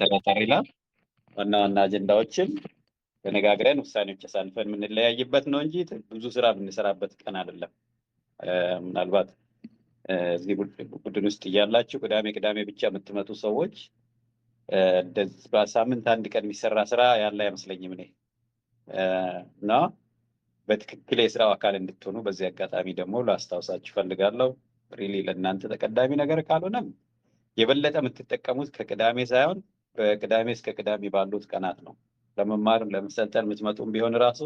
ተራታሪላል ዋና አጀንዳዎችን ተነጋግረን ውሳኔዎች አሳልፈን የምንለያይበት ነው እንጂ ብዙ ስራ የምንሰራበት ቀን አይደለም። ምናልባት እዚህ ቡድን ውስጥ እያላችሁ ቅዳሜ ብቻ የምትመጡ ሰዎች በሳምንት አንድ ቀን የሚሰራ ስራ ያለ አይመስለኝም እኔ እና በትክክል የስራው አካል እንድትሆኑ በዚህ አጋጣሚ ደግሞ ላስታውሳችሁ ፈልጋለሁ። ሪሊ ለእናንተ ተቀዳሚ ነገር ካልሆነም የበለጠ የምትጠቀሙት ከቅዳሜ ሳይሆን በቅዳሜ እስከ ቅዳሜ ባሉት ቀናት ነው። ለመማር ለመሰልጠን የምትመጡም ቢሆን ራሱ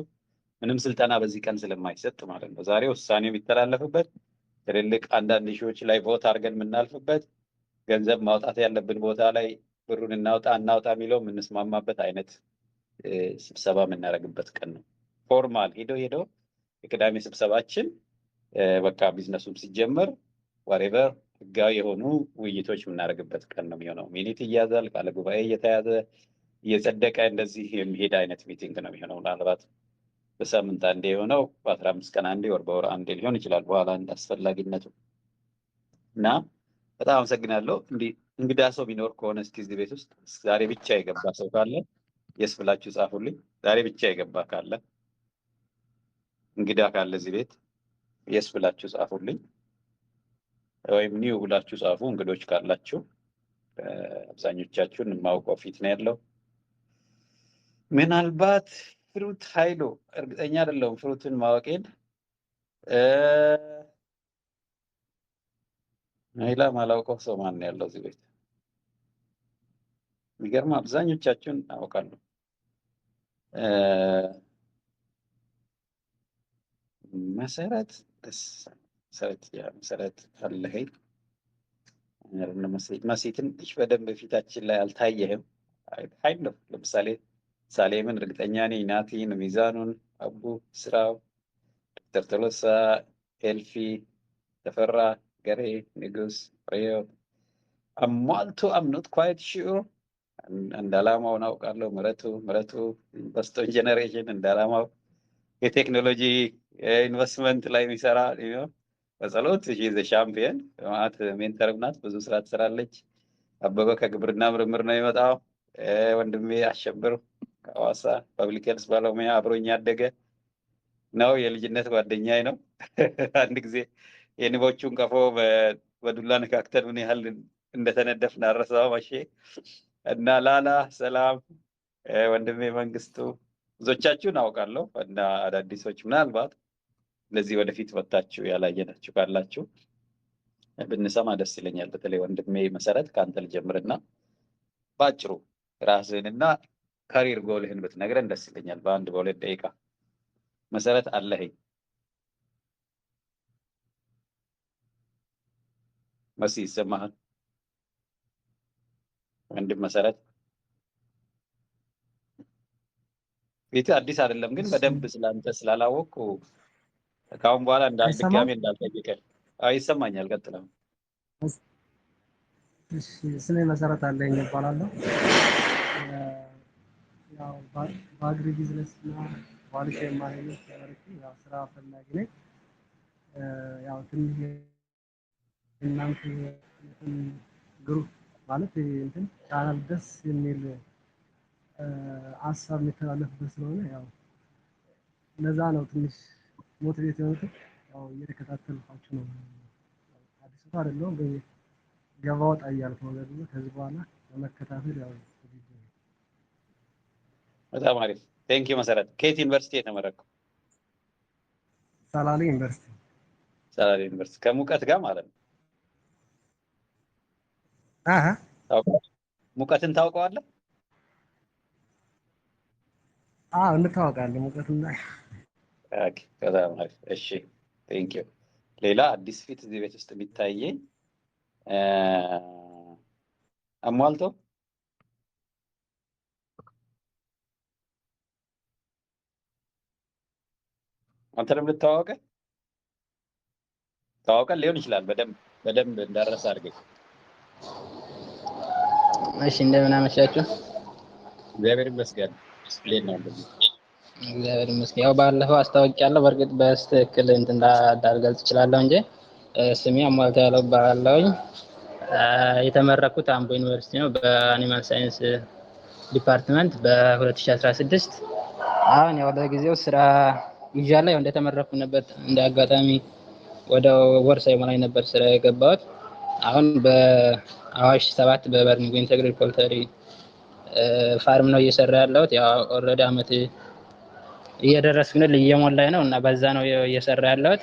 ምንም ስልጠና በዚህ ቀን ስለማይሰጥ ማለት ነው። ዛሬ ውሳኔ የሚተላለፍበት ትልልቅ አንዳንድ ሺዎች ላይ ቮት አድርገን የምናልፍበት ገንዘብ ማውጣት ያለብን ቦታ ላይ ብሩን እናውጣ የሚለው የምንስማማበት አይነት ስብሰባ የምናደርግበት ቀን ነው። ፎርማል ሄዶ የቅዳሜ ስብሰባችን በቃ ቢዝነሱም ሲጀመር ዋሬቨር ህጋዊ የሆኑ ውይይቶች የምናደርግበት ቀን ነው የሚሆነው። ሚኒት እያዛል ቃለ ጉባኤ እየተያዘ እየጸደቀ እንደዚህ የሚሄድ አይነት ሚቲንግ ነው የሚሆነው። ምናልባት በሳምንት አንዴ የሆነው በ15 ቀን አንዴ ወር በወር አንዴ ሊሆን ይችላል በኋላ እንዳስፈላጊነቱ እና በጣም አመሰግናለሁ። እንግዳ ሰው ቢኖር ከሆነ እስኪ እዚህ ቤት ውስጥ ዛሬ ብቻ የገባ ሰው ካለ የስ ብላችሁ ጻፉልኝ። ዛሬ ብቻ የገባ ካለ እንግዳ ካለ እዚህ ቤት የስ ብላችሁ ጻፉልኝ፣ ወይም ኒው ብላችሁ ጻፉ። እንግዶች ካላችሁ አብዛኞቻችሁን የማውቀው ፊት ነው ያለው። ምናልባት ፍሩት ኃይሉ እርግጠኛ አይደለሁም ፍሩትን ማወቄን። ሌላ ማላውቀው ሰው ማን ነው ያለው እዚህ ቤት? የሚገርም አብዛኞቻችሁን አውቃለሁ። መሰረት አለኸኝ መሲትን በደንብ ፊታችን ላይ አልታየህም። ኃይል ነው። ለምሳሌ ሳሌምን እርግጠኛ ነኝ፣ ናቲን፣ ሚዛኑን፣ አቡ፣ ስራው፣ ዶክተር ቶሎሳ፣ ኤልፊ፣ ተፈራ፣ ገሬ፣ ንጉስ፣ ፍሬው አሟልቶ አምኖት ኳይት ሹር እንዳላማውን አውቃለሁ። ምረቱ በስቶን ጀነሬሽን እንዳላማው የቴክኖሎጂ ኢንቨስትመንት ላይ የሚሰራ በጸሎት ዘ ሻምፒየን ማለት ሜንተርም ናት። ብዙ ስራ ትሰራለች። አበበ ከግብርና ምርምር ነው የመጣው። ወንድሜ አሸብር ከሐዋሳ ፐብሊክ ሄልዝ ባለሙያ አብሮኝ ያደገ ነው። የልጅነት ጓደኛዬ ነው። አንድ ጊዜ የንቦቹን ቀፎ በዱላ ነካክተን ምን ያህል እንደተነደፍን አልረሳውም። ማሼ እና ላላ ሰላም፣ ወንድሜ መንግስቱ ብዙዎቻችሁን አውቃለሁ እና አዳዲሶች ምናልባት ለዚህ ወደፊት ወጣችሁ ያላየናችሁ ካላችሁ ብንሰማ ደስ ይለኛል። በተለይ ወንድሜ መሰረት ከአንተ ልጀምርና ባጭሩ ራስህንና ካሪር ጎልህን ብትነግረን ደስ ይለኛል በ1-2 ደቂቃ። መሰረት አለኸኝ? መሲ ይሰማሃል? ወንድም መሰረት ቤት አዲስ አይደለም ግን በደንብ ስላንተ ስላላወቅኩ ካሁን በኋላ እንዳልድጋሜ እንዳልጠይቀ። ይሰማኛል። ቀጥለው። እሺ፣ ስሜ መሰረት አለኝ ይባላለሁ። ያው በአግሪ ቢዝነስ እና ኳሊቲ ማኔጅመንት ያው ስራ ፈላጊ ነኝ። ያው ትንሽ እናንተ ግሩፕ ማለት እንትን ቻናል ደስ የሚል ሀሳብ የሚተላለፍበት ስለሆነ ያው ለዛ ነው ትንሽ ሞቲቬት የሆኑት። ያው እየተከታተልኳችሁ ነው። አዲስ ሰው አይደለሁም ግን ገባ ወጣ እያልኩ ነው። ደግሞ ከዚህ በኋላ ለመከታተል ያው በጣም አሪፍ። ቴንክ ዩ መሰረት። ከየት ዩኒቨርሲቲ የተመረቀው? ሰላሌ ዩኒቨርሲቲ። ሰላሌ ዩኒቨርሲቲ ከሙቀት ጋር ማለት ነው። ሙቀትን ታውቀዋለህ? እንታወቃለን ሙቀትና። ኦኬ፣ በጣም አሪፍ። እሺ፣ ቴንክ ዩ። ሌላ አዲስ ፊት እዚህ ቤት ውስጥ የሚታየኝ አሟልቶ አንተንም ልታዋወቀን ታዋወቀን ሊሆን ይችላል። በደንብ እንዳረሳ አድርገኝ። እሺ፣ እንደምን አመሻችሁ? እግዚአብሔር ይመስገን። እንዴት ነው እንደዚህ? እግዚአብሔር ይመስገን። ያው ባለፈው አስታውቂያለሁ። በእርግጥ በትክክል እንዳልገልጽ እችላለሁ እንጂ ስሜ አሟልቶ ያለው እባላለሁኝ። የተመረኩት አምቦ ዩኒቨርሲቲ ነው በአኒማል ሳይንስ ዲፓርትመንት በ2016። አሁን ያው ለጊዜው ስራ ይዣለሁ። ያው እንደተመረኩ ነበር እንደ አጋጣሚ ወደ ወር ሳይሞላኝ ነበር ስራ የገባሁት። አሁን በአዋሽ 7 በበርኒንግ ኢንተግሬትድ ፖልትሪ ፋርም ነው እየሰራ ያለሁት። ያው ኦልሬዲ አመት እየደረስኩ ነው፣ እየሞላኝ ነው እና በዛ ነው እየሰራ ያለሁት።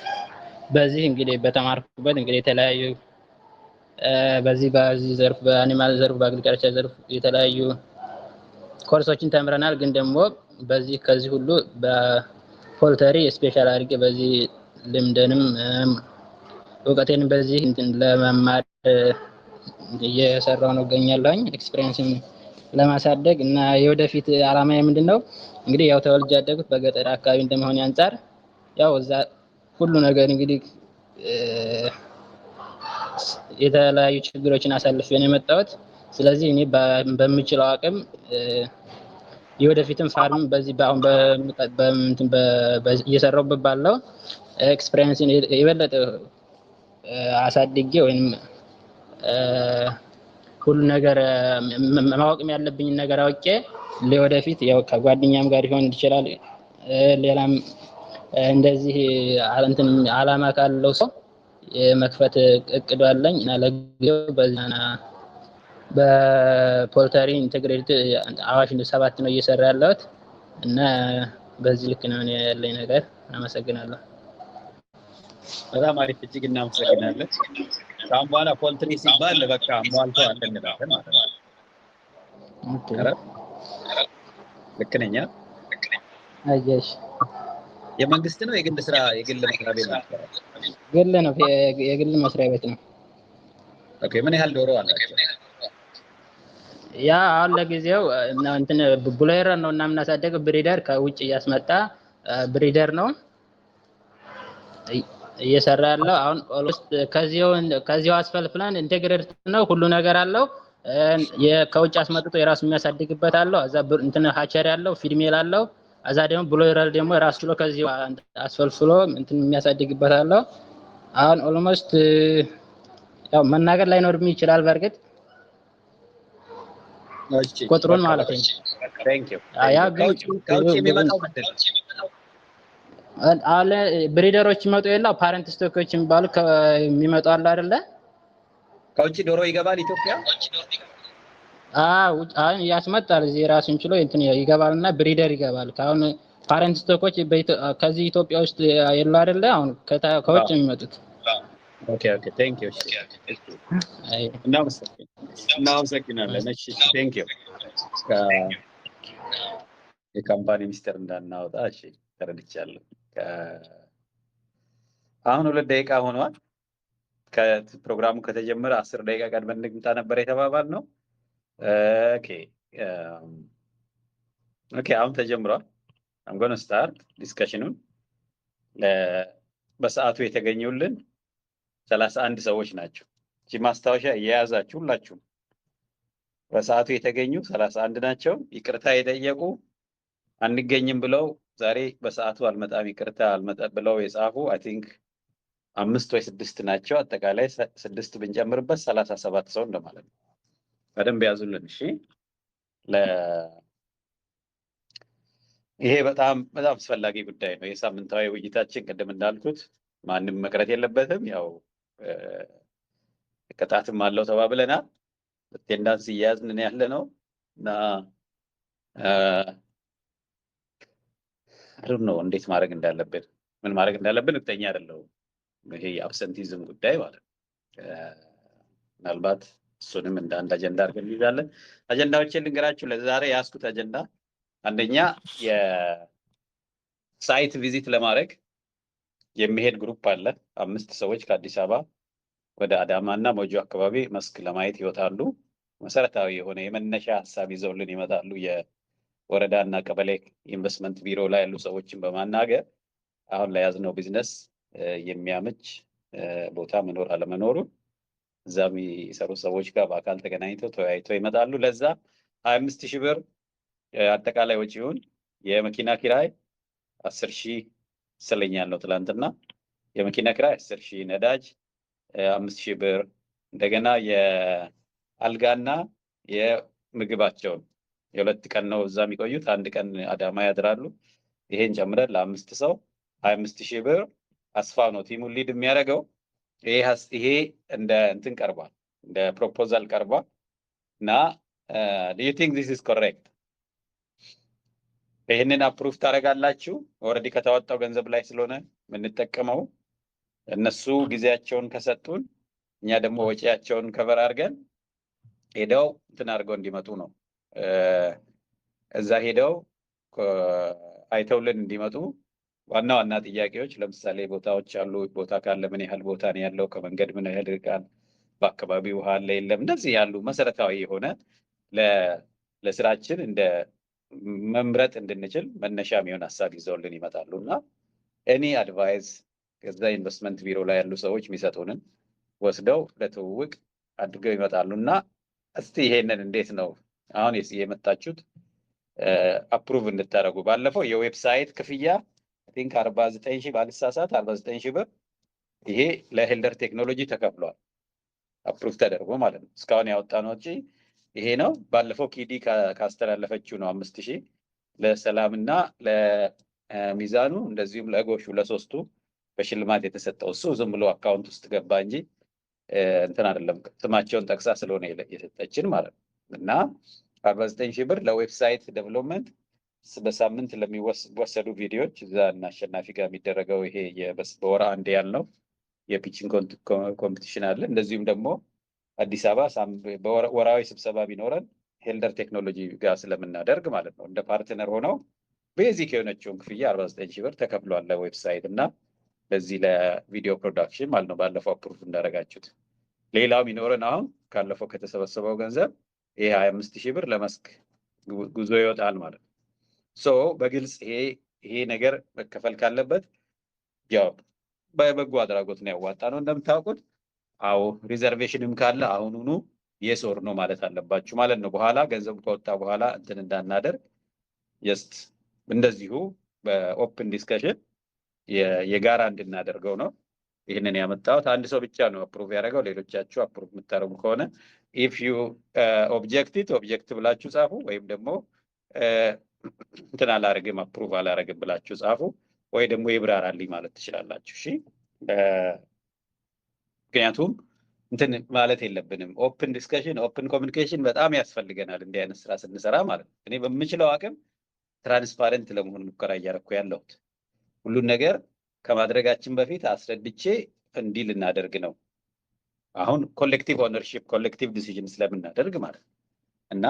በዚህ እንግዲህ በተማርኩበት እንግዲህ የተለያዩ በዚህ ዘርፍ በአኒማል ዘርፍ በአግሪካልቸር ዘርፍ የተለያዩ ኮርሶችን ተምረናል። ግን ደግሞ በዚህ ከዚህ ሁሉ በፖልተሪ ስፔሻል አድርጌ በዚህ ልምድንም እውቀቴንም በዚህ እንትን ለመማር እየሰራሁ ነው እገኛለሁኝ። ኤክስፒሪየንስም ለማሳደግ እና የወደፊት አላማዬ ምንድነው እንግዲህ ያው ተወልጄ ያደጉት በገጠር አካባቢ እንደመሆን አንፃር ያው እዛ ሁሉ ነገር እንግዲህ የተለያዩ ችግሮችን አሳልፌ ነው የመጣሁት። ስለዚህ እኔ በምችለው አቅም የወደፊትም ፋርም በዚህ በአሁን እየሰራሁበት ባለው ኤክስፒሪየንስን የበለጠ አሳድጌ ወይም ሁሉ ነገር ማወቅም ያለብኝን ነገር አውቄ ለወደፊት ያው ከጓደኛም ጋር ሊሆን ይችላል ሌላም እንደዚህ እንትን አላማ ካለው ሰው የመክፈት እቅዱ አለኝ እና ለጊዜው በዛና በፖልተሪ ኢንተግሬትድ አዋሽ 7 ነው እየሰራ ያለሁት እና በዚህ ልክ ነው ያለኝ ነገር። አመሰግናለሁ። በጣም አሪፍ፣ እጅግ እናመሰግናለን። ከአሁን በኋላ ፖልትሪ ሲባል በቃ ሟልቶ እንላለን ማለት ነው። ልክ ነኝ? አየሽ፣ የመንግስት ነው የግል ስራ? የግል መስሪያ ቤት ነው? ግል ነው፣ የግል መስሪያ ቤት ነው። ኦኬ። ምን ያህል ዶሮ አላቸው? ያ አሁን ለጊዜው እንትን ብሎይረር ነው እና የምናሳደገው ብሪደር ከውጭ እያስመጣ ብሪደር ነው እየሰራ ያለው። አሁን ኦልሞስት ከዚያው አስፈልፍለን ኢንቴግሬትድ ነው፣ ሁሉ ነገር አለው። ከውጭ አስመጥቶ የራሱ የሚያሳድግበት አለው። እዛ እንትን ሃቸሪ አለው፣ ፊድሜል አለው። እዛ ደግሞ ብሎይረር ደግሞ ራሱ ብሎ ከዚያው አስፈልፍሎ እንትን የሚያሳድግበት አለው። አሁን ኦልሞስት ያው መናገር ላይኖርም ይችላል በእርግጥ ቁጥሩን ማለት ነው። ታንክ ዩ። ከውጭ የሚመጣው ምንድን ነው? አለ ብሪደሮች ይመጡ የለ ፓረንት ስቶኮች የሚባሉ የሚመጡ አለ አይደለ? ከውጭ ዶሮ ይገባል ኢትዮጵያ? አሁን ያስመጣል እዚህ ራሱን ችሎ እንትን ይገባልና ብሪደር ይገባል። አሁን ፓረንት ስቶኮች ከዚህ ኢትዮጵያ ውስጥ የሉ አይደለ? አሁን ከውጭ የሚመጡት። ኦኬ ኦኬ። ታንክ ዩ። እናመሰግናለን። እሺ ታንክ ዩ። የካምፓኒ ሚኒስቴር እንዳናወጣ እሺ፣ ተረድቻለሁ። አሁን 2 ደቂቃ ሆኗል። ከፕሮግራሙ ከተጀመረ 10 ደቂቃ ቀድመን እንምጣ ነበር የተባባልነው። ኦኬ ኦኬ። አሁን ተጀምሯል። I'm going to start ዲስከሽኑን። በሰዓቱ የተገኙልን 31 ሰዎች ናቸው። እቺ ማስታወሻ እየያዛችሁ ሁላችሁም በሰዓቱ የተገኙ 31 ናቸው። ይቅርታ የጠየቁ አንገኝም ብለው ዛሬ በሰዓቱ አልመጣም ይቅርታ አልመጣም ብለው የጻፉ አይ ቲንክ 5 ወይ 6 ናቸው። አጠቃላይ 6 ብንጨምርበት 37 ሰው እንደማለት ነው። በደንብ ያዙልን እሺ። ይሄ በጣም አስፈላጊ ጉዳይ ነው። የሳምንታዊ ውይይታችን ቅድም እንዳልኩት ማንም መቅረት የለበትም። ያው ቅጣትም አለው ተባብለናል። አቴንዳንስ እያያዝን ያለ ነው እና አይደል ነው እንዴት ማድረግ እንዳለብን ምን ማድረግ እንዳለብን እርግጠኛ አይደለሁም። ይሄ የአብሰንቲዝም ጉዳይ ማለት ነው። ምናልባት እሱንም እንደ አንድ አጀንዳ አድርገን እንይዛለን። አጀንዳዎችን ልንገራችሁ። ለዛሬ ያስኩት አጀንዳ አንደኛ የሳይት ቪዚት ለማድረግ የሚሄድ ግሩፕ አለ። 5 ሰዎች ከአዲስ አበባ ወደ አዳማና ሞጆ አካባቢ መስክ ለማየት ይወጣሉ። መሰረታዊ የሆነ የመነሻ ሀሳብ ይዘውልን ይመጣሉ። የወረዳና ቀበሌ ኢንቨስትመንት ቢሮ ላይ ያሉ ሰዎችን በማናገር አሁን ላይ ያዝነው ቢዝነስ የሚያመች ቦታ መኖር አለመኖሩ እዛ የሚሰሩ ሰዎች ጋር በአካል ተገናኝተው ተወያይተው ይመጣሉ። ለዛ 25,000 ብር አጠቃላይ ወጪውን የመኪና ኪራይ 10,000 ስለኛል ነው ትላንትና። የመኪና ኪራይ 10,000፣ ነዳጅ 5,000 ብር፣ እንደገና የአልጋና የምግባቸውን የ2 ቀን ነው እዛ የሚቆዩት፣ 1 ቀን አዳማ ያድራሉ። ይሄን ጨምረን ለ5 ሰው 25,000 ብር አስፋው ነው ቲሙን ሊድ የሚያደርገው። ይሄ እንደ እንትን ቀርቧል፣ እንደ ፕሮፖዛል ቀርቧል እና do you think this is correct? ይህንን አፕሩቭ ታደርጋላችሁ? ኦልሬዲ ከተዋጣው ገንዘብ ላይ ስለሆነ የምንጠቀመው እነሱ ጊዜያቸውን ከሰጡን እኛ ደግሞ ወጪያቸውን ከቨር አድርገን ሄደው እንትን አድርገው እንዲመጡ ነው። እዛ ሄደው አይተውልን እንዲመጡ ዋና ዋና ጥያቄዎች ለምሳሌ ቦታዎች አሉ። ቦታ ካለ ምን ያህል ቦታ ነው ያለው? ከመንገድ ምን ያህል ርቃል? በአካባቢው ውሃ አለ የለም? እንደዚህ ያሉ መሰረታዊ የሆነ ለስራችን እንደ መምረጥ እንድንችል መነሻ የሚሆን ሀሳብ ይዘውልን ይመጣሉ እና እኔ አድቫይዝ ከዛ ኢንቨስትመንት ቢሮ ላይ ያሉ ሰዎች የሚሰጡንን ወስደው ለትውውቅ አድርገው ይመጣሉ እና እስቲ ይሄንን እንዴት ነው አሁን የመጣችሁት አፕሩቭ እንድታደርጉ። ባለፈው የዌብሳይት ክፍያ አይ ቲንክ 49,000 ባልሳሳት 49,000 ብር ይሄ ለሄልደር ቴክኖሎጂ ተከፍሏል፣ አፕሩቭ ተደርጎ ማለት ነው። እስካሁን ያወጣነው ወጪ ይሄ ነው። ባለፈው ኪዲ ካስተላለፈችው ነው 5,000 ለሰላምና ለሚዛኑ እንደዚሁም ለጎሹ ለሶስቱ በሽልማት የተሰጠው። እሱ ዝም ብሎ አካውንት ውስጥ ገባ እንጂ እንትን አይደለም፣ ስማቸውን ጠቅሳ ስለሆነ የሰጠችን ማለት ነው። እና 49,000 ብር ለዌብሳይት ዴቨሎፕመንት በሳምንት ለሚወሰዱ ቪዲዮዎች እዛ እና አሸናፊ ጋር የሚደረገው ይሄ በወር አንዴ ያልነው የፒቺንግ ኮምፒቲሽን አለ። እንደዚሁም ደግሞ አዲስ አበባ ወራዊ ስብሰባ ቢኖረን ሄልደር ቴክኖሎጂ ጋር ስለምናደርግ ማለት ነው እንደ ፓርትነር ሆነው ቤዚክ የሆነችውን ክፍያ 49,000 ብር ተከፍሏል ለዌብሳይት እና ለዚህ ለቪዲዮ ፕሮዳክሽን ማለት ነው። ባለፈው አፕሩቭ እንዳደረጋችሁት ሌላው ቢኖረን አሁን ካለፈው ከተሰበሰበው ገንዘብ ይሄ 25,000 ብር ለመስክ ጉዞ ይወጣል ማለት ነው። ሶ በግልጽ ይሄ ነገር መከፈል ካለበት ያው በበጎ አድራጎት ነው ያዋጣ ነው እንደምታውቁት። አዎ ሪዘርቬሽንም ካለ አሁኑኑ የስ ኦር ነው ማለት አለባችሁ ማለት ነው። በኋላ ገንዘቡ ከወጣ በኋላ እንትን እንዳናደርግ ጀስት እንደዚሁ በኦፕን ዲስከሽን የጋራ እንድናደርገው ነው ይህንን ያመጣሁት። አንድ ሰው ብቻ ነው አፕሩቭ ያደረገው። ሌሎቻችሁ አፕሩቭ የምታደርጉ ከሆነ ኢፍ ዩ ኦብጀክት ብላችሁ ጻፉ፣ ወይም ደግሞ እንትን አላረግም አፕሩቭ አላረግም ብላችሁ ጻፉ፣ ወይ ደግሞ ይብራራልኝ ማለት ትችላላችሁ። እሺ ምክንያቱም እንትን ማለት የለብንም። ኦፕን ዲስከሽን ኦፕን ኮሚኒኬሽን በጣም ያስፈልገናል እንዲህ አይነት ስራ ስንሰራ ማለት ነው። እኔ በምችለው አቅም ትራንስፓረንት ለመሆን ሙከራ እያደረኩ ያለሁት ሁሉን ነገር ከማድረጋችን በፊት አስረድቼ እንዲህ ልናደርግ ነው። አሁን ኮሌክቲቭ ኦነርሺፕ ኮሌክቲቭ ዲሲዥን ስለምናደርግ ማለት ነው እና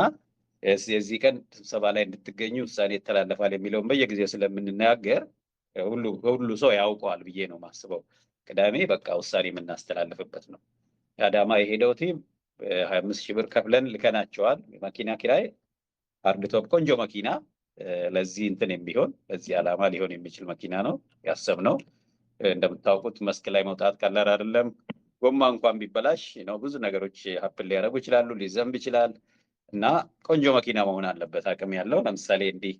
የዚህ ቀን ስብሰባ ላይ እንድትገኙ ውሳኔ ይተላለፋል የሚለውን በየጊዜው ስለምንናገር ሁሉ ሰው ያውቀዋል ብዬ ነው ማስበው። ቅዳሜ በቃ ውሳኔ የምናስተላልፍበት ነው። የአዳማ የሄደው ቲም 25,000 ብር ከፍለን ልከናቸዋል። መኪና ኪራይ ሃርድቶፕ ቆንጆ መኪና ለዚህ እንትን የሚሆን ለዚህ ዓላማ ሊሆን የሚችል መኪና ነው ያሰብነው። እንደምታውቁት መስክ ላይ መውጣት ቀላል አይደለም። ጎማ እንኳን ቢበላሽ ነው ብዙ ነገሮች ሀፕን ሊያደርጉ ይችላሉ፣ ሊዘንብ ይችላል እና ቆንጆ መኪና መሆን አለበት አቅም ያለው። ለምሳሌ እንዲህ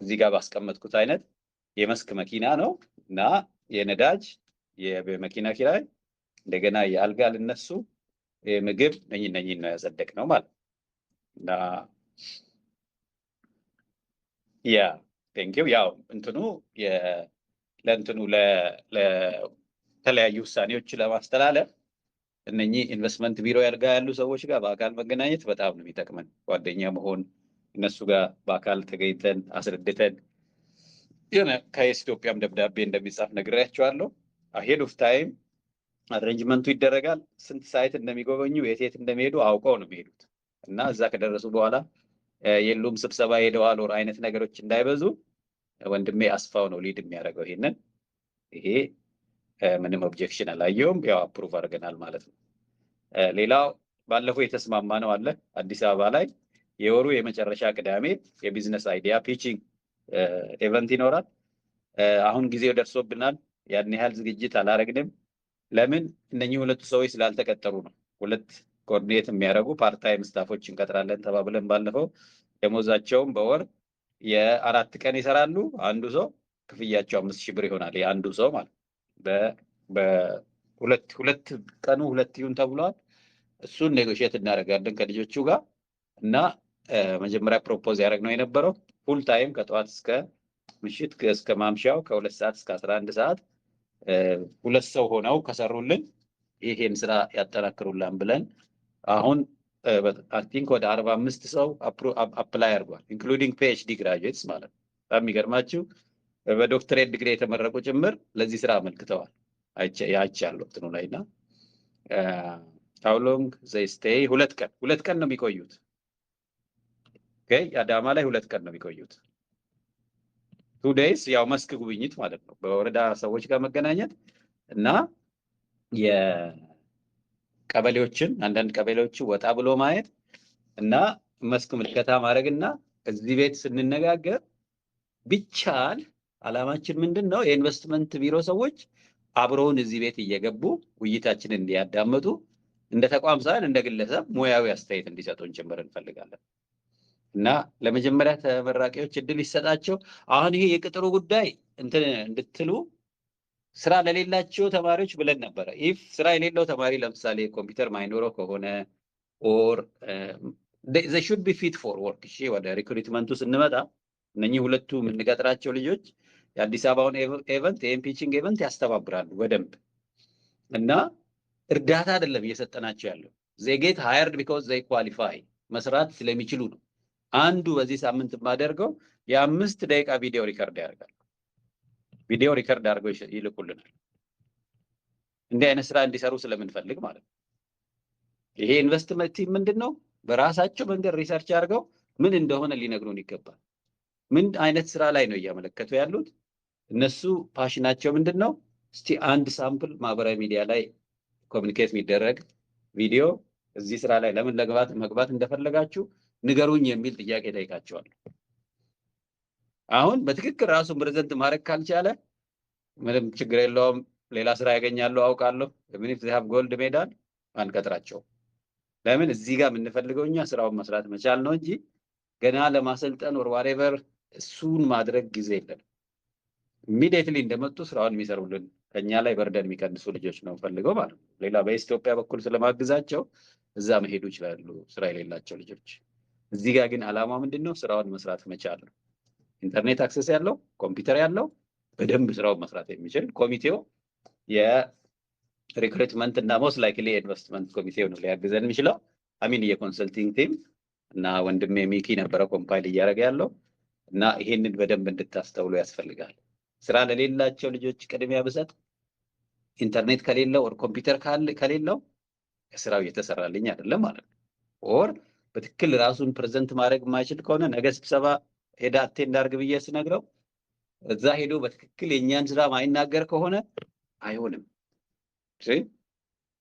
እዚህ ጋር ባስቀመጥኩት አይነት የመስክ መኪና ነው እና የነዳጅ የመኪና ኪራይ እንደገና የአልጋ ልነሱ ምግብ ነኝ ነው ያጸደቅነው ማለት እና ያ ቴንኪው። ያው እንትኑ ለእንትኑ ለተለያዩ ውሳኔዎች ለማስተላለፍ እነኚህ ኢንቨስትመንት ቢሮ ያልጋ ያሉ ሰዎች ጋር በአካል መገናኘት በጣም ነው የሚጠቅመን። ጓደኛ መሆን እነሱ ጋር በአካል ተገኝተን አስረድተን የሆነ ከኢትዮጵያም ደብዳቤ እንደሚጻፍ ነግሬያቸዋለሁ። አሄድ ኦፍ ታይም አሬንጅመንቱ ይደረጋል። ስንት ሳይት እንደሚጎበኙ የት እንደሚሄዱ አውቀው ነው የሚሄዱት እና እዛ ከደረሱ በኋላ የሉም ስብሰባ ሄደዋል ወር አይነት ነገሮች እንዳይበዙ ወንድሜ አስፋው ነው ሊድ የሚያደርገው ይሄንን። ይሄ ምንም ኦብጀክሽን አላየውም። ያው አፕሩቭ አድርገናል ማለት ነው። ሌላው ባለፈው የተስማማ ነው አለ አዲስ አበባ ላይ የወሩ የመጨረሻ ቅዳሜ የቢዝነስ አይዲያ ፒቺንግ ኢቨንት ይኖራል። አሁን ጊዜው ደርሶብናል። ያን ያህል ዝግጅት አላረግንም። ለምን? እነኚህ ሁለቱ ሰዎች ስላልተቀጠሩ ነው። ሁለት ኮኦርዲኔት የሚያደርጉ ፓርታይም ስታፎች እንቀጥራለን ተባብለን ባለፈው ደሞዛቸውም በወር የ4 ቀን ይሰራሉ። አንዱ ሰው ክፍያቸው 5,000 ብር ይሆናል። የአንዱ ሰው ማለት በሁለት ቀኑ 2 ይሁን ተብሏል። እሱን ኔጎሽየት እናደርጋለን ከልጆቹ ጋር እና መጀመሪያ ፕሮፖዝ ያደረግነው የነበረው ፉል ታይም ከጠዋት እስከ ምሽት እስከ ማምሻው ከ2 ሰዓት እስከ 11 ሰዓት 2 ሰው ሆነው ከሰሩልን ይሄን ስራ ያጠናክሩላን ብለን አሁን አይ ቲንክ ወደ 45 ሰው አፕላይ አድርጓል ኢንክሉዲንግ ፒኤችዲ ግራጁዌትስ ማለት ነው። በጣም የሚገርማችሁ በዶክትሬት ዲግሪ የተመረቁ ጭምር ለዚህ ስራ አመልክተዋል። አይቻለሁ እንትኑ ላይ እና how long they stay 2 ቀን ነው የሚቆዩት። ኦኬ አዳማ ላይ 2 ቀን ነው የሚቆዩት። 2 days ያው መስክ ጉብኝት ማለት ነው። በወረዳ ሰዎች ጋር መገናኘት እና የቀበሌዎችን አንዳንድ ቀበሌዎችን ወጣ ብሎ ማየት እና መስክ ምልከታ ማድረግና እዚህ ቤት ስንነጋገር ቢቻል አላማችን ምንድነው የኢንቨስትመንት ቢሮ ሰዎች አብረውን እዚህ ቤት እየገቡ ውይይታችንን እንዲያዳምጡ እንደ ተቋም ሳይሆን እንደ ግለሰብ ሙያዊ አስተያየት እንዲሰጡን ጭምር እንፈልጋለን እና ለመጀመሪያ ተመራቂዎች እድል ይሰጣቸው። አሁን ይሄ የቅጥሩ ጉዳይ እንድትሉ ስራ ለሌላቸው ተማሪዎች ብለን ነበረ። ኢፍ ስራ የሌለው ተማሪ ለምሳሌ ኮምፒውተር ማይኖረው ከሆነ ኦር they should be fit for work። እሺ ወደ ሪክሩትመንቱ ስንመጣ እነኚህ ሁለቱ የምንቀጥራቸው ልጆች የአዲስ አበባውን ኤቨንት የፒቺንግ ኤቨንት ያስተባብራሉ በደንብ እና እርዳታ አይደለም እየሰጠናቸው ያለው they get hired because they qualify መስራት ስለሚችሉ ነው። አንዱ በዚህ ሳምንት የማደርገው የ5 ደቂቃ ቪዲዮ ሪከርድ ያደርጋል። ቪዲዮ ሪከርድ አድርገው ይልኩልናል። እንዲህ አይነት ስራ እንዲሰሩ ስለምንፈልግ ማለት ነው። ይሄ ኢንቨስትመንት ቲም ምንድነው በራሳቸው መንገድ ሪሰርች አድርገው ምን እንደሆነ ሊነግሩን ይገባል። ምን አይነት ስራ ላይ ነው እያመለከቱ ያሉት? እነሱ ፓሽናቸው ምንድነው? እስቲ አንድ ሳምፕል ማህበራዊ ሚዲያ ላይ ኮሚኒኬት የሚደረግ ቪዲዮ እዚህ ስራ ላይ ለምን መግባት እንደፈለጋችሁ ንገሩኝ የሚል ጥያቄ ጠይቃቸዋለሁ። አሁን በትክክል ራሱን ፕሬዘንት ማድረግ ካልቻለ ምንም ችግር የለውም ሌላ ስራ ያገኛሉ አውቃለሁ። ምን if they have gold medal አንቀጥራቸው። ለምን እዚህ ጋር የምንፈልገው እኛ ስራውን መስራት መቻል ነው እንጂ ገና ለማሰልጠን or whatever እሱን ማድረግ ጊዜ የለንም። ኢሚዲየትሊ እንደመጡ ስራውን የሚሰሩልን ከኛ ላይ በርደን የሚቀንሱ ልጆች ነው ፈልገው ማለት ነው። ሌላ በኢትዮጵያ በኩል ስለማግዛቸው እዛ መሄዱ ይችላሉ ስራ የሌላቸው ልጆች። እዚህ ጋር ግን አላማው ምንድነው? ስራውን መስራት መቻል ነው። ኢንተርኔት አክሰስ ያለው ኮምፒውተር ያለው በደንብ ስራውን መስራት የሚችል ኮሚቴው የሪክሩትመንት እና ሞስት ላይክሊ ኢንቨስትመንት ኮሚቴው ነው ሊያግዘን የሚችለው። አሚን የኮንሰልቲንግ ቲም እና ወንድሜ ሚኪ ነበረ ኮምፓይል እያደረገ ያለው እና ይሄንን በደንብ እንድታስተውሉ ያስፈልጋል። ስራ ለሌላቸው ልጆች ቅድሚያ ብሰጥ ኢንተርኔት ከሌለው or ኮምፒውተር ከሌለው ስራው እየተሰራልኝ አይደለም ማለት ነው። ኦር በትክክል ራሱን ፕሬዘንት ማድረግ የማይችል ከሆነ ነገ ስብሰባ ሄዳ አቴንድ አድርግ ብዬ ስነግረው እዛ ሄዶ በትክክል የኛን ስራ ማይናገር ከሆነ አይሆንም።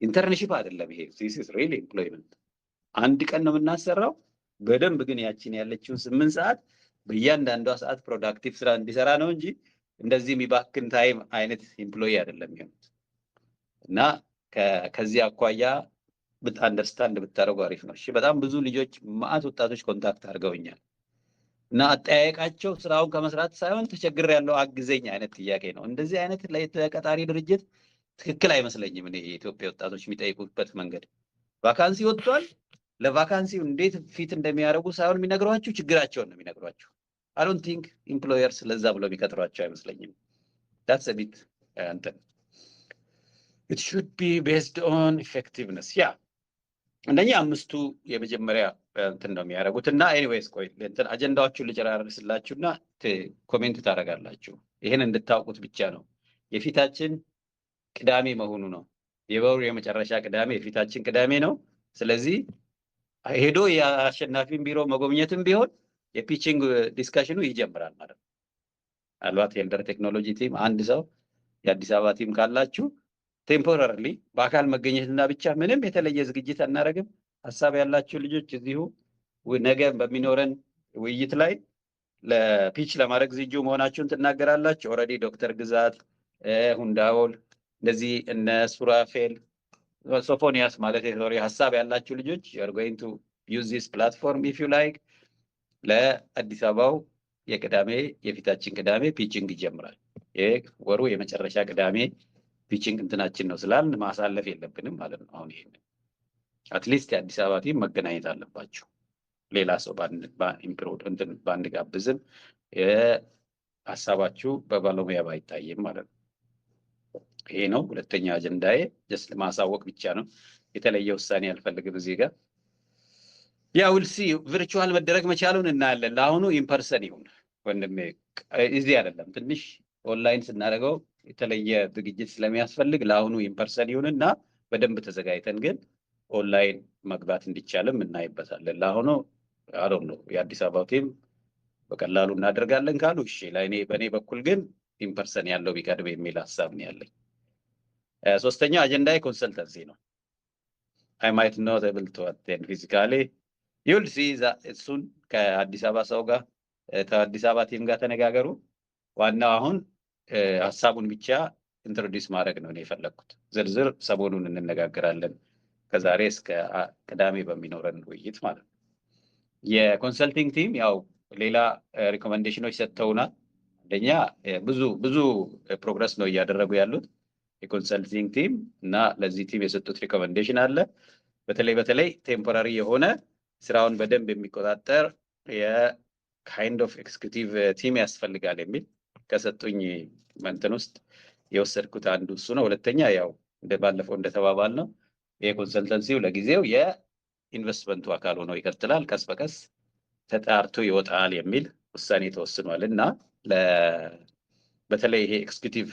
ኢንተርንሺፕ አይደለም ይሄ this is really employment። አንድ ቀን ነው የምናሰራው በደንብ ግን ያቺን ያለችውን 8 ሰዓት በእያንዳንዷ ሰዓት ፕሮዳክቲቭ ስራ እንዲሰራ ነው እንጂ እንደዚህ የሚባክን ታይም አይነት ኤምፕሎይ አይደለም የሚሆኑት። እና ከዚህ አኳያ አንደርስታንድ ብታደርጉ አሪፍ ነው። እሺ በጣም ብዙ ልጆች ማአት ወጣቶች ኮንታክት አድርገውኛል እና አጠያየቃቸው ስራውን ከመስራት ሳይሆን ተቸግሬያለሁ አግዘኝ አይነት ጥያቄ ነው። እንደዚህ አይነት ለተቀጣሪ ድርጅት ትክክል አይመስለኝም። እኔ የኢትዮጵያ ወጣቶች የሚጠይቁበት መንገድ ቫካንሲ ወጥቷል፣ ለቫካንሲው እንዴት ፊት እንደሚያደርጉ ሳይሆን የሚነግሯችሁ ችግራቸውን ነው የሚነግሯችሁ። I don't think employers ለዛ ብለው የሚቀጥሯቸው አይመስለኝም። That's a bit it should be based on effectiveness. እንደኛ አምስቱ የመጀመሪያ እንትን ነው የሚያደርጉት እና ኤኒዌይስ ቆይ እንትን አጀንዳዎቹን ልጨራርስላችሁና ኮሜንት ታደርጋላችሁ። ይሄን እንድታውቁት ብቻ ነው። የፊታችን ቅዳሜ መሆኑ ነው። የወሩ የመጨረሻ ቅዳሜ የፊታችን ቅዳሜ ነው። ስለዚህ ሄዶ የአሸናፊን ቢሮ መጎብኘትም ቢሆን የፒቺንግ ዲስካሽኑ ይጀምራል ማለት ነው። አልባት የኤልደር ቴክኖሎጂ ቲም አንድ ሰው የአዲስ አበባ ቲም ካላችሁ ቴምፖራሪሊ በአካል መገኘትና ብቻ ምንም የተለየ ዝግጅት አናደርግም። ሀሳብ ያላችሁ ልጆች እዚሁ ነገ በሚኖረን ውይይት ላይ ለፒች ለማድረግ ዝግጁ መሆናችሁን ትናገራላችሁ። ኦልሬዲ ዶክተር ግዛት ሁንዳውል እንደዚህ እነ ሱራፌል ሶፎኒያስ ማለት የሶሪ ሀሳብ ያላችሁ ልጆች you are going to use this platform if you like። ለአዲስ አበባው የቅዳሜ የፊታችን ቅዳሜ ፒቺንግ ይጀምራል። የወሩ የመጨረሻ ቅዳሜ ፒቺንግ እንትናችን ነው ስላልን ማሳለፍ የለብንም ማለት ነው። አሁን ይሄን አትሊስት የአዲስ አበባ ቲም መገናኘት አለባቸው። ሌላ ሰው ባንድ ጋብዝም ሀሳባችሁ በባለሙያ ባይታይም ማለት ነው። ይሄ ነው ሁለተኛ አጀንዳዬ። ጀስት ማሳወቅ ብቻ ነው። የተለየ ውሳኔ አልፈልግም እዚህ ጋር። ያ ዊልሲ ቪርቹዋል መደረግ መቻሉን እናያለን። ለአሁኑ ኢምፐርሰን ይሁን ወንድሜ፣ እዚህ አይደለም። ትንሽ ኦንላይን ስናደርገው የተለየ ዝግጅት ስለሚያስፈልግ ለአሁኑ ኢምፐርሰን ይሁንና በደንብ ተዘጋጅተን ግን ኦንላይን መግባት እንዲቻልም እናይበታለን። ለአሁኑ አዶን ነው የአዲስ አበባ ቲም በቀላሉ እናደርጋለን ካሉ እሺ፣ በእኔ በኩል ግን ኢምፐርሰን ያለው ቢቀድም የሚል ሀሳብ ነው ያለኝ። ሶስተኛው አጀንዳ ኮንሰልተንሲ ነው። I might not able to attend physically. You'll see that እሱን ከአዲስ አበባ ሰው ጋር ከአዲስ አበባ ቲም ጋር ተነጋገሩ። ዋናው አሁን ሀሳቡን ብቻ ኢንትሮዲውስ ማድረግ ነው የፈለኩት። ዝርዝር ሰሞኑን እንነጋገራለን ከዛሬ እስከ ቅዳሜ በሚኖረን ውይይት ማለት ነው። የኮንሰልቲንግ ቲም ያው ሌላ ሪኮመንዴሽኖች ሰጥተውናል። አንደኛ ብዙ ፕሮግረስ ነው እያደረጉ ያሉት የኮንሰልቲንግ ቲም እና ለዚህ ቲም የሰጡት ሪኮመንዴሽን አለ። በተለይ ቴምፖራሪ የሆነ ስራውን በደንብ የሚቆጣጠር የካይንድ ኦፍ ኤክስኪዩቲቭ ቲም ያስፈልጋል የሚል ከሰጡኝ እንትን ውስጥ የወሰድኩት አንዱ እሱ ነው። ሁለተኛ ያው ባለፈው እንደተባባል ነው የኮንሰልተንሲው ለጊዜው የኢንቨስትመንቱ አካል ሆኖ ይቀጥላል፣ ቀስ በቀስ ተጣርቶ ይወጣል የሚል ውሳኔ ተወስኗል እና በተለይ ይሄ ኤክስኪዩቲቭ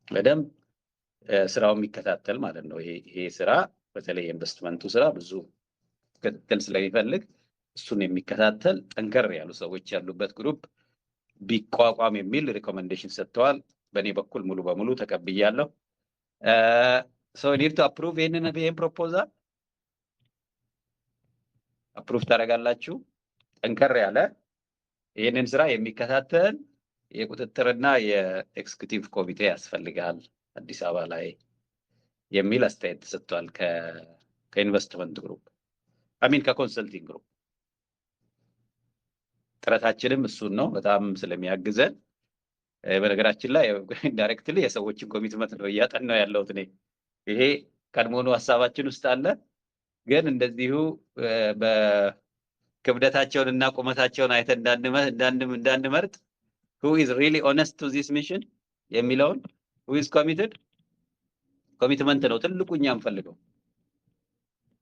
በደንብ ስራው የሚከታተል ማለት ነው። ይሄ ስራ በተለይ የኢንቨስትመንቱ ስራ ብዙ ክትትል ስለሚፈልግ እሱን የሚከታተል ጠንከር ያሉ ሰዎች ያሉበት ግሩፕ ቢቋቋም የሚል ሪኮመንዴሽን ሰጥተዋል። በእኔ በኩል ሙሉ በሙሉ ተቀብያለሁ። ሶ ኒድ ቱ አፕሩቭ ይህንን ፕሮፖዛል አፕሩቭ ታደርጋላችሁ። ጠንከር ያለ ይህንን ስራ የሚከታተል የቁጥጥርና የኤክስኪዩቲቭ ኮሚቴ ያስፈልጋል አዲስ አበባ ላይ የሚል አስተያየት ተሰጥቷል። ከኢንቨስትመንት ግሩፕ ከኮንሰልቲንግ ግሩፕ ጥረታችንም እሱን ነው በጣም ስለሚያግዘን። በነገራችን ላይ ዳይሬክትሊ የሰዎችን ኮሚትመንት ነው እያጠናው ያለሁት እኔ። ይሄ ቀድሞኑ ሀሳባችን ውስጥ አለ፣ ግን እንደዚሁ በክብደታቸውን እና ቁመታቸውን አይተን እንዳንመርጥ who is really honest to this mission የሚለውን who is committed ኮሚትመንት ነው ትልቁ እኛ የምፈልገው።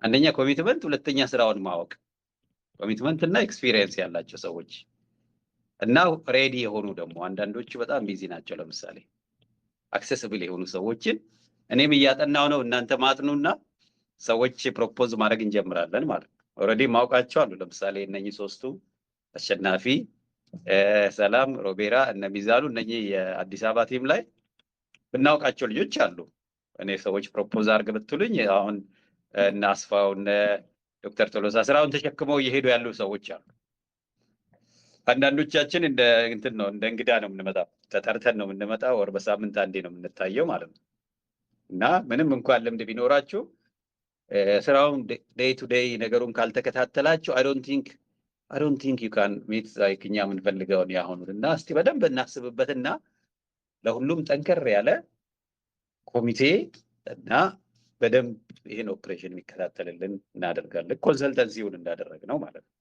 አንደኛ ኮሚትመንት፣ ሁለተኛ ስራውን ማወቅ። ኮሚትመንት እና ኤክስፒሪየንስ ያላቸው ሰዎች እና ሬዲ የሆኑ ደግሞ አንዳንዶቹ በጣም ቢዚ ናቸው። ለምሳሌ አክሰሲብል የሆኑ ሰዎችን እኔም እያጠናው ነው፣ እናንተ ማጥኑና ሰዎች ፕሮፖዝ ማድረግ እንጀምራለን ማለት ነው። ኦልሬዲ ማውቃቸው አሉ። ለምሳሌ እነኚህ ሶስቱ አሸናፊ፣ ሰላም፣ ሮቤራ እና ሚዛኑ እነኚህ የአዲስ አበባ ቲም ላይ ብናውቃቸው ልጆች አሉ። እኔ ሰዎች ፕሮፖዝ አድርግ ብትሉኝ አሁን እነ አስፋው እነ ዶክተር ቶሎሳ ስራውን ተሸክመው እየሄዱ ያሉ ሰዎች አሉ። አንዳንዶቻችን እንደ እንግዳ ነው የምንመጣው፣ ተጠርተን ነው የምንመጣው፣ ወር በሳምንት አንዴ ነው የምንታየው ማለት ነው። እና ምንም እንኳን ልምድ ቢኖራችሁ ስራውን ዴይ ቱ ዴይ ነገሩን ካልተከታተላችሁ I don't think you can meet like እኛ የምንፈልገውን ያሁኑን እና እስቲ በደንብ እናስብበትና ለሁሉም ጠንከር ያለ ኮሚቴ እና በደንብ ይሄን ኦፕሬሽን የሚከታተልልን እናደርጋለን። ኮንሰልተንሲውን እንዳደረግነው ማለት ነው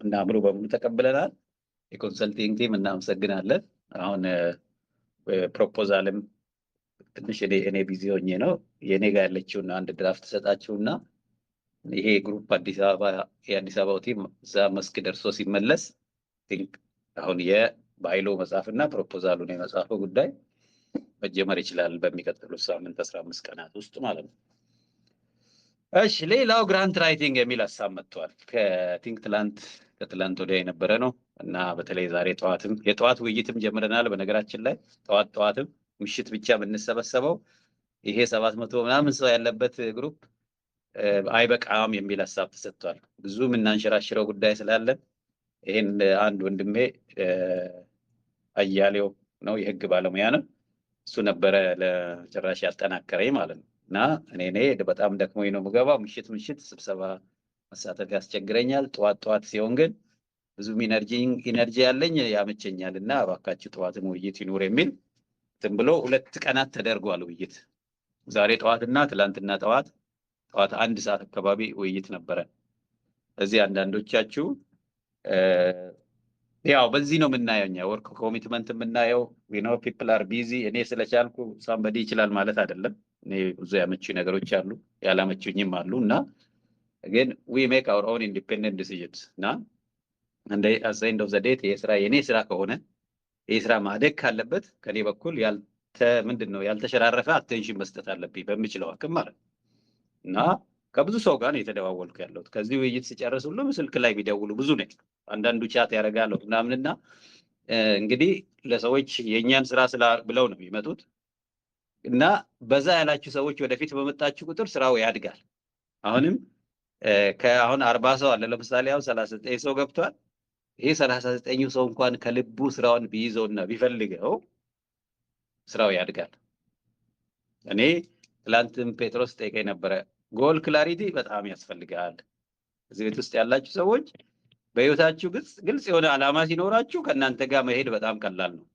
እና ሙሉ በሙሉ ተቀብለናል። የኮንሰልቲንግ ቲም እናመሰግናለን። አሁን ፕሮፖዛልም ትንሽ እኔ ቢዚ ሆኜ ነው የኔ ጋር ያለችውና አንድ ድራፍት ተሰጣችሁና ይሄ ግሩፕ የአዲስ አበባው ቲም እዛ መስክ ደርሶ ሲመለስ አሁን የባይሎ መጽሐፍና ፕሮፖዛሉን የመጽሐፉ ጉዳይ መጀመር ይችላል በሚቀጥሉት ሳምንት 15 ቀናት ውስጥ ማለት ነው። እሺ፣ ሌላው ግራንት ራይቲንግ የሚል ሀሳብ መጥቷል። ከትላንት ወዲያ የነበረ ነው እና በተለይ ዛሬ የጠዋት ውይይትም ጀምረናል። በነገራችን ላይ ጠዋትም ምሽት ብቻ የምንሰበሰበው ይሄ 700 ምናምን ሰው ያለበት ግሩፕ አይበቃም የሚል ሀሳብ ተሰጥቷል። ብዙ የምናንሸራሽረው ጉዳይ ስላለን ይሄን አንድ ወንድሜ አያሌው ነው፣ የህግ ባለሙያ ነው። እሱ ነበረ ለጭራሽ ያጠናከረኝ ማለት ነው እና እኔ በጣም ደክሞኝ ነው የምገባው። ምሽት ስብሰባ መሳተፍ ያስቸግረኛል። ጠዋት ሲሆን ግን ብዙም ኢነርጂ ያለኝ ያመቸኛል እና እባካችሁ ጠዋትም ውይይት ይኑር የሚል ብሎ 2 ቀናት ተደርጓል ውይይት። ዛሬ ጠዋትና ትላንትና ጠዋት 1 ሰዓት አካባቢ ውይይት ነበረ። እዚህ አንዳንዶቻችሁ ያው በዚህ ነው የምናየው እኛ ወርክ ኮሚትመንት የምናየው ፒፕል አር ቢዚ። እኔ ስለቻልኩ ሳምበዲ ይችላል ማለት አይደለም። እኔ ብዙ ያመቹኝ ነገሮች አሉ፣ ያላመቹኝም አሉ እና ግን we make our own independent decisions እና እንደ at the end of the day የኔ ስራ ከሆነ የስራ ማደግ ካለበት ከኔ በኩል ያልተሸራረፈ አቴንሽን መስጠት አለብኝ በሚችለው አቅም ማለት እና ከብዙ ሰው ጋር የተደዋወልኩ ያለሁት ከዚህ ውይይት ሲጨርስ ሁሉም ስልክ ላይ ቢደውሉ ብዙ ነው። አንዳንዱ ቻት ያደርጋሉ ምናምንና እንግዲህ ለሰዎች የኛን ስራ ብለው ነው የሚመጡት እና በዛ ያላችሁ ሰዎች ወደፊት በመጣችሁ ቁጥር ስራው ያድጋል። አሁንም ከአሁን 40 ሰው አለ ለምሳሌ አሁን 39 ሰው ገብቷል። ይሄ 39 ሰው እንኳን ከልቡ ስራውን ቢይዘውና ቢፈልገው ስራው ያድጋል። እኔ ትላንትም ጴጥሮስ ጠይቀኝ ነበረ። ጎል ክላሪቲ በጣም ያስፈልጋል። እዚህ ቤት ውስጥ ያላችሁ ሰዎች በህይወታችሁ ግልጽ የሆነ ዓላማ ሲኖራችሁ ከእናንተ ጋር መሄድ በጣም ቀላል ነው።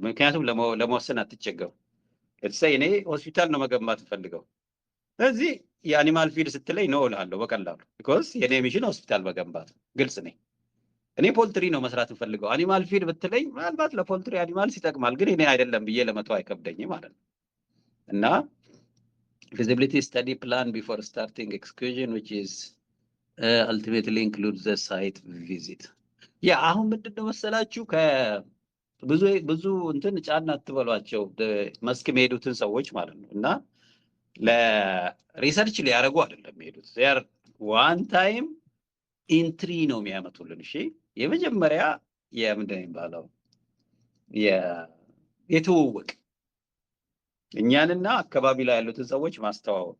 ምክንያቱም ለመወሰን አትቸገሩ። እኔ ሆስፒታል ነው መገንባት ፈልገው ስለዚህ የአኒማል ፊድ ስትለኝ ነው እላለሁ በቀላሉ ቢኮዝ የኔ ሚሽን ሆስፒታል መገንባት ግልጽ ነኝ። እኔ ፖልትሪ ነው መስራት ፈልገው አኒማል ፊድ ብትለኝ ምናልባት ለፖልትሪ አኒማልስ ይጠቅማል ግን እኔ አይደለም ብዬ ለመተው አይከብደኝም ማለት ነው። እና feasibility study plan before starting excursion which is ultimately includes the site visit አሁን ምንድነው መሰላችሁ ብዙ እንትን ጫና አትበሏቸው መስክ የሚሄዱትን ሰዎች ማለት ነው እና ለሪሰርች ሊያደርጉ አይደለም የሚሄዱት ዜር ዋን ታይም ኢንትሪ ነው የሚያመጡልን። እሺ የመጀመሪያ የምንድነው የሚባለው የትውውቅ እኛንና አካባቢ ላይ ያሉትን ሰዎች ማስተዋወቅ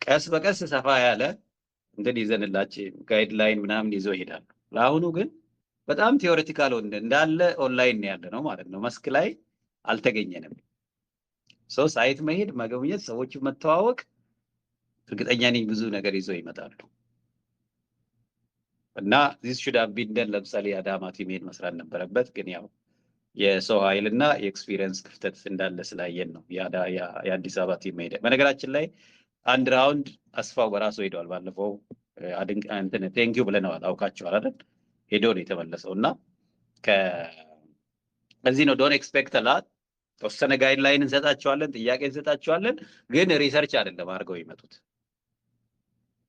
ቀስ በቀስ ሰፋ ያለ እንትን ይዘንላችሁ ጋይድላይን ምናምን ይዘው ይሄዳሉ። ለአሁኑ ግን በጣም ቲዮሬቲካል እንዳለ ኦንላይን ያለ ነው ማለት ነው። መስክ ላይ አልተገኘንም። ሳይት መሄድ መጎብኘት ሰዎች መተዋወቅ እርግጠኛ ነኝ ብዙ ነገር ይዘው ይመጣሉ እና this should have been done ለምሳሌ አዳማ ቲም ሄድ መስራት ነበረበት ግን ያው የሰው ኃይልና የኤክስፒሪየንስ ክፍተት እንዳለ ስላየን ነው የአዲስ አበባ ቲም ሄደ። በነገራችን ላይ አንድ ራውንድ አስፋው በራሱ ሄዷል። ባለፈው እንትን ቴንኪው ብለናል አውቃቸዋል አይደል? ሄዶ ነው የተመለሰው እና ከዚህ ነው ዶንት ኤክስፔክት ላት ተወሰነ ጋይድላይን እንሰጣቸዋለን፣ ጥያቄ እንሰጣቸዋለን ግን ሪሰርች አይደለም አድርገው ይመጡት።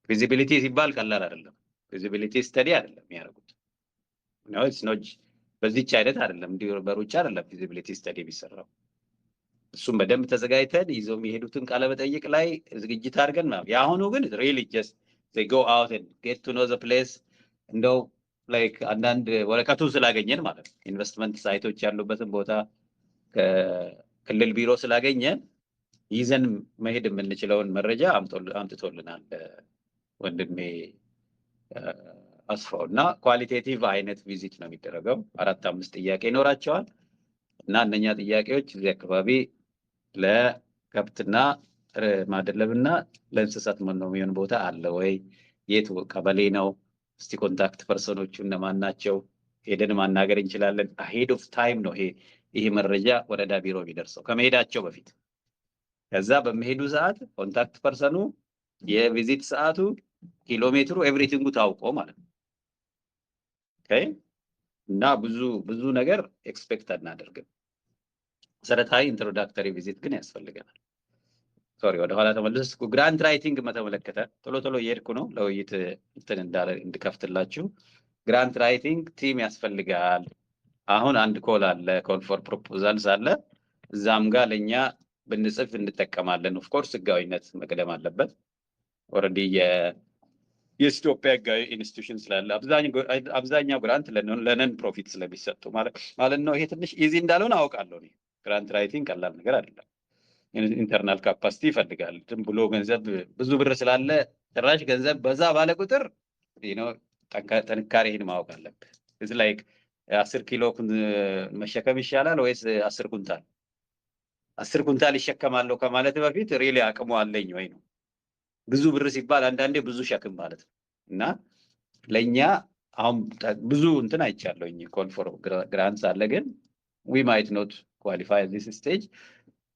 ፊዚቢሊቲ ሲባል ቀላል አይደለም። ፊዚቢሊቲ ስተዲ አይደለም የሚያደርጉት ነው ኢትስ ኖት በዚህች አይነት አይደለም እንዲሁ በሩጫ አይደለም ፊዚቢሊቲ ስተዲ ቢሰራው። እሱም በደንብ ተዘጋጅተን ይዘው የሚሄዱትን ቃለ መጠይቅ ላይ ዝግጅት አድርገን ነው። ያሁኑ ግን really just they go out and get to know the place እንደው ላይክ አንዳንድ ወረቀቱን ስላገኘን ማለት ነው ኢንቨስትመንት ሳይቶች ያሉበትን ቦታ ከክልል ቢሮ ስላገኘን ይዘን መሄድ የምንችለውን መረጃ አምጥቶልናል ወንድሜ አስፋው እና ኳሊቴቲቭ አይነት ቪዚት ነው የሚደረገው። 4-5 ጥያቄ ይኖራቸዋል እና እነኛ ጥያቄዎች እዚህ አካባቢ ለከብትና ማደለብና ለእንስሳት መኖ የሚሆን ቦታ አለ ወይ? የት ቀበሌ ነው? እስቲ ኮንታክት ፐርሰኖቹ እነማን ናቸው? ሄደን ማናገር እንችላለን። አሄድ ኦፍ ታይም ነው ይሄ መረጃ ወረዳ ቢሮ የሚደርሰው ከመሄዳቸው በፊት። ከዛ በመሄዱ ሰዓት ኮንታክት ፐርሰኑ፣ የቪዚት ሰዓቱ፣ ኪሎ ሜትሩ ኤቭሪቲንጉ ታውቆ ማለት ነው። ኦኬ እና ብዙ ነገር ኤክስፔክት አናደርግም። መሰረታዊ ኢንትሮዳክተሪ ቪዚት ግን ያስፈልገናል። ሶሪ ወደ ኋላ ተመለስኩ። ግራንት ራይቲንግ በተመለከተ ቶሎ እየሄድኩ ነው ለውይይት እንድከፍትላችሁ። ግራንት ራይቲንግ ቲም ያስፈልጋል። አሁን አንድ ኮል አለ፣ ኮል ፎር ፕሮፖዛልስ አለ። እዛም ጋር ለኛ ብንጽፍ እንጠቀማለን። ኦፍ ኮርስ ህጋዊነት መቅደም አለበት። ኦልሬዲ የኢትዮጵያ ህጋዊ ኢንስቲትዩሽን ስላለ አብዛኛው ግራንት ለነን ፕሮፊት ስለሚሰጡ ማለት ነው። ይሄ ትንሽ ኢዚ እንዳልሆነ አውቃለሁ እኔ። ግራንት ራይቲንግ ቀላል ነገር አይደለም። ኢንተርናል ካፓሲቲ ይፈልጋል። ዝም ብሎ ገንዘብ ብዙ ብር ስላለ ጭራሽ ገንዘብ በዛ ባለ ቁጥር ጥንካሬህን ማወቅ አለብህ። እዚህ ላይ 10 ኪሎ መሸከም ይሻላል ወይስ 10 ኩንታል? 10 ኩንታል ይሸከማለሁ ከማለት በፊት ሪሊ አቅሙ አለኝ ወይ ነው። ብዙ ብር ሲባል አንዳንዴ ብዙ ሸክም ማለት ነው። እና ለኛ አሁን ብዙ እንትን አይቻለሁኝ ኮል ፎር ግራንትስ አለ ግን we might not qualify at this stage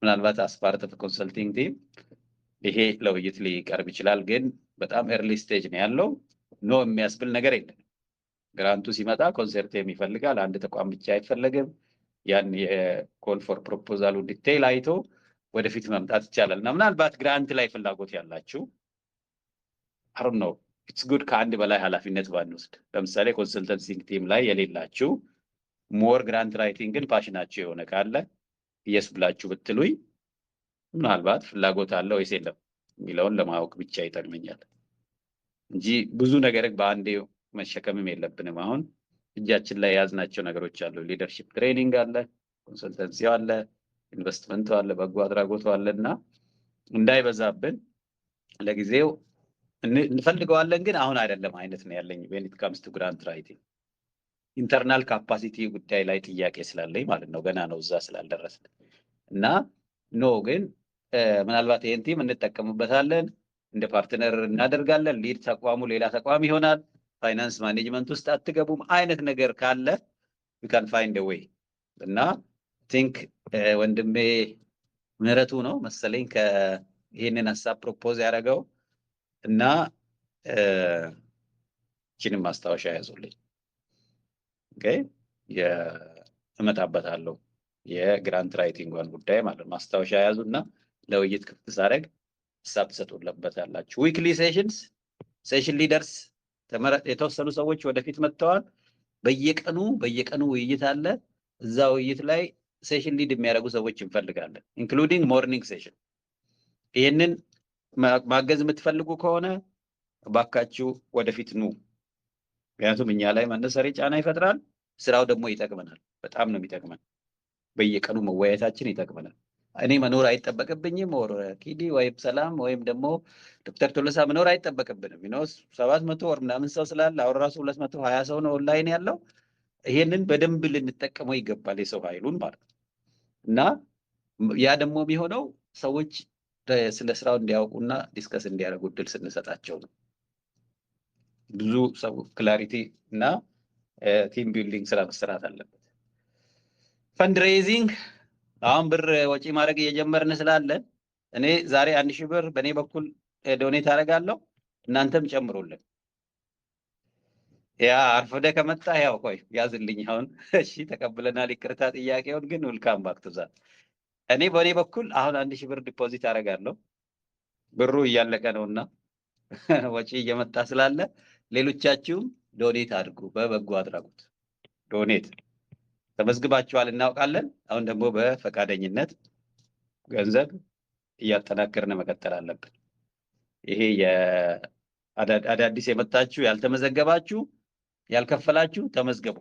ምናልባት as part of a consulting team ይሄ ለውይይት ሊቀርብ ይችላል። ግን በጣም ኤርሊ ስቴጅ ነው ያለው። ኖ የሚያስብል ነገር የለም። ግራንቱ ሲመጣ ኮንሰርቲየም ይፈልጋል። አንድ ተቋም ብቻ አይፈለግም። ያን የኮል ፎር ፕሮፖዛሉ ዲቴይል አይቶ ወደፊት መምጣት ይቻላል እና ምናልባት ግራንት ላይ ፍላጎት ያላችሁ አሁን ነው ኢትስ ጉድ ከአንድ በላይ ኃላፊነት ባንወስድ። ለምሳሌ ኮንሰልተንሲንግ ቲም ላይ የሌላችሁ ሞር ግራንት ራይቲንግን ፓሽናችሁ የሆነ ካለ እየስ ብላችሁ ብትሉኝ ምናልባት ፍላጎት አለ ወይስ የለም የሚለውን ለማወቅ ብቻ ይጠቅመኛል እንጂ ብዙ ነገር በአንዴ መሸከምም የለብንም። አሁን እጃችን ላይ የያዝናቸው ነገሮች አሉ። ሊደርሺፕ ትሬኒንግ አለ፣ ኮንሰልተንሲ አለ፣ ኢንቨስትመንቱ አለ፣ በጎ አድራጎቱ አለ እና እንዳይበዛብን ለጊዜው እንፈልገዋለን ግን አሁን አይደለም አይነት ነው ያለኝ። when it comes to grant writing ኢንተርናል ካፓሲቲ ጉዳይ ላይ ጥያቄ ስላለኝ ማለት ነው። ገና ነው እዛ ስላልደረስን እና ኖ ግን ምናልባት ይሄን ቲም እንጠቀምበታለን፣ እንደ ፓርትነር እናደርጋለን፣ ሊድ ተቋሙ ሌላ ተቋም ይሆናል፣ ፋይናንስ ማኔጅመንት ውስጥ አትገቡም አይነት ነገር ካለ we can find a way እና ቲንክ ወንድሜ ምህረቱ ነው መሰለኝ ይሄንን ሐሳብ ፕሮፖዝ ያደረገው እና እቺንም ማስታወሻ ያዙልኝ። ኦኬ እመጣበታለሁ የግራንት ራይቲንጓን ጉዳይ ማለት ማስታወሻ ያዙና ለውይይት ክፍት ሳደርግ ሐሳብ ትሰጡለታላችሁ። ዊክሊ ሴሽን ሊደርስ የተወሰኑ ሰዎች ወደፊት መጥተዋል። በየቀኑ ውይይት አለ። እዛ ውይይት ላይ ሴሽን ሊድ የሚያደርጉ ሰዎች እንፈልጋለን፣ ኢንክሉዲንግ ሞርኒንግ ሴሽን። ይህንን ማገዝ የምትፈልጉ ከሆነ ባካችሁ ወደፊት ኑ። ምክንያቱም እኛ ላይ መነሰሪ ጫና ይፈጥራል፣ ስራው ደግሞ ይጠቅመናል። በጣም ነው የሚጠቅመን። በየቀኑ መወያየታችን ይጠቅመናል። እኔ መኖር አይጠበቅብኝም፣ ወር ኪዲ ወይም ሰላም ወይም ደግሞ ዶክተር ቶለሳ መኖር አይጠበቅብንም። 700 ወር ምናምን ሰው ስላለ አሁን ራሱ 220 ሰው ነው ኦንላይን ያለው። ይሄንን በደንብ ልንጠቀመው ይገባል፣ የሰው ኃይሉን ማለት ነው። እና ያ ደግሞ የሚሆነው ሰዎች ስለ ስራው እንዲያውቁና ዲስከስ እንዲያደርጉ እድል ስንሰጣቸው ነው። ብዙ ሰው ክላሪቲ እና ቲም ቢልዲንግ ስራ መስራት አለበት። ፈንድሬዚንግ አሁን ብር ወጪ ማድረግ እየጀመርን ስላለን እኔ ዛሬ 1000 ብር በእኔ በኩል ዶኔት አደርጋለሁ፣ እናንተም ጨምሩልን። ያ አርፍደ ከመጣ ያው ቆይ ያዝልኝ አሁን። እሺ ተቀብለናል፣ ይቅርታ ጥያቄውን ግን ውልካም ባክቱዛል። እኔ በእኔ በኩል አሁን 1000 ብር ዲፖዚት አደርጋለሁ። ብሩ እያለቀ ነውና ወጪ እየመጣ ስላለ ሌሎቻችሁም ዶኔት አድርጉ። በበጎ አድራጎት ዶኔት ተመዝግባችኋል እናውቃለን። አሁን ደግሞ በፈቃደኝነት ገንዘብ እያጠናከርን መቀጠል አለብን። ይሄ አዳዲስ የመጣችሁ ያልተመዘገባችሁ ያልከፈላችሁ ተመዝገቡ፣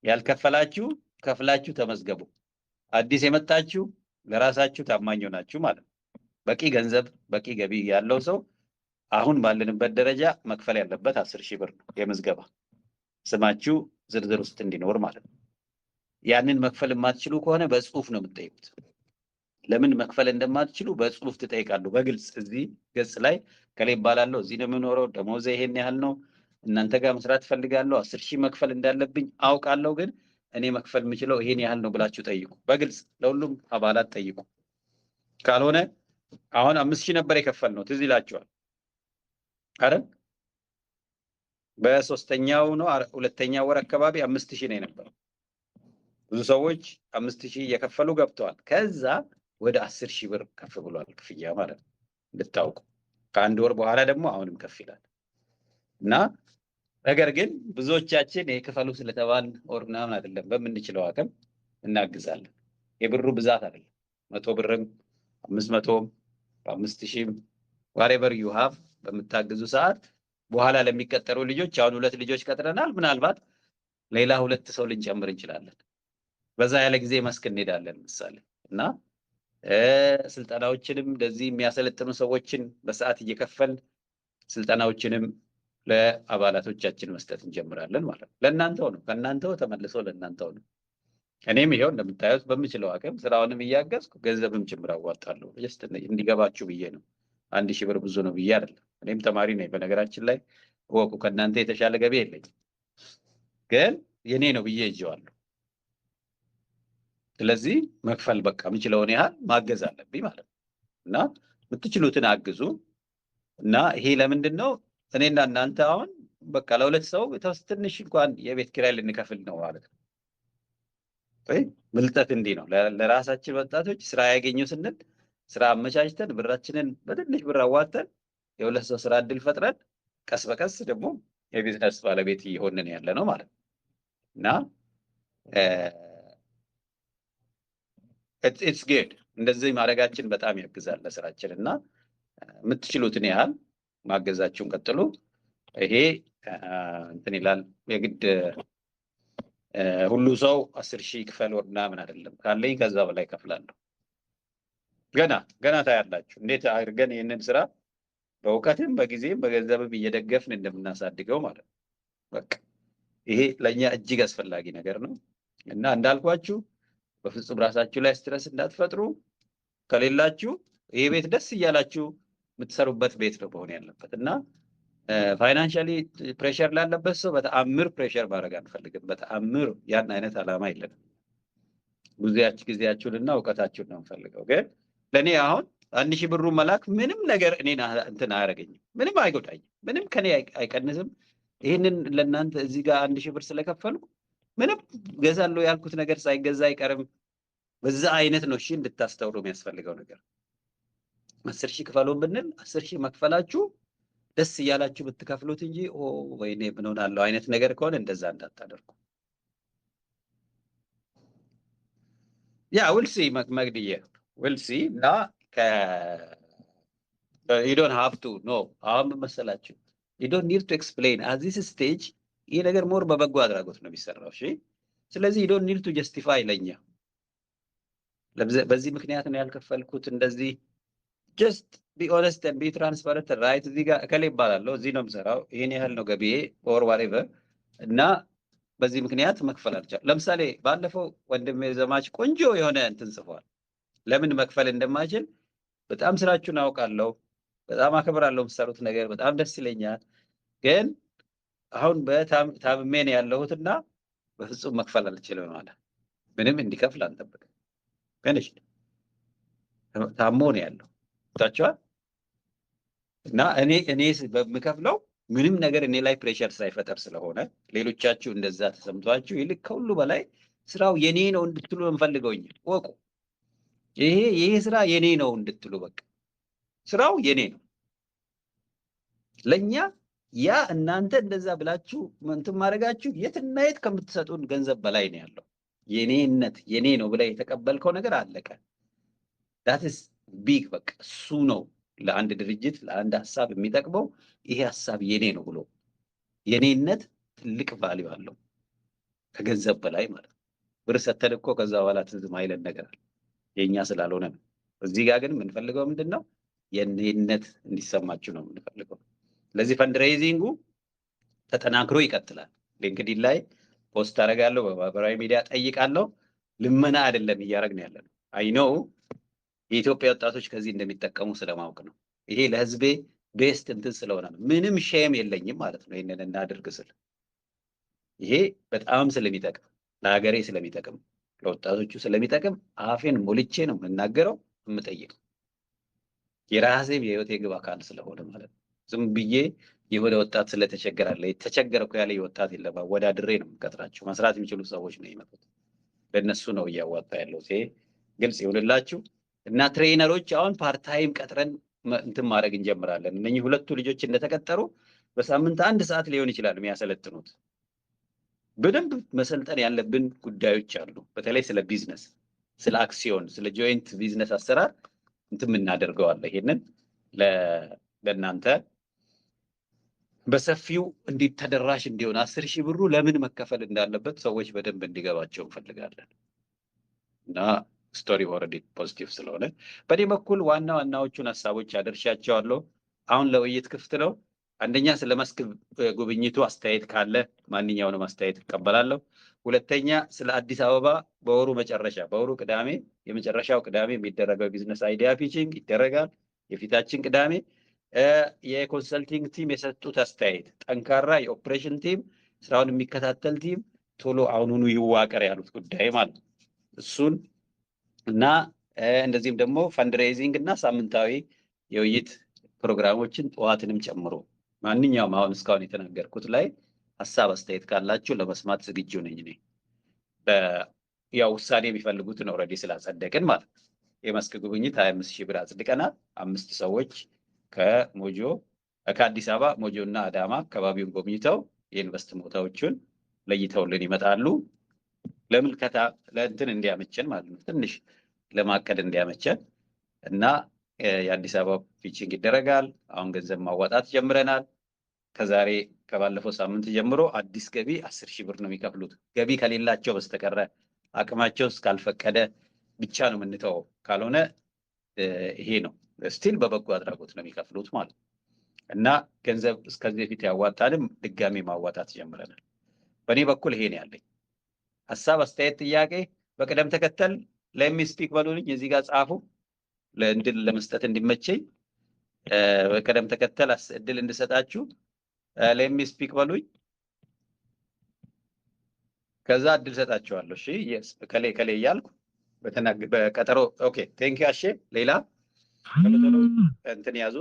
ያልከፈላችሁ ከፍላችሁ ተመዝገቡ። አዲስ የመጣችሁ ለራሳችሁ ታማኝ ሆናችሁ ማለት ነው። በቂ ገንዘብ በቂ ገቢ ያለው ሰው አሁን ባለንበት ደረጃ መክፈል ያለበት 10,000 ብር ነው የምዝገባ ስማችሁ ዝርዝር ውስጥ እንዲኖር ማለት ነው። ያንን መክፈል የማትችሉ ከሆነ በጽሁፍ ነው የምትጠይቁት። ለምን መክፈል እንደማትችሉ በጽሁፍ ትጠይቃሉ። በግልጽ እዚህ ገጽ ላይ ከሌ ይባላለሁ፣ እዚህ ነው የምኖረው፣ ደሞዜ ይሄን ያህል ነው፣ እናንተ ጋር መስራት ፈልጋለሁ፣ 10,000 መክፈል እንዳለብኝ አውቃለሁ፣ ግን እኔ መክፈል የምችለው ይሄን ያህል ነው ብላችሁ ጠይቁ። በግልጽ ለሁሉም አባላት ጠይቁ። ካልሆነ አሁን 5,000 ነበር የከፈልነው ትዝ ይላችኋል አይደል? በሶስተኛው ነው ሁለተኛው ወር አካባቢ 5,000 ነው የነበረው። ብዙ ሰዎች 5,000 እየከፈሉ ገብተዋል። ከዛ ወደ 10,000 ብር ከፍ ብሏል ክፍያ ማለት ነው እንድታውቁ። ከአንድ ወር በኋላ ደግሞ አሁንም ከፍ ይላል እና ነገር ግን ብዙዎቻችን የክፈሉ ስለተባል ወር ምናምን አይደለም፣ በምንችለው አቅም እናግዛለን። የብሩ ብዛት አይደለም፣ 100 ብርም 500ም በ5,000 whatever you have በምታግዙ ሰዓት በኋላ ለሚቀጠሩ ልጆች አሁን 2 ልጆች ቀጥረናል፣ ምናልባት ሌላ 2 ሰው ልንጨምር እንችላለን። በዛ ያለ ጊዜ መስክ እንሄዳለን ምሳሌ እና ስልጠናዎችንም እንደዚህ የሚያሰለጥኑ ሰዎችን በሰዓት እየከፈል ስልጠናዎችንም ለአባላቶቻችን መስጠት እንጀምራለን ማለት ነው። ለእናንተው ነው፣ ከእናንተው ተመልሶ ለእናንተው ነው። እኔም ይሄው እንደምታዩት በምችለው አቅም ስራውንም እያገዝኩ ገንዘብም ጭምር አዋጣለሁ። ጀስት እንዲገባችሁ ብዬ ነው። 1,000 ብር ብዙ ነው ብዬ አይደለም። እኔም ተማሪ ነኝ በነገራችን ላይ ወቁ። ከእናንተ የተሻለ ገቢ የለኝም፣ ግን የኔ ነው ብዬ ይዤዋለሁ። ስለዚህ መክፈል በቃ የምችለውን ያህል ማገዝ አለብኝ ማለት ነው እና የምትችሉትን አግዙ እና ይሄ ለምንድን ነው እኔና እናንተ አሁን በቃ ለሁለት ሰው ትንሽ እንኳን የቤት ኪራይ ልንከፍል ነው ማለት ነው። ብልጠት እንዲህ ነው። ለራሳችን ወጣቶች ስራ ያገኙ ስንል ስራ አመቻችተን ብራችንን በትንሽ ብር አዋጥተን የሁለት ሰው ስራ እድል ፈጥረን ቀስ በቀስ ደግሞ የቢዝነስ ባለቤት እየሆንን ያለ ነው ማለት ነው እና ኢትስ ጉድ እንደዚህ ማድረጋችን በጣም ያግዛል ለስራችን እና የምትችሉትን ያህል ማገዛችሁን ቀጥሉ። ይሄ እንትን ይላል የግድ ሁሉ ሰው 10,000 ክፈል ወር ምናምን አይደለም። ካለኝ ከዛ በላይ ከፍላለሁ። ገና ታያላችሁ እንዴት አድርገን ይህንን ስራ በእውቀትም በጊዜም በገንዘብም እየደገፍን እንደምናሳድገው ማለት ነው። በቃ ይሄ ለእኛ እጅግ አስፈላጊ ነገር ነው እና እንዳልኳችሁ በፍጹም ራሳችሁ ላይ ስትረስ እንዳትፈጥሩ። ከሌላችሁ ይሄ ቤት ደስ እያላችሁ የምትሰሩበት ቤት ነው መሆን ያለበት እና ፋይናንሻሊ ፕሬሸር ላለበት ሰው በተአምር ፕሬሸር ማድረግ አንፈልግም። በተአምር ያን አይነት ዓላማ የለንም። ጊዜያችሁንና እውቀታችሁን ነው የምፈልገው። ግን ለእኔ አሁን 1,000 ብሩ መላክ ምንም ነገር እኔን እንትን አያደርገኝም፣ ምንም አይጎዳኝም፣ ምንም ከኔ አይቀንስም። ይህንን ለእናንተ እዚህ ጋር 1,000 ብር ስለከፈልኩ ምንም ገዛለሁ ያልኩት ነገር ሳይገዛ አይቀርም። በዛ አይነት ነው እሺ እንድታስተውሉ የሚያስፈልገው ነገር። 10,000 ክፈሉን ብንል 10,000 መክፈላችሁ ደስ እያላችሁ ብትከፍሉት እንጂ ወይኔ ምን ሆናለሁ አይነት ነገር ከሆነ እንደዛ እንዳታደርጉ። ያ ዊል ሲ መግድዬ ዊል ሲ እና you don't have to know አሁን መሰላችሁ you don't need to explain at this stage። ይሄ ነገር ሞር በበጎ አድራጎት ነው የሚሰራው። እሺ ስለዚህ you don't need to justify ለኛ በዚህ ምክንያት ነው ያልከፈልኩት እንደዚህ just be honest and be transparent right። እዚህ ጋር እከሌ ይባላለሁ እዚህ ነው የምሰራው ይሄን ያህል ነው ገቢዬ or whatever እና በዚህ ምክንያት መክፈል አልቻልኩም። ለምሳሌ ባለፈው ወንድሜ ዘማች ቆንጆ የሆነ እንትን ጽፏል። ለምን መክፈል እንደማይችል በጣም ስራችሁን አውቃለሁ፣ በጣም አከብራለሁ፣ የምትሰሩት ነገር በጣም ደስ ይለኛል። ግን አሁን በታምሜ ነው ያለሁትና በፍጹም መክፈል አልችልም ማለት ምንም እንዲከፍል አንጠብቅም። ገንሽ ታሞ ነው ያለው ታቻው እና እኔ በምከፍለው ምንም ነገር እኔ ላይ ፕሬሸር ሳይፈጠር ስለሆነ ሌሎቻችሁ እንደዛ ተሰምቷችሁ ይልቅ ከሁሉ በላይ ስራው የኔ ነው እንድትሉ እንፈልገውኝ ወቁ። ይሄ ስራ የኔ ነው እንድትሉ በቃ ስራው የኔ ነው ለኛ ያ እናንተ እንደዛ ብላችሁ እንትን ማድረጋችሁ የትና የት ከምትሰጡን ገንዘብ በላይ ነው ያለው። የኔነት የኔ ነው ብለ የተቀበልከው ነገር አለቀ። that is big በቃ እሱ ነው ለአንድ ድርጅት ለአንድ ሐሳብ የሚጠቅመው። ይሄ ሐሳብ የኔ ነው ብሎ የኔነት ትልቅ ቫልዩ አለው ከገንዘብ በላይ ማለት ነው። ብር ሰተን እኮ ከዛ በኋላ ትዝ ማይለን ነገር አለ የኛ ስላልሆነ ነው። እዚህ ጋር ግን የምንፈልገው ምንድነው የኔነት እንዲሰማችሁ ነው የምንፈልገው። ስለዚህ ፈንድሬዚንጉ ተጠናክሮ ይቀጥላል። ሊንክድኢን ላይ ፖስት አደርጋለሁ፣ በማህበራዊ ሚዲያ ጠይቃለሁ። ልመና አይደለም እያደረግን ያለነው። አይ ኖው የኢትዮጵያ ወጣቶች ከዚህ እንደሚጠቀሙ ስለማውቅ ነው። ይሄ ለህዝቤ ቤስት እንትን ስለሆነ ነው። ምንም ሼም የለኝም ማለት ነው ይሄንን እናድርግ ስል። ይሄ በጣም ስለሚጠቅም ለሀገሬ ስለሚጠቅም ለወጣቶቹ ስለሚጠቅም አፌን ሞልቼ ነው የምናገረው የምጠይቀው። የራሴም የህይወቴ ግብ አካል ስለሆነ ማለት ነው። ዝም ብዬ የሆነ ወጣት ስለተቸገራለ የተቸገረኩ ያለ ወጣት የለም። ወዳድሬ ነው የምቀጥራቸው። መስራት የሚችሉ ሰዎች ነው የሚመጡት። ለነሱ ነው እያዋጣ ያለው። ይሄ ግልጽ ይሁንላችሁ። እና ትሬነሮች አሁን ፓርታይም ቀጥረን እንትን ማድረግ እንጀምራለን። እነኚህ ሁለቱ ልጆች እንደተቀጠሩ በሳምንት 1 ሰዓት ሊሆን ይችላል የሚያሰለጥኑት። በደንብ መሰልጠን ያለብን ጉዳዮች አሉ። በተለይ ስለ ቢዝነስ፣ ስለ አክሲዮን፣ ስለ ጆይንት ቢዝነስ አሰራር እንትን እናደርገዋለን። ይሄንን ለእናንተ በሰፊው እንዲተደራሽ እንዲሆን 10,000 ብሩ ለምን መከፈል እንዳለበት ሰዎች በደንብ እንዲገባቸው እንፈልጋለን። እና ስቶሪ ኦልሬዲ ፖዚቲቭ ስለሆነ በእኔ በኩል ዋናዎቹን ሀሳቦች አደርሻቸዋለሁ። አሁን ለውይይት ክፍት ነው። አንደኛ ስለ መስክ ጉብኝቱ አስተያየት ካለ ማንኛውንም አስተያየት እቀበላለሁ። ሁለተኛ ስለ አዲስ አበባ በወሩ መጨረሻ በወሩ ቅዳሜ የመጨረሻው ቅዳሜ የሚደረገው ቢዝነስ አይዲያ ፒቺንግ ይደረጋል። የፊታችን ቅዳሜ የኮንሰልቲንግ ቲም የሰጡት አስተያየት ጠንካራ የኦፕሬሽን ቲም ስራውን የሚከታተል ቲም ቶሎ አሁኑኑ ይዋቀር ያሉት ጉዳይ ማለት ነው። እሱን እና እንደዚህም ደግሞ ፈንድሬዚንግ እና ሳምንታዊ የውይይት ፕሮግራሞችን ጠዋትንም ጨምሮ ማንኛውም አሁን እስካሁን የተናገርኩት ላይ ሀሳብ አስተያየት ካላችሁ ለመስማት ዝግጁ ነኝ እኔ። ያው ውሳኔ የሚፈልጉትን ኦልሬዲ ስላጸደቅን ማለት ነው። የመስክ ጉብኝት 25,000 ብር አጽድቀናል። 5 ሰዎች ከአዲስ አበባ ሞጆ እና አዳማ አካባቢውን ጎብኝተው የኢንቨስትመንት ቦታዎችን ለይተውልን ይመጣሉ። ለምልከታ ለእንትን እንዲያመቸን ማለት ነው፣ ትንሽ ለማቀድ እንዲያመቸን እና የአዲስ አበባ ፒቺንግ ይደረጋል። አሁን ገንዘብ ማዋጣት ጀምረናል። ከባለፈው ሳምንት ጀምሮ አዲስ ገቢ 10,000 ብር ነው የሚከፍሉት። ገቢ ከሌላቸው በስተቀረ አቅማቸው እስካልፈቀደ ብቻ ነው የምንተወው። ካልሆነ ይሄ ነው ስቲል በበጎ አድራጎት ነው የሚከፍሉት ማለት ነው። እና ገንዘብ እስከዚህ በፊት ያዋጣንም ድጋሚ ማዋጣት ጀምረናል። በእኔ በኩል ይሄ ነው ያለኝ ሀሳብ፣ አስተያየት፣ ጥያቄ በቅደም ተከተል ለሚስፒክ በሉልኝ። እዚህ ጋር ጻፉ ለእንድል ለመስጠት እንዲመቸኝ በቅደም ተከተል እድል እንድሰጣችሁ ለሚስፒክ በሉኝ። ከዛ እድል ሰጣችኋለሁ። እሺ ከሌ እያልኩ በቀጠሮ ኦኬ። ቴንክ ዩ አሼ። ሌላ እንትን ያዙ።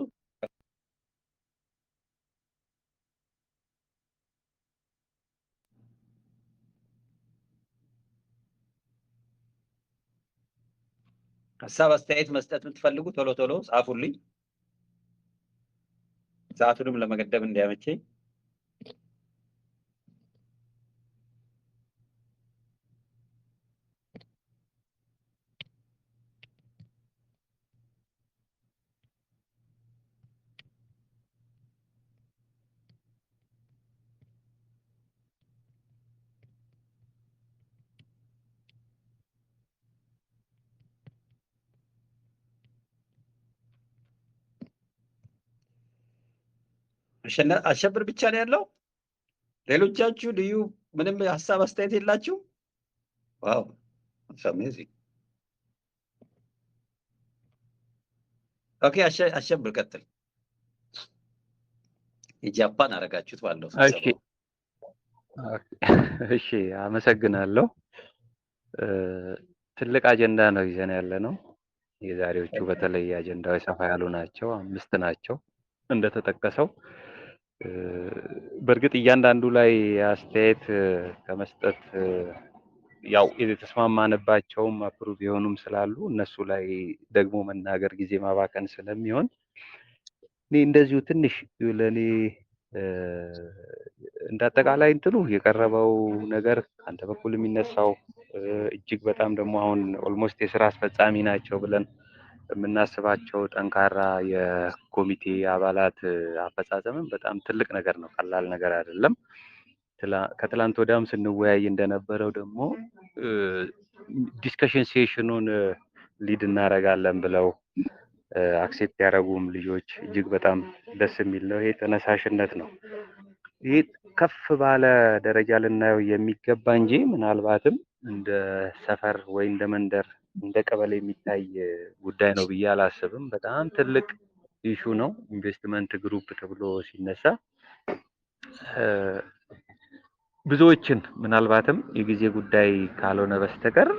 ሀሳብ አስተያየት መስጠት የምትፈልጉ ቶሎ ቶሎ ጻፉልኝ፣ ሰዓቱንም ለመገደብ እንዲያመቸኝ። አሸብር ብቻ ነው ያለው። ሌሎቻችሁ ልዩ ምንም ሀሳብ አስተያየት የላችሁ? ዋው አሜዚንግ። ኦኬ አሸብር ቀጥል። የጃፓን አረጋችሁት ባለው። እሺ አመሰግናለሁ። ትልቅ አጀንዳ ነው ይዘን ያለ ነው። የዛሬዎቹ በተለይ አጀንዳዎች ሰፋ ያሉ ናቸው፣ 5 ናቸው እንደተጠቀሰው። በእርግጥ እያንዳንዱ ላይ አስተያየት ከመስጠት ያው የተስማማንባቸውም አፕሩቭ የሆኑም ስላሉ እነሱ ላይ ደግሞ መናገር ጊዜ ማባከን ስለሚሆን እኔ እንደዚሁ ትንሽ ለኔ እንዳጠቃላይ እንትኑ የቀረበው ነገር አንተ በኩል የሚነሳው እጅግ በጣም ደግሞ አሁን ኦልሞስት የስራ አስፈጻሚ ናቸው ብለን የምናስባቸው ጠንካራ የኮሚቴ አባላት አፈጻጸምን በጣም ትልቅ ነገር ነው፣ ቀላል ነገር አይደለም። ከትላንት ወዲያም ስንወያይ እንደነበረው ደግሞ ዲስከሽን ሴሽኑን ሊድ እናደርጋለን ብለው አክሴፕት ያደረጉም ልጆች እጅግ በጣም ደስ የሚል ነው። ይሄ ተነሳሽነት ነው። ይሄ ከፍ ባለ ደረጃ ልናየው የሚገባ እንጂ ምናልባትም እንደ ሰፈር ወይ እንደ መንደር እንደ ቀበሌ የሚታይ ጉዳይ ነው ብዬ አላስብም። በጣም ትልቅ ኢሹ ነው። ኢንቨስትመንት ግሩፕ ተብሎ ሲነሳ ብዙዎችን ምናልባትም የጊዜ ጉዳይ ካልሆነ በስተቀር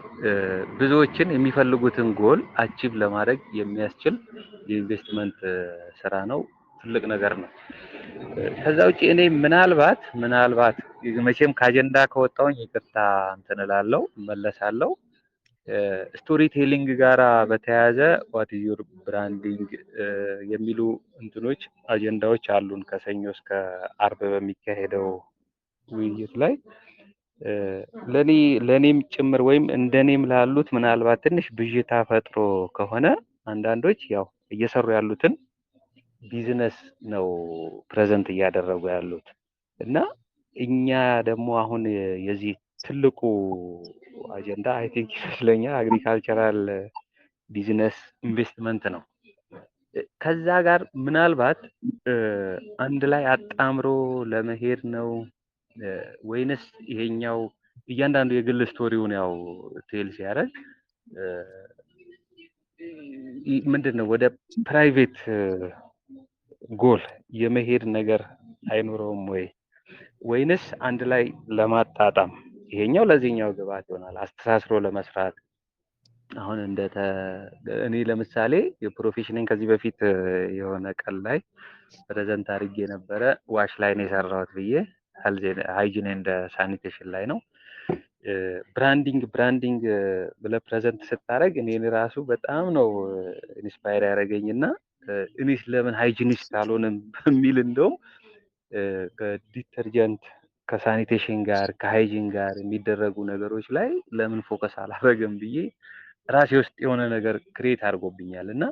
ብዙዎችን የሚፈልጉትን ጎል አቺቭ ለማድረግ የሚያስችል የኢንቨስትመንት ስራ ነው። ትልቅ ነገር ነው። ከዛ ውጪ እኔ ምናልባት መቼም ከአጀንዳ ከወጣሁኝ ይቅርታ እንትን እላለሁ፣ እመለሳለሁ። ስቶሪ ቴሊንግ ጋራ በተያያዘ ዋት ኢዝ ዩር ብራንዲንግ የሚሉ እንትኖች አጀንዳዎች አሉን ከሰኞ እስከ አርብ በሚካሄደው ውይይት ላይ ለኔም ጭምር ወይም እንደኔም ላሉት ምናልባት ትንሽ ብዥታ ፈጥሮ ከሆነ አንዳንዶች ያው እየሰሩ ያሉትን ቢዝነስ ነው ፕሬዘንት እያደረጉ ያሉት እና እኛ ደግሞ አሁን የዚህ ትልቁ አጀንዳ አይ ቲንክ ይመስለኛል አግሪካልቸራል ቢዝነስ ኢንቨስትመንት ነው። ከዛ ጋር ምናልባት አንድ ላይ አጣምሮ ለመሄድ ነው ወይንስ ይሄኛው እያንዳንዱ የግል ስቶሪውን ያው ቴል ሲያደርግ ምንድነው ወደ ፕራይቬት ጎል የመሄድ ነገር አይኖረውም ወይ? ወይንስ አንድ ላይ ለማጣጣም ይሄኛው ለዚህኛው ግብዓት ይሆናል አስተሳስሮ ለመስራት አሁን እኔ ለምሳሌ የፕሮፌሽንን ከዚህ በፊት የሆነ ቀን ላይ ፕሬዘንት አድርጌ ነበረ። ዋሽ ላይ ነው የሰራሁት ብዬ ሃይጂን ኤንድ ሳኒቴሽን ላይ ነው። ብራንዲንግ ብለህ ፕሬዘንት ስታደርግ እኔን ራሱ በጣም ነው ኢንስፓየር ያደረገኝና እኔስ ለምን ሃይጂኒስት አልሆንም በሚል እንደውም ከዲተርጀንት ከሳኒቴሽን ጋር ከሃይጂን ጋር የሚደረጉ ነገሮች ላይ ለምን ፎከስ አላደረግም ብዬ ራሴ ውስጥ የሆነ ነገር ክሬት አድርጎብኛል። እና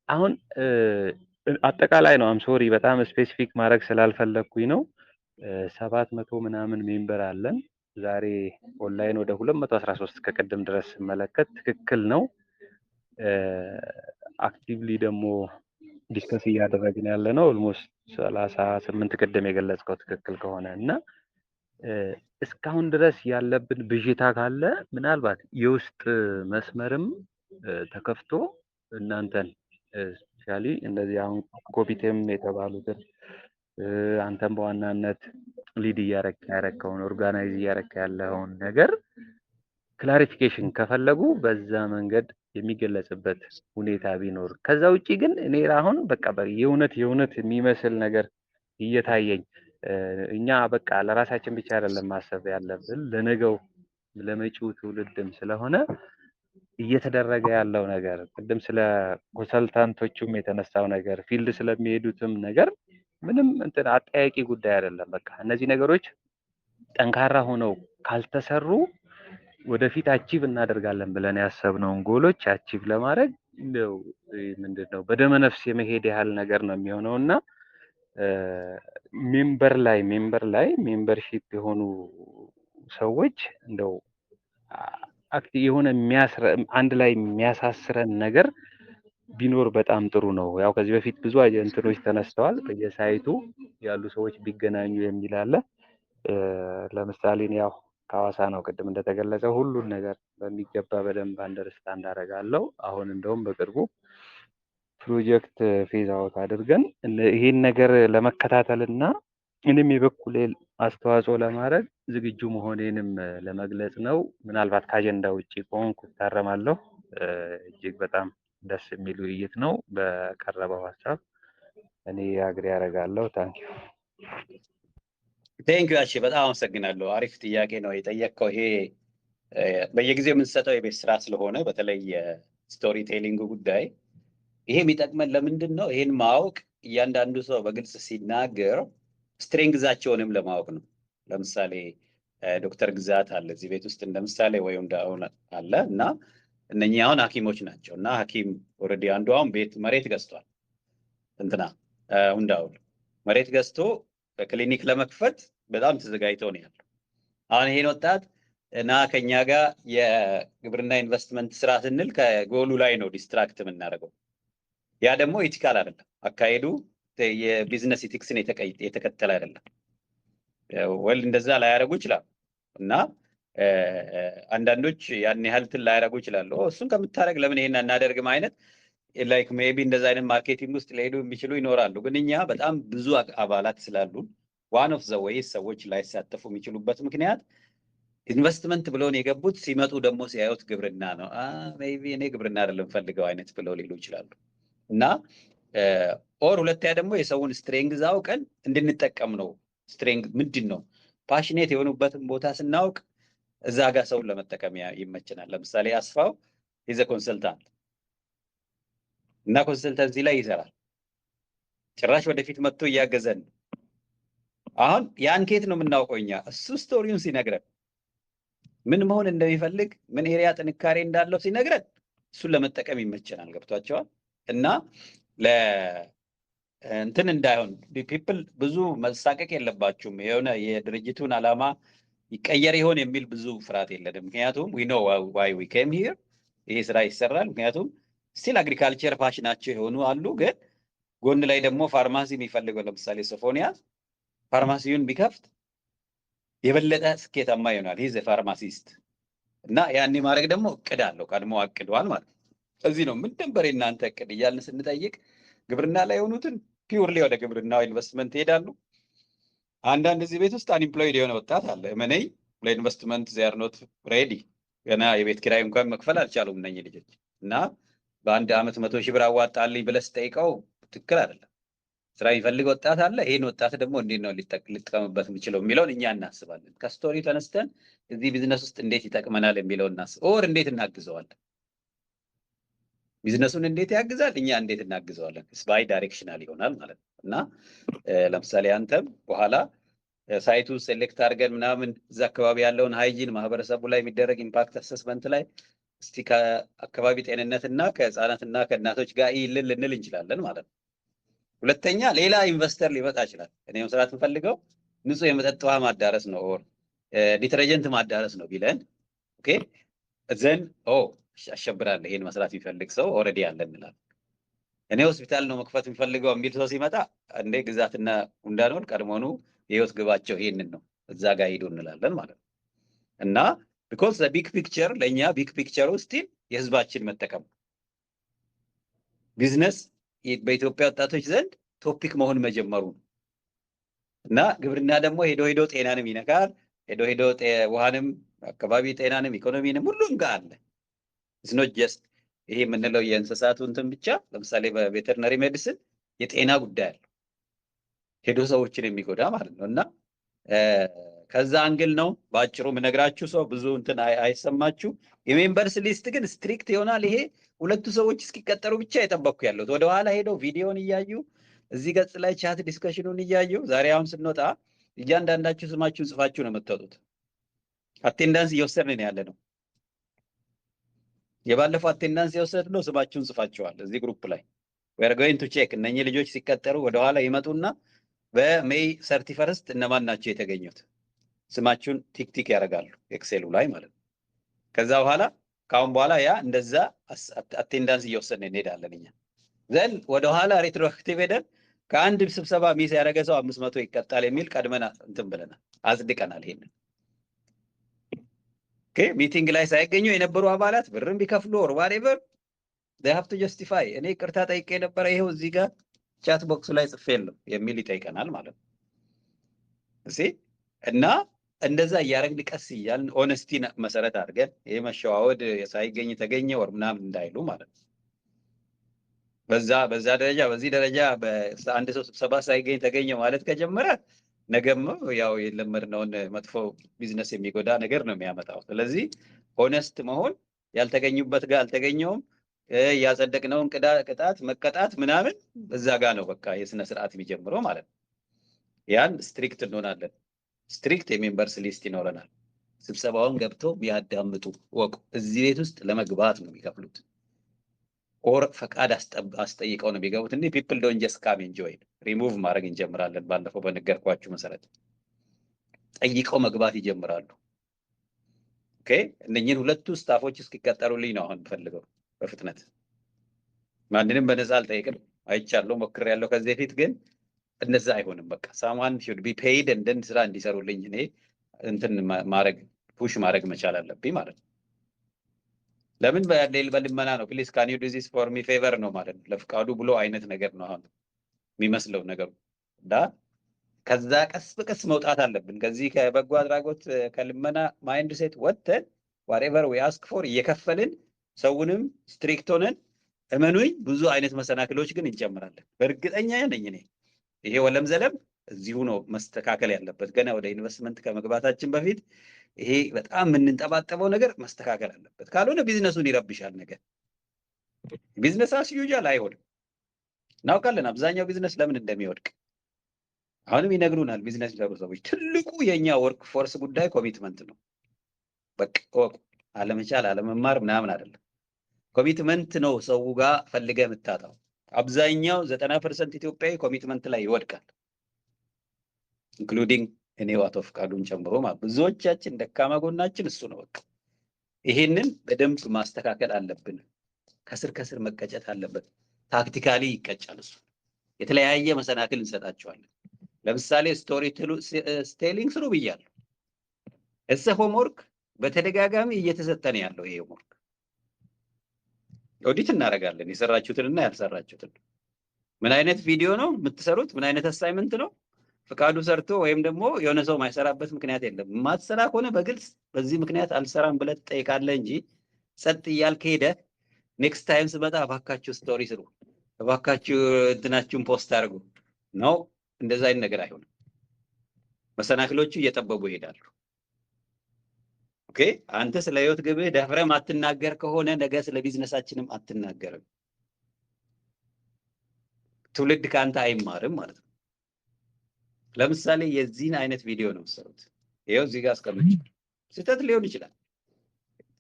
አሁን አጠቃላይ ነው ሶሪ በጣም ስፔሲፊክ ማድረግ ስላልፈለግኩኝ ነው። 700 ምናምን ሜምበር አለን። ዛሬ ኦንላይን ወደ 213 ከቅድም ድረስ ስመለከት ትክክል ነው። አክቲቭሊ ደግሞ ዲስከስ እያደረግን ያለ ነው ኦልሞስት 38 ቅድም የገለጽከው ትክክል ከሆነ እና እስካሁን ድረስ ያለብን ብዥታ ካለ ምናልባት የውስጥ መስመርም ተከፍቶ እናንተን ስፔሻሊ እንደዚህ አሁን ኮፒቴም የተባሉትን አንተም በዋናነት ሊድ ያረከውን ኦርጋናይዝ እያረከ ያለውን ነገር ክላሪፊኬሽን ከፈለጉ በዛ መንገድ የሚገለጽበት ሁኔታ ቢኖር፣ ከዛ ውጪ ግን እኔ አሁን በቃ የእውነት የሚመስል ነገር እየታየኝ እኛ በቃ ለራሳችን ብቻ አይደለም ማሰብ ያለብን ለነገው ለመጪው ትውልድም ስለሆነ እየተደረገ ያለው ነገር ቅድም ስለ ኮንሰልታንቶቹም የተነሳው ነገር ፊልድ ስለሚሄዱትም ነገር ምንም እንትን አጠያቂ ጉዳይ አይደለም። በቃ እነዚህ ነገሮች ጠንካራ ሆነው ካልተሰሩ ወደፊት አቺቭ እናደርጋለን ብለን ያሰብነውን ጎሎች አቺቭ ለማድረግ እንደው ምንድነው በደመ ነፍስ የመሄድ ያህል ነገር ነው የሚሆነውና ሜምበርሺፕ የሆኑ ሰዎች እንደው የሆነ አንድ ላይ የሚያሳስረን ነገር ቢኖር በጣም ጥሩ ነው። ያው ከዚህ በፊት ብዙ እንትኖች ተነስተዋል። በየሳይቱ ያሉ ሰዎች ቢገናኙ የሚል አለ። ለምሳሌ ያው ከሐዋሳ ነው ቅድም እንደተገለጸው ሁሉን ነገር በሚገባ በደንብ አንደርስታንድ አደርጋለሁ። አሁን እንደውም በቅርቡ ፕሮጀክት ፌዝ አውት አድርገን ይሄን ነገር ለመከታተልና እኔም የበኩሌን አስተዋጽኦ ለማድረግ ዝግጁ መሆኔንም ለመግለጽ ነው። ምናልባት ከአጀንዳ ውጪ ከሆንኩ እታረማለሁ። እጅግ በጣም ደስ የሚል ውይይት ነው። በቀረበው ሀሳብ እኔ አግሪ ያደርጋለሁ። ቴንኪው አሺ፣ በጣም አመሰግናለሁ። አሪፍ ጥያቄ ነው የጠየቅከው። ይሄ በየጊዜው የምንሰጠው የቤት ስራ ስለሆነ በተለይ የስቶሪ ቴሊንግ ጉዳይ ይሄ የሚጠቅመን ለምንድን ነው? ይሄን ማወቅ እያንዳንዱ ሰው በግልጽ ሲናገር ስትሬንግዛቸውንም ለማወቅ ነው። ለምሳሌ ዶክተር ግዛት አለ እዚህ ቤት ውስጥ እንደምሳሌ ወይ እንዳሁን አለ እና እነኚህ አሁን ሐኪሞች ናቸው እና ሐኪም ኦልሬዲ አንዱ አሁን መሬት ገዝቷል። እንትና እንዳሁን መሬት ገዝቶ ክሊኒክ ለመክፈት በጣም ተዘጋጅቶ ነው ያለው። አሁን ይሄን ወጣት እና ከኛ ጋር የግብርና ኢንቨስትመንት ስራ ስንል ከጎሉ ላይ ነው ዲስትራክት የምናደርገው። ያ ደግሞ ኢቲካል አይደለም። አካሄዱ የቢዝነስ ኢቲክስን የተከተለ አይደለም። ወል እንደዛ ላያደርጉ ይችላሉ እና አንዳንዶች ያን ያህል እንትን ላያደርጉ ይችላሉ። እሱን ከምታደርግ ለምን ይሄን እናደርግም አይነት ላይክ ሜቢ እንደዛ አይነት ማርኬቲንግ ውስጥ ሊሄዱ የሚችሉ ይኖራሉ። ግን እኛ በጣም ብዙ አባላት ስላሉን ዋን ኦፍ ዘ ዌይስ ሰዎች ላይሳተፉ የሚችሉበት ምክንያት ኢንቨስትመንት ብለውን የገቡት ሲመጡ ደግሞ ሲያዩት ግብርና ነው። ሜቢ እኔ ግብርና አይደለም ፈልገው አይነት ብለው ሊሉ ይችላሉ። እና ኦር ሁለተኛ ደግሞ የሰውን ስትሬንግዝ አውቀን እንድንጠቀም ነው። ስትሬንግ ምንድን ነው? ፓሽኔት የሆኑበትን ቦታ ስናውቅ እዛ ጋር ሰውን ለመጠቀም ይመችናል። ለምሳሌ አስፋው ኢዘ ኮንሰልታንት እና ኮንሰልተንሲ ላይ ይሰራል። ጭራሽ ወደፊት መጥቶ እያገዘን ነው። አሁን ያን ኬት ነው የምናውቀው እኛ እሱ ስቶሪውን ሲነግረን ምን መሆን እንደሚፈልግ ምን ኤሪያ ጥንካሬ እንዳለው ሲነግረን እሱን ለመጠቀም ይመችናል። ገብቷቸዋል? እና እንትን እንዳይሆን ፒፕል ብዙ መሳቀቅ የለባችሁም። የሆነ የድርጅቱን ዓላማ ይቀየር ይሆን የሚል ብዙ ፍርሃት የለንም። ምክንያቱም we know why we came here። ይሄ ስራ ይሰራል። ምክንያቱም ስቲል አግሪካልቸር ፓሽናቸው የሆኑ አሉ። ግን ጎን ላይ ደግሞ ፋርማሲ የሚፈልገው ለምሳሌ ሶፎንያስ ፋርማሲውን ቢከፍት የበለጠ ስኬታማ ይሆናል። ይሄ ፋርማሲስት እና ያኔ ማድረግ ደግሞ እቅድ አለው። ቀድሞ አቅዷል ማለት ነው። እዚህ ነው ምን ነበር እናንተ እቅድ እያልን ስንጠይቅ ግብርና ላይ የሆኑትን ፒውርሊ ወደ ግብርናው ኢንቨስትመንት ይሄዳሉ። አንዳንድ እዚህ ቤት ውስጥ አንኢምፕሎይድ የሆነ ወጣት አለ። እመነኝ ለኢንቨስትመንት ዜር ኖት ሬዲ። ገና የቤት ኪራይ እንኳን መክፈል አልቻሉም እነኚህ ልጆች። እና በአንድ ዓመት 100,000 ብር አዋጣልኝ ብለህ ስጠይቀው ትክክል አይደለም። ስራ የሚፈልግ ወጣት አለ። ይሄን ወጣት ደግሞ እንዴት ነው ሊጠቀምበት የሚችለው የሚለውን እኛ እናስባለን። ከስቶሪ ተነስተን እዚህ ቢዝነስ ውስጥ እንዴት ይጠቅመናል የሚለውን እናስብ። ኦር እንዴት እናግዘዋለን? ቢዝነሱን እንዴት ያግዛል፣ እኛ እንዴት እናግዘዋለን? ባይ ዳይሬክሽናል ይሆናል ማለት ነው። እና ለምሳሌ አንተም በኋላ ሳይቱ ሴሌክት አድርገን ምናምን እዛ አካባቢ ያለውን ሃይጂን ማህበረሰቡ ላይ የሚደረግ ኢምፓክት አሰስመንት ላይ እስቲ ከአካባቢ ጤንነትና ከህፃናትና ከእናቶች ጋር ይልን ልንል እንችላለን ማለት ነው። ሁለተኛ ሌላ ኢንቨስተር ሊመጣ ይችላል። እኔ መስራት የምፈልገው ንጹህ የመጠጥ ውሃ ማዳረስ ነው ኦር ዲተርጀንት ማዳረስ ነው ቢለን ኦኬ ዘን አሸብራለሁ ይሄን መስራት የሚፈልግ ሰው ኦልሬዲ አለ እንላለን። እኔ ሆስፒታል ነው መክፈት የሚፈልገው የሚል ሰው ሲመጣ እንዴ ግዛትና ጉንዳኖል ቀድሞኑ የህይወት ግባቸው ይሄንን ነው እዛ ጋር ሄዱ እንላለን ማለት ነው። እና ቢኮዝ ዘ ቢግ ፒክቸር ለእኛ ቢግ ፒክቸር ውስጥ የህዝባችን መጠቀም ቢዝነስ በኢትዮጵያ ወጣቶች ዘንድ ቶፒክ መሆን መጀመሩ ነው። እና ግብርና ደግሞ ሄዶ ሄዶ ጤናንም ይነካል። ሄዶ ሄዶ ውሃንም፣ አካባቢ ጤናንም፣ ኢኮኖሚንም ሁሉም ጋር አለ። ኢትስ ኖት ጀስት ይሄ የምንለው የእንስሳቱ እንትን ብቻ። ለምሳሌ በቬተርነሪ ሜዲሲን የጤና ጉዳይ አለ ሄዶ ሰዎችን የሚጎዳ ማለት ነው። እና ከዛ አንግል ነው በአጭሩ የምነግራችሁ። ሰው ብዙ እንትን አይሰማችሁ። የሜምበርስ ሊስት ግን ስትሪክት ይሆናል። ይሄ ሁለቱ ሰዎች እስኪቀጠሩ ብቻ የጠበቅኩ ያለሁት ወደኋላ ሄደው ቪዲዮን እያዩ እዚህ ገጽ ላይ ቻት ዲስከሽኑን እያዩ ዛሬ አሁን ስንወጣ እያንዳንዳችሁ ስማችሁን ጽፋችሁ ነው የምትወጡት። አቴንዳንስ እየወሰድን ያለ ነው። የባለፈው አቴንዳንስ የወሰድነው ስማችሁን ጽፋችኋል እዚህ ግሩፕ ላይ we are going to check። እነኚህ ልጆች ሲቀጠሩ ወደኋላ ይመጡና በሜይ 31 እነማን ናቸው የተገኙት ስማችሁን ቲክ ቲክ ያደርጋሉ ኤክሴሉ ላይ ማለት ነው። ከዛ በኋላ ካሁን በኋላ ያ እንደዛ አቴንዳንስ እየወሰድን እንሄዳለን እኛ። ዘን ወደኋላ ሬትሮአክቲቭ ሄደን ከአንድ ስብሰባ ሚስ ያደረገ ሰው 500 ይቀጣል የሚል ቀድመን እንትን ብለናል፣ አጽድቀናል። ይሄንን ኦኬ ሚቲንግ ላይ ሳይገኙ የነበሩ አባላት ብርም ቢከፍሉ or whatever they have to justify እኔ ቅርታ ጠይቄ የነበረ ይሄው እዚህ ጋር ቻት ቦክስ ላይ ጽፌልም የሚል ይጠይቀናል ማለት ነው። እሺ እና እንደዛ እያደረግን ቀስ እያልን ኦነስቲ መሰረት አድርገን ይሄ መሸዋወድ ሳይገኝ ተገኘ ወር ምናምን እንዳይሉ ማለት ነው። በዛ ደረጃ በዚህ ደረጃ በአንድ ሰው ስብሰባ ሳይገኝ ተገኘ ማለት ከጀመረ ነገም ያው የለመድነውን መጥፎ ቢዝነስ የሚጎዳ ነገር ነው የሚያመጣው። ስለዚህ ኦነስት መሆን ያልተገኙበት ጋር አልተገኘውም ያጸደቅነውን ቅጣት መቀጣት ምናምን እዛ ጋር ነው በቃ የስነ ስርዓት የሚጀምረው ማለት ነው። ያን ስትሪክት እንሆናለን። ስትሪክት የሜምበርስ ሊስት ይኖረናል። ስብሰባውን ገብተው ቢያዳምጡ ወቁ። እዚህ ቤት ውስጥ ለመግባት ነው የሚከፍሉት ኦር ፈቃድ አስጠይቀው ነው የሚገቡት። እንዴ ፒፕል ዶንት ጀስት ካም ኢንጆይ ሪሙቭ ማድረግ እንጀምራለን። ባለፈው በነገርኳችሁ መሰረት ጠይቀው መግባት ይጀምራሉ። ኦኬ እነኚህን ሁለቱ ስታፎች እስኪቀጠሩልኝ ነው አሁን ፈልገው በፍጥነት ማንንም በነፃ አልጠይቅም። አይቻለሁ ሞክሬያለሁ ከዚህ በፊት ግን እነዛ አይሆንም። በቃ ሳማን should be paid እንደን ስራ እንዲሰሩልኝ እኔ እንትን ማድረግ ፑሽ ማድረግ መቻል አለብኝ ማለት ነው። ለምን በልመና ነው ፕሊዝ ካን ዩ ዱ ዚስ ፎር ሚ ፌቨር ነው ማለት ነው። ለፍቃዱ ብሎ አይነት ነገር ነው አሁን የሚመስለው ነገሩ። ከዛ ቀስ በቀስ መውጣት አለብን። ከዚህ ከበጎ አድራጎት ከልመና ማይንድ ሴት ወጥተን whatever we ask for እየከፈልን ሰውንም ስትሪክት ሆነን እመኑኝ ብዙ አይነት መሰናክሎች ግን እንጨምራለን። በእርግጠኛ ነኝ እኔ ይሄ ወለም ዘለም እዚሁ ነው መስተካከል ያለበት። ገና ወደ ኢንቨስትመንት ከመግባታችን በፊት ይሄ በጣም የምንጠባጠበው ነገር መስተካከል አለበት። ካልሆነ ቢዝነሱን ይረብሻል። ነገር ቢዝነስ አስ ዩዥዋል አይሆንም። እናውቃለን አብዛኛው ቢዝነስ ለምን እንደሚወድቅ አሁንም ይነግሩናል። ቢዝነስ ለሩ ሰዎች ትልቁ የኛ ወርክ ፎርስ ጉዳይ ኮሚትመንት ነው። በቃ አለመቻል አለመማር ምናምን አይደለም። ኮሚትመንት ነው ሰው ጋር ፈልገህ የምታጣው። አብዛኛው 90% ኢትዮጵያዊ ኮሚትመንት ላይ ይወድቃል። ኢንክሉዲንግ እኔ አቶ ፍቃዱን ጨምሮ ማለት ብዙዎቻችን ደካማ ጎናችን እሱ ነው። በቃ ይሄንን በደንብ ማስተካከል አለብን። ከስር መቀጨት አለበት። ታክቲካሊ ይቀጫል እሱ። የተለያየ መሰናክል እንሰጣቸዋለን። ለምሳሌ ስቶሪ ቴሊንግ ስሩ ብያለሁ። እሰ ሆምወርክ በተደጋጋሚ እየተሰጠን ያለው ይሄ ሆምወርክ ኦዲት እናደርጋለን። የሰራችሁትንና ያልሰራችሁትን ምን አይነት ቪዲዮ ነው የምትሰሩት፣ ምን አይነት አሳይመንት ነው፣ ፍቃዱ ሰርቶ ወይም ደግሞ የሆነ ሰው ማይሰራበት ምክንያት የለም። ማትሰራ ከሆነ በግልጽ በዚህ ምክንያት አልሰራም ብለህ ትጠይቃለህ እንጂ ጸጥ እያልክ ሄደህ ኔክስት ታይም ስመጣ እባካችሁ ስቶሪ ስሩ፣ እባካችሁ እንትናችሁን ፖስት አድርጉ ነው። እንደዛ አይነት ነገር አይሆንም። መሰናክሎቹ እየጠበቡ ይሄዳሉ። ኦኬ፣ አንተ ስለ ህይወት ግብህ ደፍረህ ማትናገር ከሆነ ነገ ስለ ቢዝነሳችንም አትናገርም። ትውልድ ከአንተ አይማርም ማለት ነው። ለምሳሌ የዚህን አይነት ቪዲዮ ነው የምሰሩት። ይኸው እዚህ ጋር አስቀምጬ ስህተት ሊሆን ይችላል።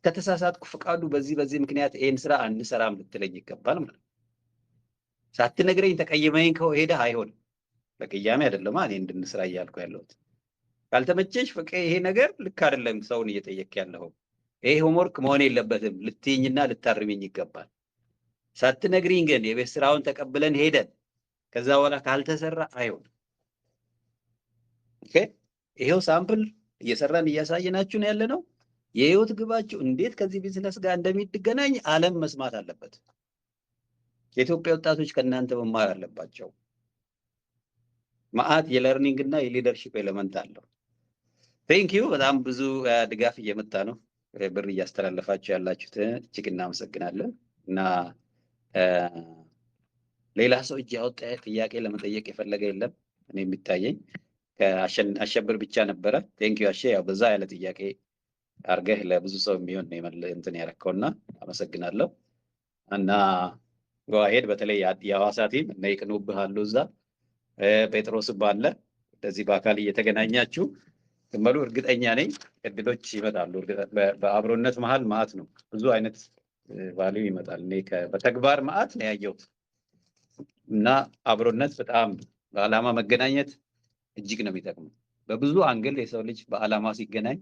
ከተሳሳትኩ ፍቃዱ በዚህ ምክንያት ይሄን ስራ አንሰራም ልትለኝ ይገባል ማለት ነው። ሳትነግረኝ ተቀይመኝ ከሄደህ አይሆንም። በቅያሜ አይደለም እኔ እንድንስራ እያልኩ ያለሁት። ካልተመቸሽ ፍቄ ይሄ ነገር ልክ አይደለም ሰውን እየጠየቅ ያለው ይሄ ሆምወርክ መሆን የለበትም ልትይኝና ልታርሚኝ ይገባል። ሳትነግሪኝ ግን የቤት ስራውን ተቀብለን ሄደን ከዛ በኋላ ካልተሰራ አይሆንም። ኦኬ፣ ይሄው ሳምፕል እየሰራን እያሳየናችሁ ነው ያለነው። የህይወት ግባችሁ እንዴት ከዚህ ቢዝነስ ጋር እንደሚገናኝ ዓለም መስማት አለበት። የኢትዮጵያ ወጣቶች ከእናንተ መማር አለባቸው። ማአት የለርኒንግ እና የሊደርሺፕ ኤሌመንት አለው። ቴንክ ዩ። በጣም ብዙ ድጋፍ እየመጣ ነው። ብር እያስተላለፋችሁ ያላችሁት እጅግ እናመሰግናለን። እና ሌላ ሰው እጅ ያወጣ ጥያቄ ለመጠየቅ የፈለገ የለም። እኔ የሚታየኝ ከአሸብር ብቻ ነበረ። ቴንክ ዩ አሸ። ያው በዛ ያለ ጥያቄ አርገህ ለብዙ ሰው የሚሆን ነው እንትን ያረከውና አመሰግናለሁ። እና ጎአሄድ በተለይ የሐዋሳ ቲም እና ይቅኑብህ አሉ እዛ ጴጥሮስ ባለ እንደዚህ በአካል እየተገናኛችሁ ትመሉ እርግጠኛ ነኝ እድሎች ይመጣሉ። በአብሮነት መሀል ማአት ነው ብዙ አይነት ቫልዩ ይመጣል። እኔ በተግባር ማአት ነው ያየሁት። እና አብሮነት በጣም በዓላማ መገናኘት እጅግ ነው የሚጠቅመው። በብዙ አንግል የሰው ልጅ በዓላማ ሲገናኝ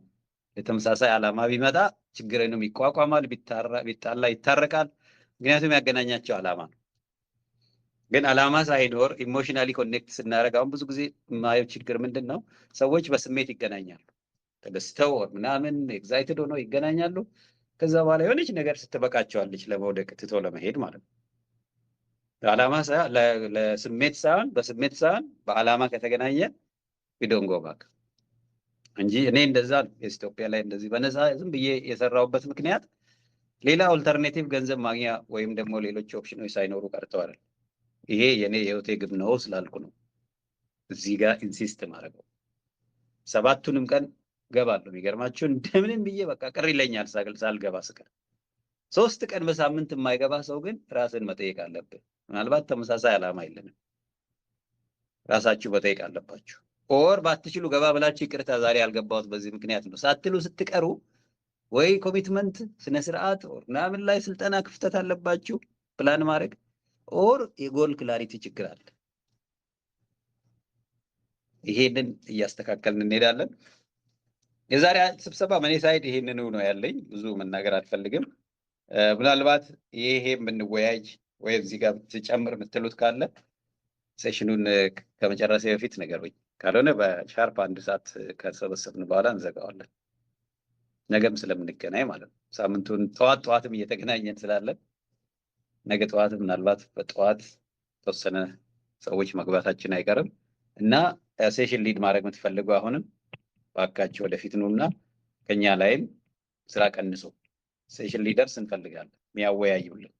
ለተመሳሳይ ዓላማ ቢመጣ ችግርንም ይቋቋማል፣ ቢጣላ ይታረቃል። ምክንያቱም ያገናኛቸው ዓላማ ነው። ግን ዓላማ ሳይኖር ኢሞሽናሊ ኮኔክት ስናደርግ አሁን ብዙ ጊዜ የማየው ችግር ምንድን ነው? ሰዎች በስሜት ይገናኛሉ። ተደስተው ምናምን ኤግዛይትድ ሆነው ይገናኛሉ። ከዛ በኋላ የሆነች ነገር ስትበቃቸዋለች ለመውደቅ ትቶ ለመሄድ ማለት ነው። ዓላማ ለስሜት ሳይሆን በስሜት ሳይሆን በዓላማ ከተገናኘ ቢዶንጎ ባክ እንጂ እኔ እንደዛ ነው ኢትዮጵያ ላይ እንደዚህ በነፃ ዝም ብዬ የሰራሁበት ምክንያት ሌላ ኦልተርኔቲቭ ገንዘብ ማግኛ ወይም ደግሞ ሌሎች ኦፕሽኖች ሳይኖሩ ቀርተዋል። ይሄ የኔ የህይወቴ ግብ ነው ስላልኩ ነው እዚህ ጋር ኢንሲስት ማድረገው። 7ቱንም ቀን ገባለሁ። የሚገርማችሁ እንደምንም ብዬ በቃ ቅር ይለኛል ሳልገባ ስቀር። 3 ቀን በሳምንት የማይገባ ሰው ግን ራስን መጠየቅ አለብህ። ምናልባት ተመሳሳይ ዓላማ የለንም። ራሳችሁ መጠየቅ አለባችሁ። ኦር ባትችሉ ገባ ብላችሁ ይቅርታ ዛሬ ያልገባሁት በዚህ ምክንያት ነው ሳትሉ ስትቀሩ ወይ ኮሚትመንት ስነ ስርዓት ኦር ምናምን ላይ ስልጠና ክፍተት አለባችሁ ፕላን ማድረግ ኦር የጎል ክላሪቲ ችግር አለ። ይሄንን እያስተካከልን እንሄዳለን። የዛሬ ስብሰባ መኔ ሳይድ ይሄንን ነው ያለኝ። ብዙ መናገር አልፈልግም። ምናልባት ይሄ የምንወያይ ወይ እዚህ ጋር ትጨምር የምትሉት ካለ ሴሽኑን ከመጨረሴ በፊት ነገሩኝ። ካልሆነ በሻርፕ 1 ሰዓት ከተሰበሰብን በኋላ እንዘጋዋለን። ነገም ስለምንገናኝ ማለት ነው። ሳምንቱን ጠዋትም እየተገናኘን ስላለን ነገ ጠዋትም ምናልባት በጠዋት ተወሰነ ሰዎች መግባታችን አይቀርም እና ሴሽን ሊድ ማድረግ የምትፈልጉ አሁንም ባካችሁ ወደፊት ነውና ከኛ ላይም ስራ ቀንሶ ሴሽን ሊደርስ እንፈልጋለን። የሚያወያዩልን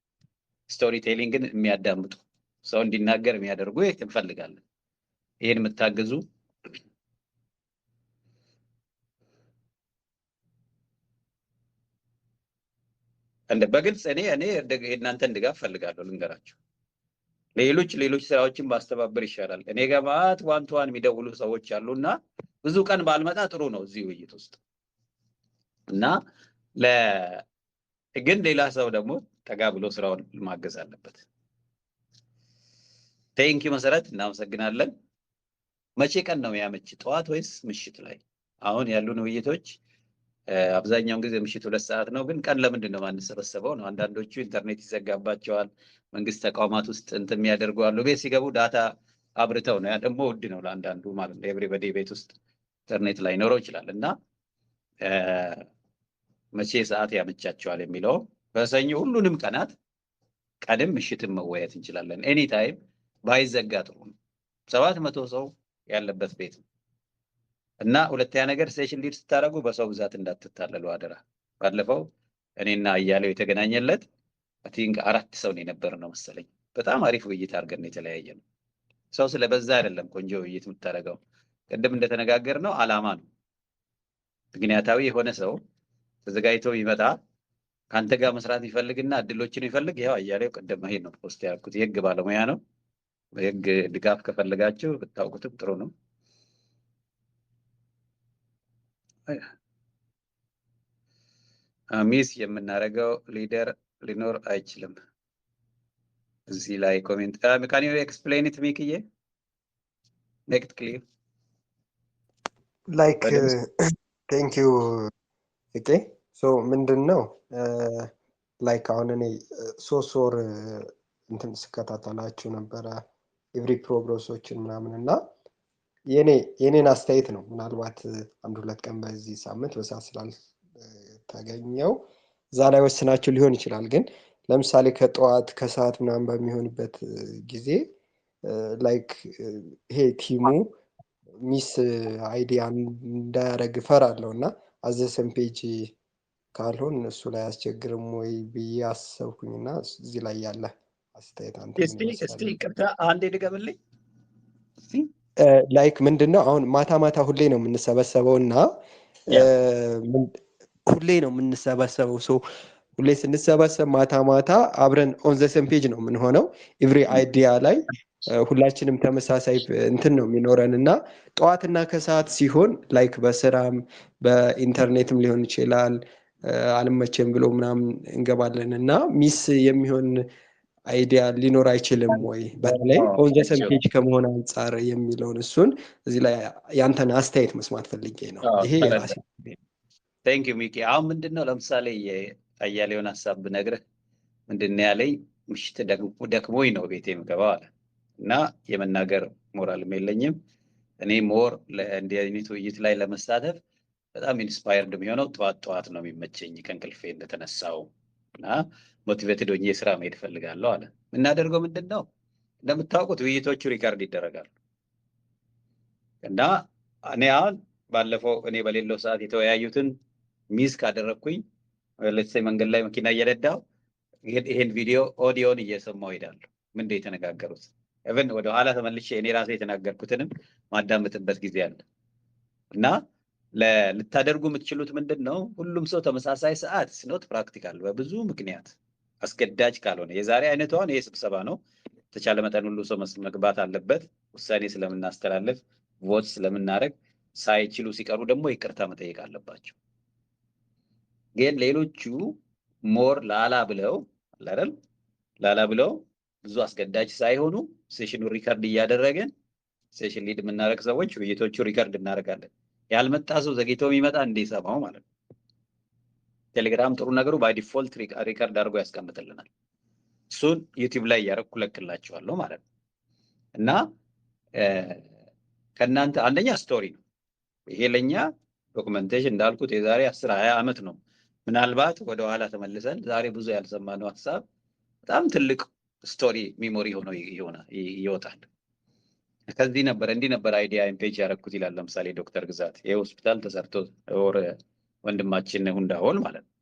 ስቶሪ ቴሊንግን የሚያዳምጡ ሰው እንዲናገር የሚያደርጉ እንፈልጋለን። ይሄን የምታግዙ በግልጽ እኔ እናንተን ድጋፍ ፈልጋለሁ። ልንገራችሁ ሌሎች ስራዎችን ባስተባበር ይሻላል። እኔ ጋር ማት ዋን የሚደውሉ ሰዎች አሉና ብዙ ቀን ባልመጣ ጥሩ ነው እዚህ ውይይት ውስጥ እና ግን ሌላ ሰው ደግሞ ጠጋ ብሎ ስራውን ማገዝ አለበት። ቴንኪ መሰረት እናመሰግናለን። መቼ ቀን ነው ያመች? ጠዋት ወይስ ምሽት ላይ? አሁን ያሉን ውይይቶች አብዛኛውን ጊዜ ምሽት 2 ሰዓት ነው። ግን ቀን ለምንድን ነው ማንሰበሰበው ነው? አንዳንዶቹ ኢንተርኔት ይዘጋባቸዋል። መንግስት ተቋማት ውስጥ እንትን የሚያደርጉ አሉ። ቤት ሲገቡ ዳታ አብርተው ነው። ያ ደግሞ ውድ ነው ለአንዳንዱ ማለት ነው። ኤቭሪባዲ ቤት ውስጥ ኢንተርኔት ላይኖረው ይችላል እና መቼ ሰዓት ያመቻቸዋል የሚለው በሰኞ ሁሉንም ቀናት ቀንም ምሽትም መወያየት እንችላለን። ኤኒ ታይም ባይዘጋ ጥሩ ነው። 700 ሰው ያለበት ቤት ነው። እና ሁለተኛ ነገር ሴሽን ሊድ ስታደርጉ በሰው ብዛት እንዳትታለሉ አደራ። ባለፈው እኔና አያሌው የተገናኘለት አይ ቲንክ 4 ሰው ነው የነበርነው መሰለኝ። በጣም አሪፍ ውይይት አድርገን ነው የተለያየ ነው። ሰው ስለበዛ አይደለም ቆንጆ ውይይት የምታደርገው። ቅድም እንደተነጋገርነው ዓላማ ነው። ምክንያታዊ የሆነ ሰው ተዘጋጅቶ ይመጣ ከአንተ ጋር መስራት ይፈልግና እድሎችን ይፈልግ። ያው አያሌው ቅድም ይሄን ነው ፖስት ያልኩት። የህግ ባለሙያ ነው። በህግ ድጋፍ ከፈለጋችሁ ብታውቁትም ጥሩ ነው። ሚስ የምናደርገው ሊደር ሊኖር አይችልም። እዚህ ላይ ኮሜንት ካን ዩ ኤክስፕሌን ኢት ሚክዬ ሜክ ኢት ክሊር ላይክ ቴንክ ዩ ኦኬ። ሶ ምንድነው ላይክ አሁን እኔ 3 ወር እንትን ስከታተላችሁ ነበረ ኤቭሪ ፕሮግረሶችን ምናምን እና የኔን አስተያየት ነው። ምናልባት 1-2 ቀን በዚህ ሳምንት በሰዓት ስላልተገኘው እዛ ላይ ወስናችሁ ሊሆን ይችላል። ግን ለምሳሌ ከጠዋት ከሰዓት ምናምን በሚሆንበት ጊዜ ላይክ ይሄ ቲሙ ሚስ አይዲያ እንዳያደርግ እፈራለሁ እና አዘሰን ፔጅ ካልሆን እሱ ላይ አስቸግርም ወይ ብዬ አሰብኩኝና እዚህ ላይ ያለ አስተያየት አንተ እስቲ ይቅርታ አንዴ ድገምልኝ። ላይክ ምንድነው አሁን ማታ ሁሌ ነው የምንሰበሰበው እና ሁሌ ነው የምንሰበሰበው። ሶ ሁሌ ስንሰበሰብ ማታ አብረን ኦን ዘ ሴም ፔጅ ነው የምንሆነው። ኤቭሪ አይዲያ ላይ ሁላችንም ተመሳሳይ እንትን ነው የሚኖረን እና ጠዋትና ከሰዓት ሲሆን ላይክ በስራም በኢንተርኔትም ሊሆን ይችላል አልመቸም ብሎ ምናምን እንገባለን እና ሚስ የሚሆን አይዲያ ሊኖር አይችልም ወይ በተለይ ኦን ዘ ሴም ፔጅ ከመሆን አንጻር የሚለውን እሱን እዚህ ላይ ያንተን አስተያየት መስማት ፈልጌ ነው። ይሄ የራሴ ቴንክ ዩ ሚኪ። አሁን ምንድነው ለምሳሌ የአያሌውን ሀሳብ ብነግርህ ምንድነው ያለኝ ምሽት ደክሞኝ ነው ቤቴ የምገባው አለ እና የመናገር ሞራልም የለኝም። እኔ ሞር ለእንዲህ አይነት ውይይት ላይ ለመሳተፍ በጣም ኢንስፓየርድ የሚሆነው ጠዋት ነው የሚመቸኝ ከእንቅልፌ እንደተነሳው እና ሞቲቬትድ ሆኜ ስራ መሄድ እፈልጋለሁ አለ። የምናደርገው ምንድነው እንደምታውቁት ውይይቶቹ ሪካርድ ይደረጋሉ እና እኔ አሁን ባለፈው እኔ በሌለው ሰዓት የተወያዩትን ሚስ ካደረግኩኝ ለምሳሌ መንገድ ላይ መኪና እየነዳሁ ይሄን ቪዲዮ ኦዲዮን እየሰማሁ ሄዳለሁ። ምንድነው የተነጋገሩት even ወደ ኋላ ተመልሼ እኔ ራሴ የተናገርኩትንም ማዳመጥበት ጊዜ አለ እና ልታደርጉ የምትችሉት ምንድነው ሁሉም ሰው ተመሳሳይ ሰዓት ስኖት ፕራክቲካል በብዙ ምክንያት አስገዳጅ ካልሆነ የዛሬ አይነቷን ይሄ ስብሰባ ነው ተቻለ መጠን ሁሉ ሰው መግባት አለበት። ውሳኔ ስለምናስተላልፍ ቮት ስለምናደርግ ሳይችሉ ሲቀሩ ደግሞ ይቅርታ መጠየቅ አለባቸው። ግን ሌሎቹ ሞር ላላ ብለው ብዙ አስገዳጅ ሳይሆኑ ሴሽኑ ሪከርድ እያደረገን ሴሽን ሊድ የምናደርግ ሰዎች ውይይቶቹ ሪከርድ እናደርጋለን። ያልመጣ ሰው ዘግይቶ የሚመጣ እንዲሰማው ማለት ነው። ቴሌግራም ጥሩ ነገሩ ባይ ዲፎልት ሪከርድ አድርጎ ያስቀምጥልናል። እሱን ዩቲዩብ ላይ እያደረኩ ለቅላችኋለሁ ማለት ነው እና ከእናንተ አንደኛ ስቶሪ ነው ይሄ ለኛ ዶክመንቴሽን እንዳልኩት የዛሬ 10-20 ዓመት ነው። ምናልባት ወደ ኋላ ተመልሰን ዛሬ ብዙ ያልሰማነው ሀሳብ በጣም ትልቅ ስቶሪ ሚሞሪ ሆኖ ይወጣል። ከዚህ ነበር እንዲህ ነበር አይዲያ ኢምፔጅ ያደረኩት ይላል። ለምሳሌ ዶክተር ግዛት የሆስፒታል ተሰርቶ ወር ወንድማችን ሁንዳሆል ማለት ነው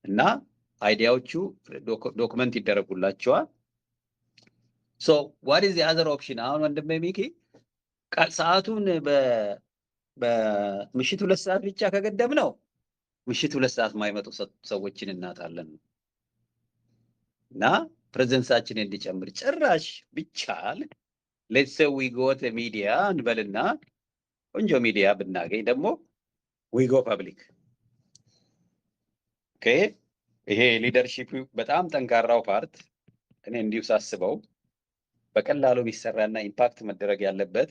እና አይዲያዎቹ ዶክመንት ይደረጉላቸዋል። ሶ ዋት ኢዝ ዘ አዘር ኦፕሽን? አሁን ወንድሜ ሚኪ ሰዓቱን በምሽት 2 ሰዓት ብቻ ከገደብ ነው ምሽት 2 ሰዓት የማይመጡ ሰዎችን እናጣለን እና ፕሬዘንሳችን እንዲጨምር ጭራሽ ቢቻል ሌትስ ሴይ ዊ ጎ ቱ ሚዲያ እንበልና ቆንጆ ሚዲያ ብናገኝ ደግሞ ዊ ጎ ፐብሊክ። ኦኬ ይሄ ሊደርሺፕ በጣም ጠንካራው ፓርት እኔ እንዲሁ ሳስበው በቀላሉ ቢሰራና ኢምፓክት መደረግ ያለበት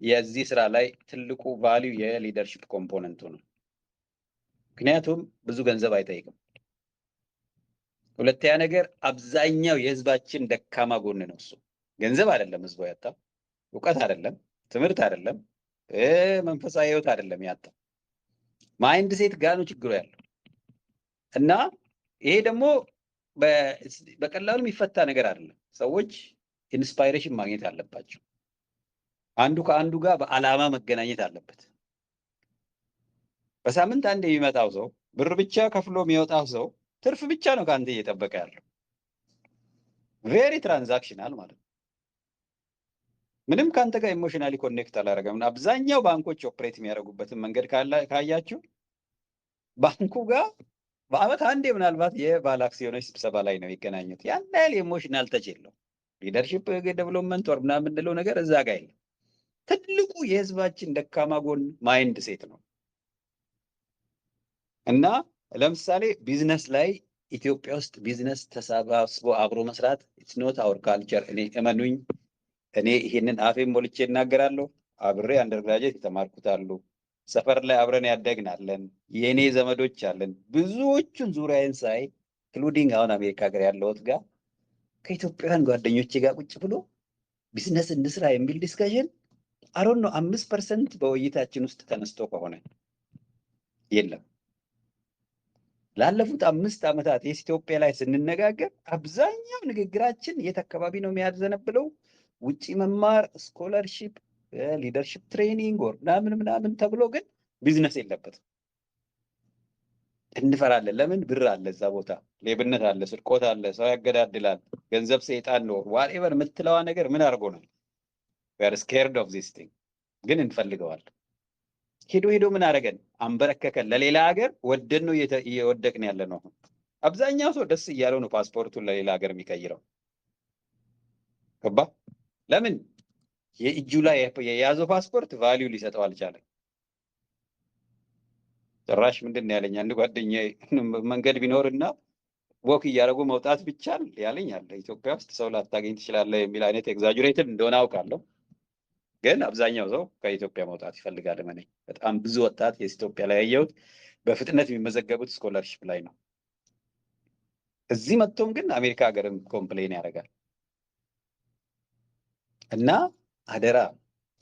የዚህ ስራ ላይ ትልቁ ቫልዩ የሊደርሺፕ ኮምፖነንቱ ነው። ምክንያቱም ብዙ ገንዘብ አይጠይቅም። ሁለተኛ ነገር አብዛኛው የህዝባችን ደካማ ጎን ነው። እሱ ገንዘብ አይደለም ህዝቡ ያጣው፣ እውቀት አይደለም፣ ትምህርት አይደለም፣ መንፈሳዊ ህይወት አይደለም ያጣው፣ ማይንድ ሴት ጋር ነው ችግሩ ያለው እና ይሄ ደግሞ በቀላሉ የሚፈታ ነገር አይደለም። ሰዎች ኢንስፓይሬሽን ማግኘት አለባቸው። አንዱ ከአንዱ ጋር በዓላማ መገናኘት አለበት። በሳምንት አንድ የሚመጣው ሰው ብር ብቻ ከፍሎ የሚወጣው ሰው ትርፍ ብቻ ነው ከአንተ እየጠበቀ ያለው። ቬሪ ትራንዛክሽናል ማለት ነው። ምንም ከአንተ ጋር ኢሞሽናሊ ኮኔክት አላደረገም። አብዛኛው ባንኮች ኦፕሬት የሚያደርጉበትን መንገድ ካያችሁ ባንኩ ጋር በአመት አንዴ ምናልባት የባለ አክሲዮኖች ስብሰባ ላይ ነው የሚገናኙት። ያን ያህል ኢሞሽናል ተች የለው። ሊደርሺፕ ዴቨሎፕመንት ወር ምናምን የምንለው ነገር እዛ ጋር የለም። ትልቁ የህዝባችን ደካማ ጎን ማይንድ ሴት ነው። እና ለምሳሌ ቢዝነስ ላይ ኢትዮጵያ ውስጥ ቢዝነስ ተሰባስቦ አብሮ መስራት ኢትስ ኖት አወር ካልቸር። እኔ እመኑኝ፣ እኔ ይሄንን አፌን ሞልቼ እናገራለሁ። አብሬ አንደርግራጀት የተማርኩት አሉ፣ ሰፈር ላይ አብረን ያደግናለን፣ የእኔ ዘመዶች አለን። ብዙዎቹን ዙሪያዬን ሳይ ኢንክሉዲንግ አሁን አሜሪካ ሀገር ያለሁት ጋር ከኢትዮጵያውያን ጓደኞቼ ጋር ቁጭ ብሎ ቢዝነስ እንስራ የሚል ዲስከሽን አሮን ነው 5% በውይይታችን ውስጥ ተነስቶ ከሆነ የለም። ላለፉት 5 ዓመታት ኢትዮጵያ ላይ ስንነጋገር አብዛኛው ንግግራችን የት አካባቢ ነው የሚያዘነብለው? ውጪ መማር፣ ስኮለርሺፕ፣ ሊደርሺፕ ትሬኒንግ ወር ምናምን ተብሎ ግን ቢዝነስ የለበትም። እንፈራለን። ለምን? ብር አለ እዛ ቦታ፣ ሌብነት አለ፣ ስርቆት አለ፣ ሰው ያገዳድላል፣ ገንዘብ ሰይጣን ነው፣ ዋትኤቨር የምትለዋ ነገር ምን አድርጎናል? we are scared of this thing ግን እንፈልገዋለን። ሄዶ ምን አደረገን? አንበረከከን። ለሌላ ሀገር ወደን ነው እየወደቅን ያለ ነው። አብዛኛው ሰው ደስ እያለው ነው ፓስፖርቱን ለሌላ ሀገር የሚቀይረው። ገባ? ለምን? የእጁ ላይ የያዘው ፓስፖርት ቫልዩ ሊሰጠው አልቻለም። ጭራሽ ምንድን ያለኝ አንድ ጓደኛዬ መንገድ ቢኖርና ወክ እያደረጉ መውጣት ብቻል ያለኝ አለ። ኢትዮጵያ ውስጥ ሰው ላታገኝ ትችላለህ የሚል አይነት ኤግዛጁሬትድ እንደሆነ አውቃለሁ። ግን አብዛኛው ሰው ከኢትዮጵያ መውጣት ይፈልጋል። እኔ በጣም ብዙ ወጣት የኢትዮጵያ ላይ ያየሁት በፍጥነት የሚመዘገቡት ስኮላርሺፕ ላይ ነው። እዚህ መጥቶም ግን አሜሪካ ሀገርም ኮምፕሌን ያደርጋል። እና አደራ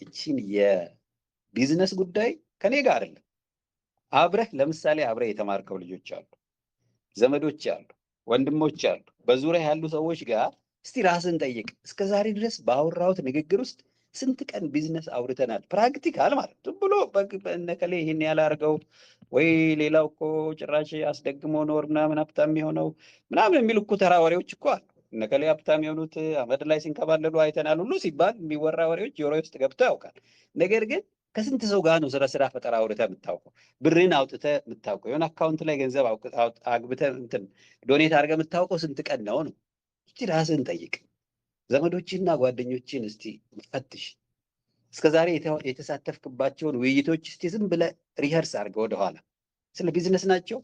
እቺን የቢዝነስ ጉዳይ ከኔ ጋር አይደለም። አብረህ ለምሳሌ አብረህ የተማርከው ልጆች አሉ፣ ዘመዶች አሉ፣ ወንድሞች አሉ፣ በዙሪያ ያሉ ሰዎች ጋር እስቲ ራስን ጠይቅ። እስከዛሬ ድረስ ባወራሁት ንግግር ውስጥ ስንት ቀን ቢዝነስ አውርተናል? ፕራክቲካል ማለት ዝም ብሎ በእነከሌ ይሄን ያላርገው ወይ ሌላው እኮ ጭራሽ አስደግሞ ኖር ምናምን ሀብታም የሆነው ምናምን የሚሉ እኮ ተራ ወሬዎች እኮ አሉ። እነከሌ ሀብታም የሆኑት አመድ ላይ ሲንከባለሉ አይተናል ሁሉ ሲባል የሚወራ ወሬዎች ጆሮ ውስጥ ገብተው ያውቃል። ነገር ግን ከስንት ሰው ጋር ነው ስራ ፈጠራ አውርተህ የምታውቀው? ብርን አውጥተህ የምታውቀው? የሆነ አካውንት ላይ ገንዘብ አግብተህ እንትን ዶኔት አድርገህ የምታውቀው ስንት ቀን ነው? እስቲ ራስህን ጠይቅ። ዘመዶችና ጓደኞችን እስቲ ፈትሽ። እስከዛሬ የተሳተፍክባቸውን ውይይቶች እስቲ ዝም ብለህ ሪኸርስ አድርገህ ወደኋላ። ስለ ቢዝነስ ናቸው።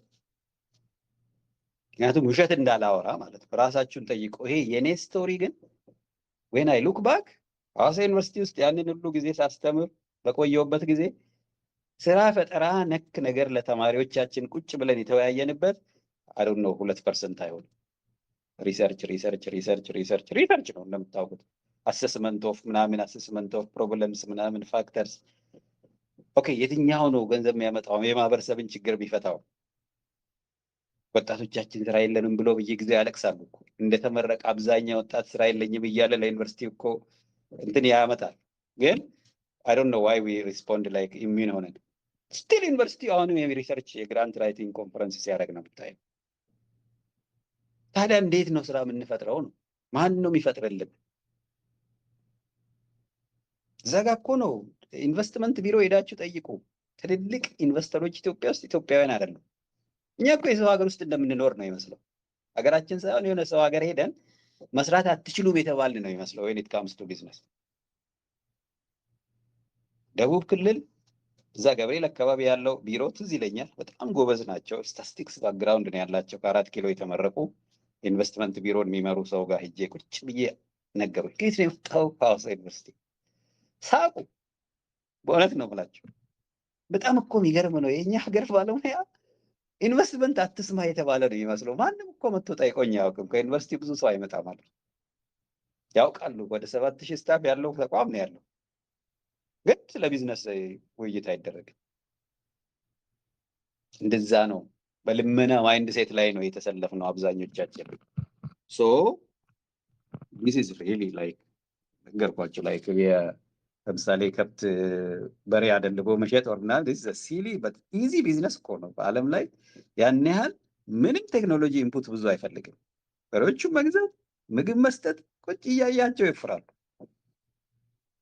ምክንያቱም ውሸት እንዳላወራ ማለት ነው። ራሳችሁን ጠይቁ። ይሄ የኔ ስቶሪ ግን ዌን አይ ሉክ ባክ ሐዋሳ ዩኒቨርሲቲ ውስጥ ያንን ሁሉ ጊዜ ሳስተምር በቆየሁበት ጊዜ ስራ ፈጠራ ነክ ነገር ለተማሪዎቻችን ቁጭ ብለን የተወያየንበት አይ ነው 2% አይሆንም። ሪሰርች ነው እንደምታውቁት። አሰስመንት ኦፍ ፕሮብለምስ ምናምን ፋክተርስ። ኦኬ፣ የትኛው ነው ገንዘብ የሚያመጣው የማህበረሰብን ችግር የሚፈታው? ወጣቶቻችን ስራ የለንም ብሎ በየጊዜው ያለቅሳሉ እኮ። እንደተመረቀ አብዛኛው ወጣት ስራ የለኝም እያለ ለዩኒቨርሲቲ እኮ እንትን ያመጣል። ግን I don't know why we respond like immune ሆነን ስቲል ዩኒቨርሲቲ አሁንም የሪሰርች የግራንት ራይቲንግ ኮንፈረንስ ሲያደርግ ነው የምታየው። ታዲያ እንዴት ነው ስራ የምንፈጥረው ነው? ማን ነው የሚፈጥርልን? እዛ ጋ እኮ ነው ኢንቨስትመንት ቢሮ ሄዳችሁ ጠይቁ። ትልልቅ ኢንቨስተሮች ኢትዮጵያ ውስጥ ኢትዮጵያውያን አይደሉም። እኛ እኮ የሰው ሀገር ውስጥ እንደምንኖር ነው ይመስለው። ሀገራችን ሳይሆን የሆነ ሰው ሀገር ሄደን መስራት አትችሉም የተባልን ነው ይመስለው። when it comes to business ደቡብ ክልል እዛ ገብርኤል አካባቢ ያለው ቢሮ ትዝ ይለኛል። በጣም ጎበዝ ናቸው። ስታቲስቲክስ ባክግራውንድ ነው ያላቸው። ከ4 ኪሎ የተመረቁ ኢንቨስትመንት ቢሮን የሚመሩ ሰው ጋር ሄጄ ቁጭ ብዬ ነገሩኝ። ከየት ነው የመጣው? ከሐዋሳ ዩኒቨርሲቲ። ሳቁ። በእውነት ነው ብላቸው። በጣም እኮ የሚገርም ነው። የኛ ሀገር ባለሙያ ኢንቨስትመንት አትስማ የተባለ ነው የሚመስለው። ማንም እኮ መጥቶ ጠይቆኝ አያውቅም። ከዩኒቨርሲቲ ብዙ ሰው አይመጣም ማለት ነው። ያውቃሉ። ወደ 7000 ስታፍ ያለው ተቋም ነው ያለው። ግን ስለ ቢዝነስ ውይይት አይደረግም። እንደዛ ነው። በልመና ማይንድ ሴት ላይ ነው የተሰለፍነው አብዛኞቻችን። ሶ this is really like ነገርኳችሁ like ለምሳሌ ከብት በሬ አደልቦ መሸጥ ወርና ሲሊ ኢዚ ቢዝነስ እኮ ነው። በዓለም ላይ ያን ያህል ምንም ቴክኖሎጂ ኢንፑት ብዙ አይፈልግም። በሬዎቹን መግዛት፣ ምግብ መስጠት፣ ቁጭ እያያቸው ይፍራሉ።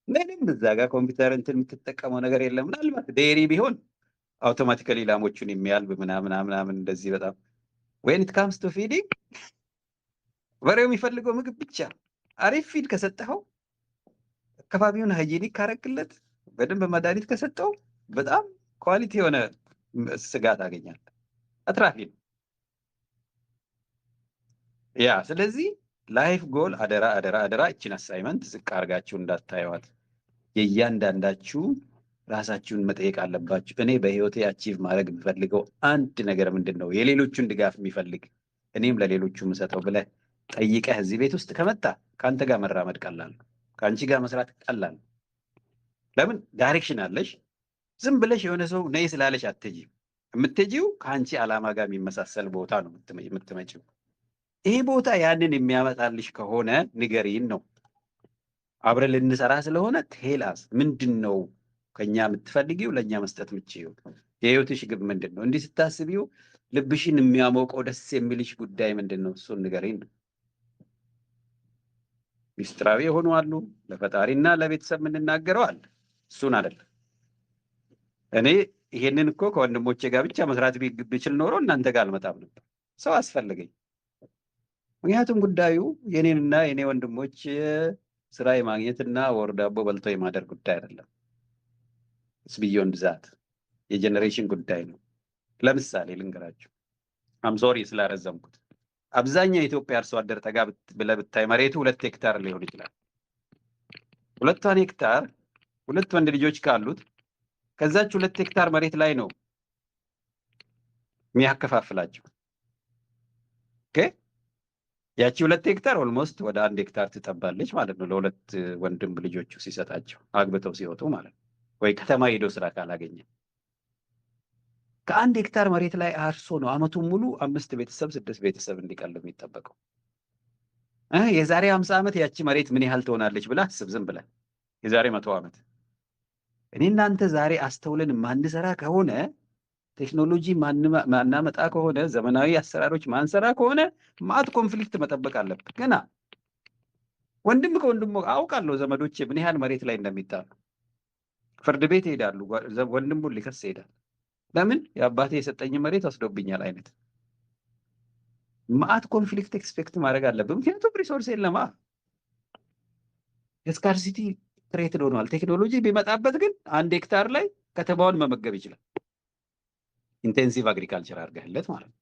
ምንም እዛ ጋር ኮምፒውተር እንትን የምትጠቀመው ነገር የለም። ምናልባት ዴሪ ቢሆን አውቶማቲካሊ ላሞቹን የሚያልብ ምናምን እንደዚህ በጣም when it comes to feeding በሬው የሚፈልገው ምግብ ብቻ አሪፍ ፊድ ከሰጠኸው አካባቢውን ሃይጂኒክ ካረክለት በደንብ መድኃኒት ከሰጠው በጣም ኳሊቲ የሆነ ስጋ ታገኛለህ። አትራፊ ነው። ያ ስለዚህ ላይፍ ጎል አደራ እችን አሳይመንት ዝቅ አድርጋችሁ እንዳታዩዋት። የእያንዳንዳችሁ ራሳችሁን መጠየቅ አለባችሁ። እኔ በህይወቴ አቺቭ ማድረግ የምፈልገው አንድ ነገር ምንድን ነው? የሌሎቹን ድጋፍ የሚፈልግ እኔም ለሌሎቹ የምሰጠው ብለህ ጠይቀህ እዚህ ቤት ውስጥ ከመጣ ከአንተ ጋር መራመድ ቀላል ነው። ከአንቺ ጋር መስራት ቀላል ነው። ለምን ዳይሬክሽን አለሽ። ዝም ብለሽ የሆነ ሰው ነይ ስላለሽ አትሄጂም። የምትሄጂው ከአንቺ ዓላማ ጋር የሚመሳሰል ቦታ ነው የምትመጪው። ይሄ ቦታ ያንን የሚያመጣልሽ ከሆነ ንገሪን ነው። አብረን ልንሰራ ስለሆነ ቴላስ ምንድን ነው ከኛ የምትፈልጊው ለኛ መስጠት የምትችይው የህይወትሽ ግብ ምንድን ነው? እንዲህ ስታስቢው ልብሽን የሚያሞቀው ደስ የሚልሽ ጉዳይ ምንድን ነው? እሱን ንገሪን ነው። ሚስጥራዊ የሆኑ አሉ፣ ለፈጣሪና ለቤተሰብ የምንናገረው አለ። እሱን አይደለም። እኔ ይሄንን እኮ ከወንድሞቼ ጋር ብቻ መስራት ብችል ኖሮ እናንተ ጋር አልመጣም ነበር። ሰው አስፈልገኝ። ምክንያቱም ጉዳዩ የኔንና የኔ ወንድሞች ስራ የማግኘትና ወር ዳቦ በልቶ የማደር ጉዳይ አይደለም። ቢዮንድ ዛት የጀኔሬሽን ጉዳይ ነው። ለምሳሌ ልንገራችሁ፣ ሶሪ ስላረዘምኩት። አብዛኛው የኢትዮጵያ አርሶ አደር ጠጋ ብለህ ብታይ መሬቱ 2 ሄክታር ሊሆን ይችላል። 2 ሄክታር 2 ወንድ ልጆች ካሉት ከዛች 2 ሄክታር መሬት ላይ ነው የሚያከፋፍላቸው። ኦኬ ያቺ 2 ሄክታር ኦልሞስት ወደ 1 ሄክታር ትጠባለች ማለት ነው። ለሁለት ወንድም ልጆቹ ሲሰጣቸው አግብተው ሲወጡ ማለት ነው። ወይ ከተማ ሄዶ ስራ ካላገኘ ከ1 ሄክታር መሬት ላይ አርሶ ነው አመቱን ሙሉ 5 ቤተሰብ 6 ቤተሰብ እንዲቀልብ የሚጠበቀው። የዛሬ 50 ዓመት ያቺ መሬት ምን ያህል ትሆናለች ብለህ አስብ። ዝም ብለህ የዛሬ 100 ዓመት እኔ እናንተ ዛሬ አስተውለን ማንሰራ ከሆነ ቴክኖሎጂ ማናመጣ ከሆነ ዘመናዊ አሰራሮች ማንሰራ ከሆነ ማት ኮንፍሊክት መጠበቅ አለብን። ገና ወንድም ከወንድም አውቃለሁ ዘመዶቼ ምን ያህል መሬት ላይ እንደሚጣሉ ፍርድ ቤት ይሄዳሉ። ወንድሙን ሊከስ ይሄዳል። ለምን የአባቴ የሰጠኝ መሬት ወስዶብኛል አይነት ማት ኮንፍሊክት ኤክስፔክት ማድረግ አለብን። ምክንያቱም ሪሶርስ የለማ። የስካርሲቲ ትሬትድ ሆኗል። ቴክኖሎጂ ቢመጣበት ግን 1 ሄክታር ላይ ከተማውን መመገብ ይችላል። ኢንቴንሲቭ አግሪካልቸር አድርገህለት ማለት ነው።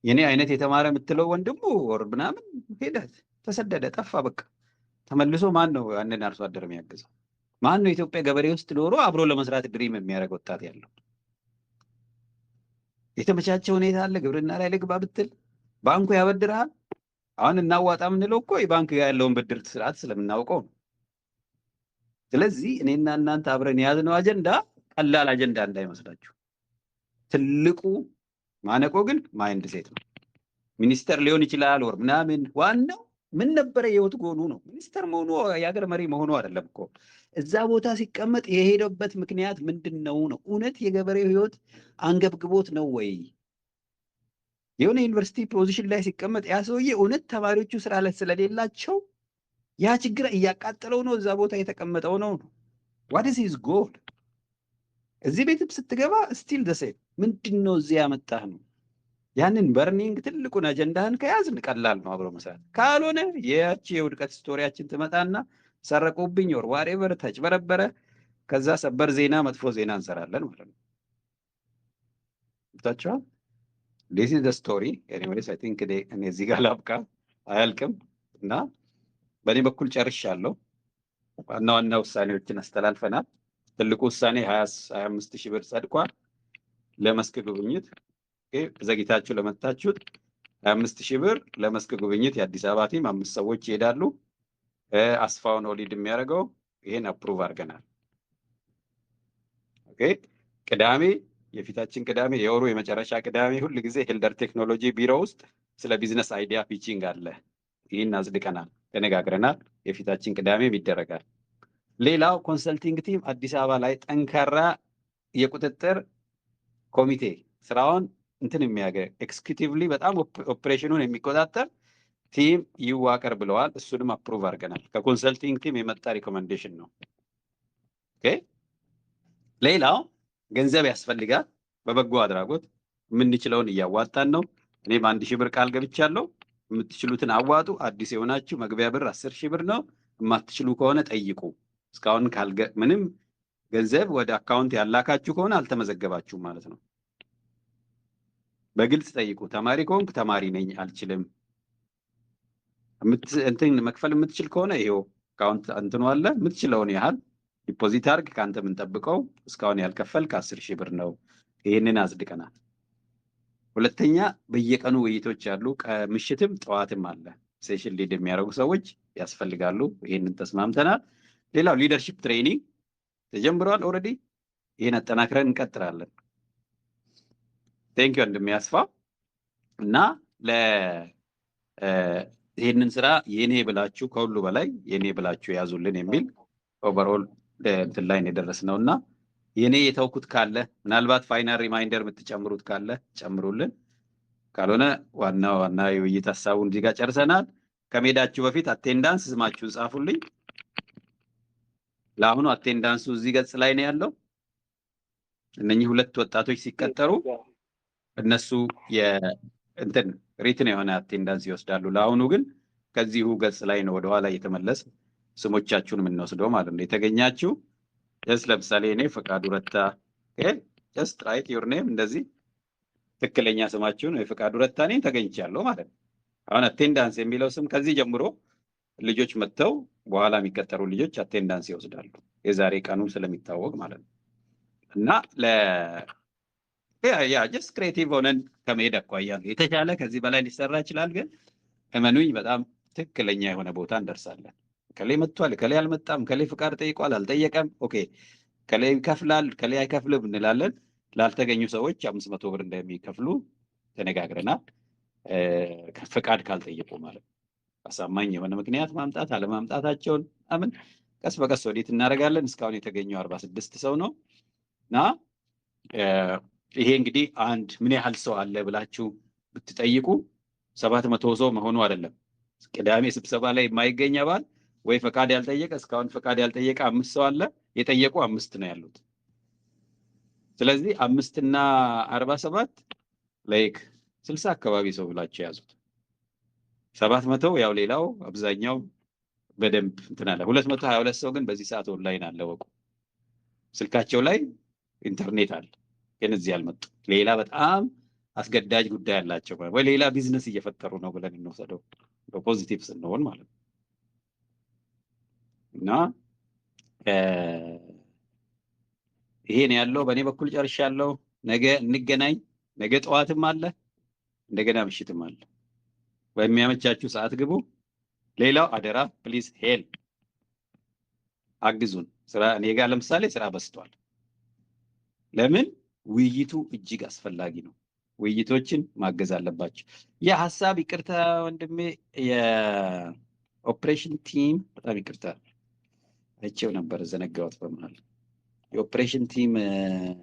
የኔ አይነት የተማረ የምትለው ወንድሙ ወር ምናምን ሄደ፣ ተሰደደ፣ ጠፋ። በቃ ተመልሶ ማን ነው ያንን አርሶ አደር የሚያገዘው? ማን ነው ኢትዮጵያ ገበሬ ውስጥ ኖሮ አብሮ ለመስራት ድሪም የሚያደርግ ወጣት ያለው? የተመቻቸ ሁኔታ አለ። ግብርና ላይ ልግባ ብትል ባንኩ ያበድርሃል። አሁን እናዋጣ የምንለው እኮ የባንክ ጋር ያለውን ብድር ስርዓት ስለምናውቀው ነው። ስለዚህ እኔና እናንተ አብረን የያዝነው አጀንዳ ቀላል አጀንዳ እንዳይመስላችሁ። ትልቁ ማነቆ ግን ማይንድ ሴት ነው። ሚኒስተር ሊሆን ይችላል ወር ምናምን፣ ዋናው ምን ነበረ የህይወት ጎሉ ነው። ሚኒስተር መሆኑ የሀገር መሪ መሆኑ አይደለም እኮ። እዛ ቦታ ሲቀመጥ የሄደበት ምክንያት ምንድን ነው ነው? እውነት የገበሬው ህይወት አንገብግቦት ነው ወይ? የሆነ ዩኒቨርሲቲ ፖዚሽን ላይ ሲቀመጥ ያ ሰውዬ እውነት ተማሪዎቹ ስራ ላይ ስለሌላቸው ያ ችግር እያቃጠለው ነው እዛ ቦታ የተቀመጠው ነው? ዋት ኢዝ ሂዝ ጎል? እዚህ ቤትም ስትገባ ስቲል ደሴም ምንድን ነው እዚህ ያመጣህ ነው? ያንን በርኒንግ ትልቁን አጀንዳህን ከያዝን ቀላል ነው አብሮ መስራት። ካልሆነ ያቺ የውድቀት ስቶሪያችን ትመጣና ሰረቁብኝ ወር ዋሬቨር ተጭበረበረ፣ ከዛ ሰበር ዜና መጥፎ ዜና እንሰራለን ማለት ነው። ብታችኋል። this is the story anyways I think እኔ እዚህ ጋር ላብቃ፣ አያልቅም እና በእኔ በኩል ጨርሻለሁ። ዋና ዋና ውሳኔዎችን አስተላልፈናል። ትልቁ ውሳኔ 25 ሺህ ብር ጸድቋል ለመስክ ጉብኝት። ዘግይታችሁ ለመጣችሁት 25 ሺህ ብር ለመስክ ጉብኝት የአዲስ አበባ ቲም 5 ሰዎች ይሄዳሉ። አስፋውን ኦሊድ የሚያደርገው ይሄን አፕሩቭ አድርገናል። ኦኬ ቅዳሜ፣ የፊታችን ቅዳሜ የወሩ የመጨረሻ ቅዳሜ ሁል ጊዜ ሄልደር ቴክኖሎጂ ቢሮ ውስጥ ስለ ቢዝነስ አይዲያ ፒቺንግ አለ። ይህን አጽድቀናል፣ ተነጋግረናል። የፊታችን ቅዳሜም ይደረጋል። ሌላው ኮንሰልቲንግ ቲም አዲስ አበባ ላይ ጠንካራ የቁጥጥር ኮሚቴ ስራውን እንትን የሚያገር ኤክስኪዩቲቭሊ በጣም ኦፕሬሽኑን የሚቆጣጠር ቲም ይዋቀር ብለዋል። እሱንም አፕሩቭ አድርገናል። ከኮንሰልቲንግ ቲም የመጣ ሪኮመንዴሽን ነው። ኦኬ። ሌላው ገንዘብ ያስፈልጋል። በበጎ አድራጎት የምንችለውን እያዋጣን ነው። እኔም 1000 ብር ቃል ገብቻለሁ። የምትችሉትን አዋጡ። አዲስ የሆናችሁ መግቢያ ብር 10,000 ብር ነው። የማትችሉ ከሆነ ጠይቁ። እስካሁን ምንም ገንዘብ ወደ አካውንት ያላካችሁ ከሆነ አልተመዘገባችሁም ማለት ነው። በግልጽ ጠይቁ። ተማሪ ከሆንክ ተማሪ ነኝ አልችልም፣ እንትን መክፈል የምትችል ከሆነ ይሄው አካውንት እንትኑ አለ፣ የምትችለውን ያህል ዲፖዚት አድርግ። ከአንተ የምንጠብቀው እስካሁን ያልከፈልክ 10,000 ብር ነው። ይህንን አጽድቀናል። ሁለተኛ በየቀኑ ውይይቶች አሉ። ምሽትም ጠዋትም አለ። ሴሽን ሊድ የሚያደርጉ ሰዎች ያስፈልጋሉ። ይህንን ተስማምተናል። ሌላው ሊደርሺፕ ትሬኒንግ ተጀምሯል ኦልሬዲ። ይህን አጠናክረን እንቀጥላለን። ቴንኪዩ እንደሚያስፋ እና ይህንን ስራ የኔ ብላችሁ ከሁሉ በላይ የኔ ብላችሁ ያዙልን የሚል ኦቨርኦል እንትን ላይ የደረስነው እና የኔ የተውኩት ካለ ምናልባት ፋይናል ሪማይንደር የምትጨምሩት ካለ ጨምሩልን። ካልሆነ ዋና የውይይት ሀሳቡን እዚህ ጋር ጨርሰናል። ከሜዳችሁ በፊት አቴንዳንስ ስማችሁን ጻፉልኝ። ለአሁኑ አቴንዳንሱ እዚህ ገጽ ላይ ነው ያለው። እነኚህ ሁለት ወጣቶች ሲቀጠሩ እነሱ እንትን ሪትን የሆነ አቴንዳንስ ይወስዳሉ። ለአሁኑ ግን ከዚሁ ገጽ ላይ ነው ወደኋላ እየተመለስ ስሞቻችሁን የምንወስደው ማለት ነው። የተገኛችሁ ጀስት ለምሳሌ እኔ ፈቃዱ ረታ ጀስት ራይት ዩር ኔም እንደዚህ ትክክለኛ ስማችሁን የፈቃዱ ረታ ነኝ ተገኝቻለሁ ማለት ነው። አሁን አቴንዳንስ የሚለው ስም ከዚህ ጀምሮ ልጆች መጥተው በኋላ የሚቀጠሩ ልጆች አቴንዳንስ ይወስዳሉ። የዛሬ ቀኑ ስለሚታወቅ ማለት ነው። እና ጀስት ክሬቲቭ ሆነን ከመሄድ አኳያ የተሻለ ከዚህ በላይ ሊሰራ ይችላል። ግን እመኑኝ በጣም ትክክለኛ የሆነ ቦታ እንደርሳለን። ከላይ መጥቷል፣ ከላይ አልመጣም፣ ከላይ ፍቃድ ጠይቋል፣ አልጠየቀም፣ ኦኬ ከላይ ይከፍላል፣ ከላይ አይከፍልም እንላለን። ላልተገኙ ሰዎች 500 ብር እንደሚከፍሉ ተነጋግረናል። ፍቃድ ካልጠየቁ ማለት ነው። አሳማኝ የሆነ ምክንያት ማምጣት አለማምጣታቸውን አምን ቀስ በቀስ ወዴት እናደርጋለን። እስካሁን የተገኘው 46 ሰው ነው እና ይሄ እንግዲህ ምን ያህል ሰው አለ ብላችሁ ብትጠይቁ 700 ሰው መሆኑ አይደለም። ቅዳሜ ስብሰባ ላይ የማይገኝ አባል ወይ ፈቃድ ያልጠየቀ እስካሁን ፈቃድ ያልጠየቀ 5 ሰው አለ። የጠየቁ 5 ነው ያሉት። ስለዚህ 5 እና 47 ላይክ 60 አካባቢ ሰው ብላችሁ ያዙት። 700 ያው ሌላው አብዛኛው በደንብ እንትን አለ። 222 ሰው ግን በዚህ ሰዓት ኦንላይን አለ። ወቁ ስልካቸው ላይ ኢንተርኔት አለ፣ ግን እዚህ አልመጡ። ሌላ በጣም አስገዳጅ ጉዳይ አላቸው ወይ ሌላ ቢዝነስ እየፈጠሩ ነው ብለን እንወሰደው በፖዚቲቭ ስንሆን ማለት ነው። እና ይሄን ያለው በእኔ በኩል ጨርሻለሁ። ነገ እንገናኝ። ነገ ጠዋትም አለ እንደገና ምሽትም አለ። በሚያመቻችሁ ሰዓት ግቡ። ሌላው አደራ ፕሊዝ ሄልፕ አግዙን። ስራ እኔ ጋር ለምሳሌ ስራ በስቷል። ለምን? ውይይቱ እጅግ አስፈላጊ ነው። ውይይቶችን ማገዝ አለባቸው። የሀሳብ ይቅርታ ወንድሜ፣ የኦፕሬሽን ቲም በጣም ይቅርታ አይቼው ነበር ዘነጋሁት በመሃል። የኦፕሬሽን ቲም ምን